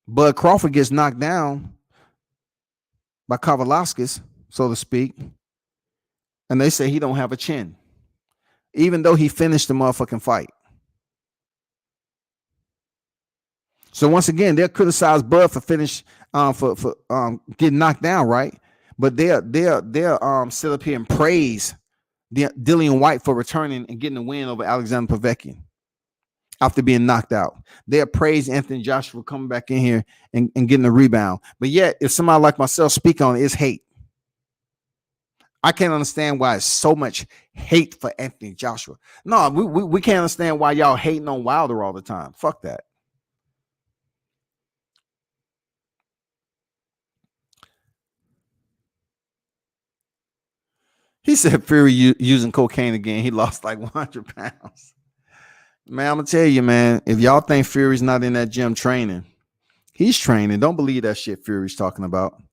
Bud Crawford gets knocked down by Kavaliauskas, so to speak, and they say he don't have a chin, even though he finished the motherfucking fight. So once again, they'll criticize Bud for getting knocked down, right? But they'll sit up here and praise Dillian White for returning and getting a win over Alexander Povetkin after being knocked out. They'll praise Anthony Joshua for coming back in here and getting a rebound. But yet, if somebody like myself speak on it, it's hate. I can't understand why it's so much hate for Anthony Joshua. No, we can't understand why y'all hating on Wilder all the time. Fuck that. He said Fury using cocaine again. He lost like 100 pounds. Man, I'm going to tell you, man, if y'all think Fury's not in that gym training, he's training. Don't believe that shit Fury's talking about.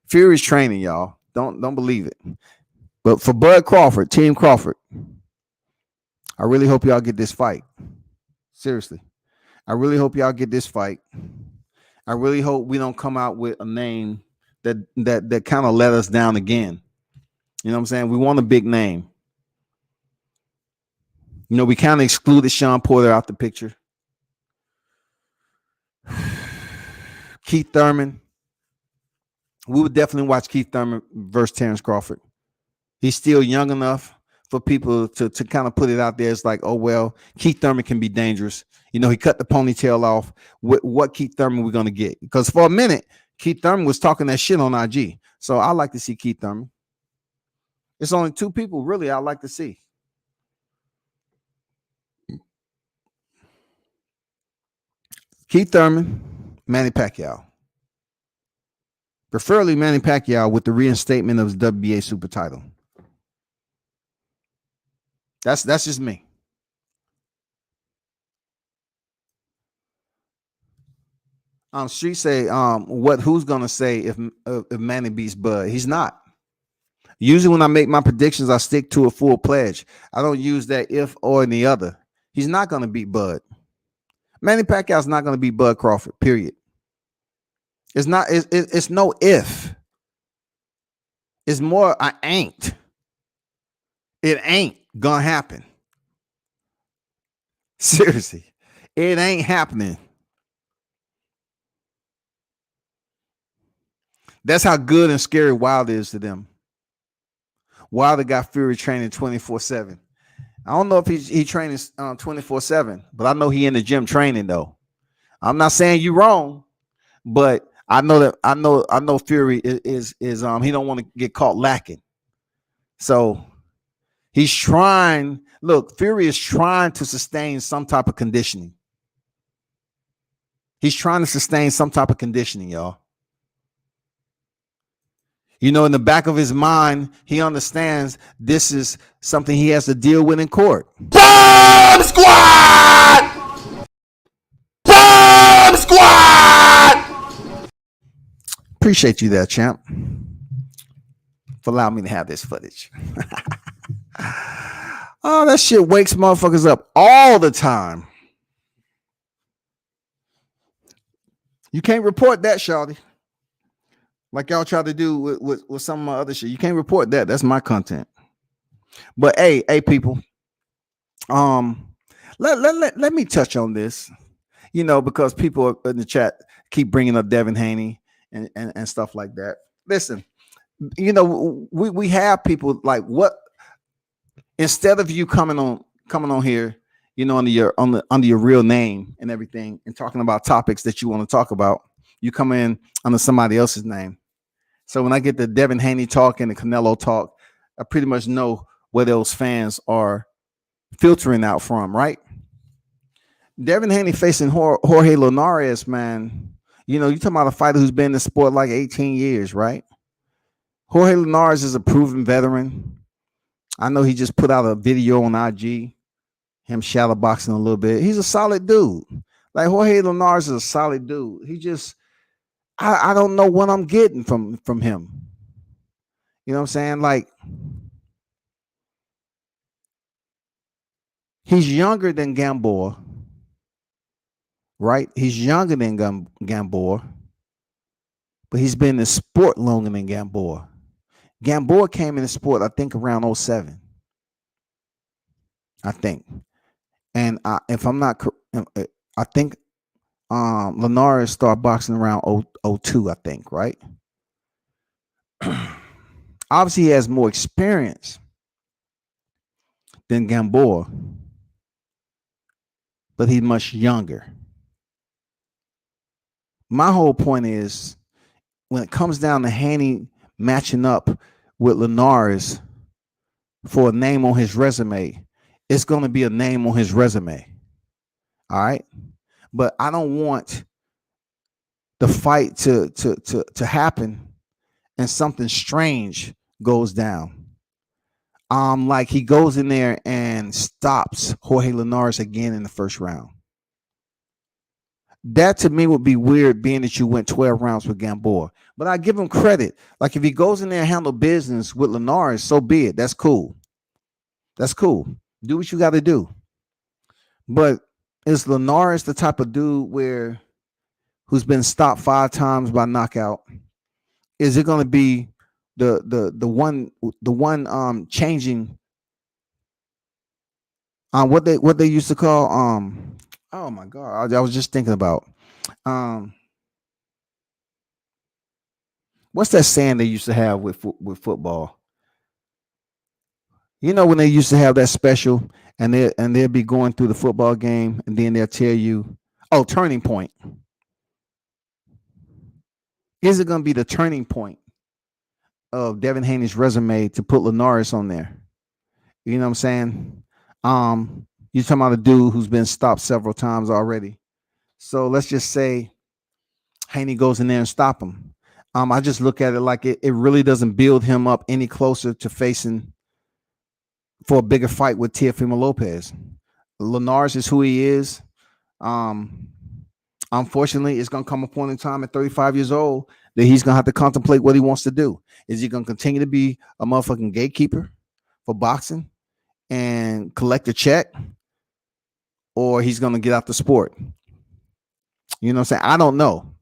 Fury's training, y'all. Don't believe it. But for Bud Crawford, Team Crawford, I really hope y'all get this fight. Seriously. I really hope y'all get this fight. I really hope we don't come out with a name that kind of let us down again. You know what I'm saying? We want a big name. You know, we kind of excluded Sean Porter out the picture. Keith Thurman. We would definitely watch Keith Thurman versus Terrence Crawford. He's still young enough for people to kind of put it out there. It's like, oh, well, Keith Thurman can be dangerous. You know, he cut the ponytail off. What Keith Thurman we're going to get? Because for a minute, Keith Thurman was talking that shit on IG. So I like to see Keith Thurman. It's only two people, really, I'd like to see. Keith Thurman, Manny Pacquiao. Preferably Manny Pacquiao with the reinstatement of his WBA super title. That's just me. Street say, who's gonna say if Manny beats Bud? He's not. Usually when I make my predictions, I stick to a full pledge. I don't use that if or any other. He's not gonna beat Bud. Manny Pacquiao's not gonna beat Bud Crawford. Period. It's not. It's no if. It's more. I ain't. It ain't gonna happen. Seriously, it ain't happening. That's how good and scary Wilder is to them. Wilder got Fury training 24/7. I don't know if he training 24/7, but I know he in the gym training though. I'm not saying you wrong, but I know Fury is he don't want to get caught lacking. So he's trying. Look, Fury is trying to sustain some type of conditioning. He's trying to sustain some type of conditioning, y'all. You know, in the back of his mind, he understands this is something he has to deal with in court. Bomb Squad! Bomb Squad! Appreciate you there, champ, for allowing me to have this footage. Oh, that shit wakes motherfuckers up all the time. You can't report that, shawty. Like y'all try to do with some of my other shit. You can't report that. That's my content. But hey, people. Let me touch on this. You know, because people in the chat keep bringing up Devin Haney and stuff like that. Listen, you know, we have people like what instead of you coming on here, you know, under your real name and everything and talking about topics that you want to talk about, you come in under somebody else's name. So when I get the Devin Haney talk and the Canelo talk, I pretty much know where those fans are filtering out from, right? Devin Haney facing Jorge Linares, man. You know, you're talking about a fighter who's been in the sport like 18 years, right? Jorge Linares is a proven veteran. I know he just put out a video on IG, him shadow boxing a little bit. He's a solid dude. Like Jorge Linares is a solid dude. He just, I don't know what I'm getting from him. You know what I'm saying? Like, he's younger than Gamboa, right? He's younger than Gamboa, but he's been in the sport longer than Gamboa. Gamboa came in the sport, I think, around 07. I think. And if I'm not, I think Linares started boxing around 02, I think, right? Obviously, he has more experience than Gamboa, but he's much younger. My whole point is, when it comes down to Haney matching up with Linares for a name on his resume, it's going to be a name on his resume. All right. But I don't want the fight to happen and something strange goes down. Like he goes in there and stops Jorge Linares again in the first round. That to me would be weird, being that you went 12 rounds with Gamboa. But I give him credit. Like if he goes in there and handle business with Linares, so be it. That's cool. That's cool. Do what you got to do. But is Linares the type of dude who's been stopped 5 times by knockout? Is it going to be the one changing what they used to call oh my god, I was just thinking about what's that saying they used to have with football? You know, when they used to have that special and they'll be going through the football game and then they'll tell you, oh, turning point. Is it going to be the turning point of Devin Haney's resume to put Linares on there? You know what I'm saying? You're talking about a dude who's been stopped several times already. So let's just say Haney goes in there and stop him. I just look at it like it really doesn't build him up any closer to facing for a bigger fight with Teofimo Lopez. Linares is who he is. Unfortunately, it's going to come a point in time at 35 years old that he's going to have to contemplate what he wants to do. Is he going to continue to be a motherfucking gatekeeper for boxing and collect a check, or he's going to get out the sport? You know what I'm saying? I don't know.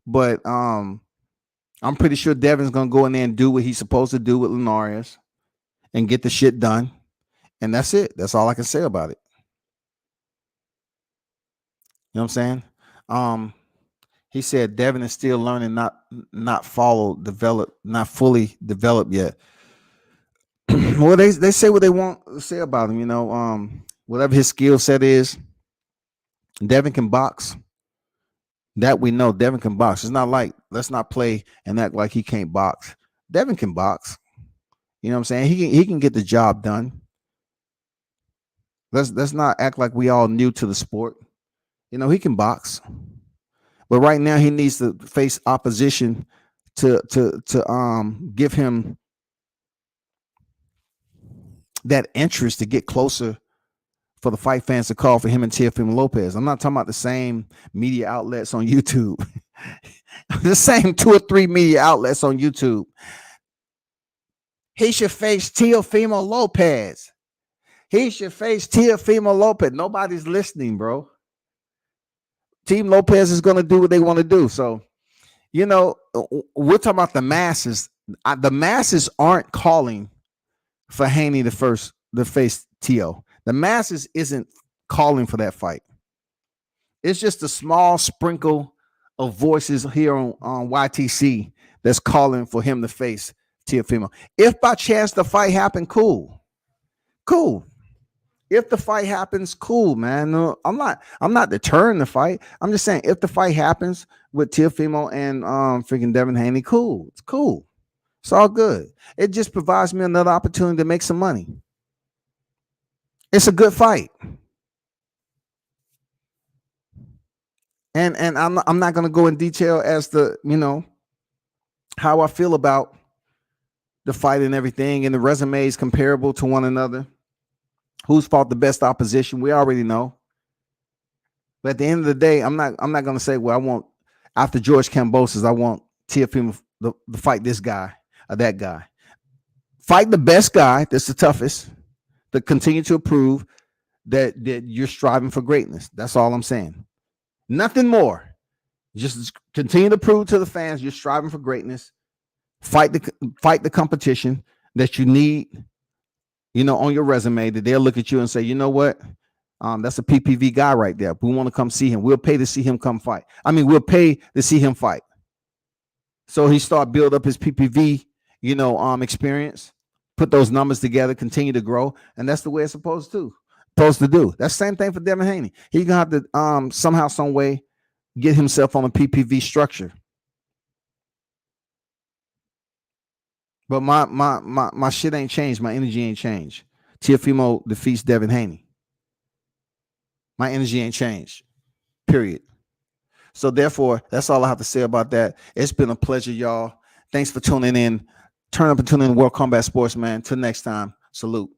But I'm pretty sure Devin's going to go in there and do what he's supposed to do with Linares and get the shit done. And that's it. That's all I can say about it. You know what I'm saying? He said Devin is still learning, not fully developed yet. Well, they say what they want to say about him, you know. Whatever his skill set is, Devin can box. That we know. Devin can box. It's not like, let's not play and act like he can't box. Devin can box. You know what I'm saying? He can get the job done. Let's not act like we all new to the sport. You know, he can box. But right now he needs to face opposition to give him that interest to get closer, for the fight fans to call for him and Teofimo Lopez. I'm not talking about the same media outlets on YouTube. The same 2 or 3 media outlets on YouTube. He should face Teofimo Lopez. He should face Teofimo Lopez. Nobody's listening, bro. Team Lopez is going to do what they want to do. So, you know, we're talking about the masses. The masses aren't calling for Haney to face Teo. The masses isn't calling for that fight. It's just a small sprinkle of voices here on YTC that's calling for him to face Teofimo. If by chance the fight happened, cool. If the fight happens, cool, man. No, I'm not deterring the fight. I'm just saying, if the fight happens with Teofimo and freaking Devin Haney, cool. It's cool. It's all good. It just provides me another opportunity to make some money. It's a good fight. And I'm not going to go in detail as to, you know, how I feel about the fight and everything, and the resumes comparable to one another. Who's fought the best opposition? We already know. But at the end of the day, I'm not going to say, well, I want, after George Kambosos, I want Teofimo to fight this guy or that guy. Fight the best guy that's the toughest, to continue to prove that you're striving for greatness. That's all I'm saying. Nothing more. Just continue to prove to the fans you're striving for greatness. Fight the competition that you need, you know, on your resume, that they'll look at you and say, you know what? That's a PPV guy right there. We want to come see him. We'll pay to see him come fight. I mean, we'll pay to see him fight. So he start build up his PPV, you know, experience, put those numbers together, continue to grow. And that's the way it's supposed to do. That's the same thing for Devin Haney. He's going to have to somehow, some way get himself on a PPV structure. But my shit ain't changed. My energy ain't changed. Teofimo defeats Devin Haney. My energy ain't changed. Period. So therefore, that's all I have to say about that. It's been a pleasure, y'all. Thanks for tuning in. Turn up and tune in to World Combat Sports, man. Till next time. Salute.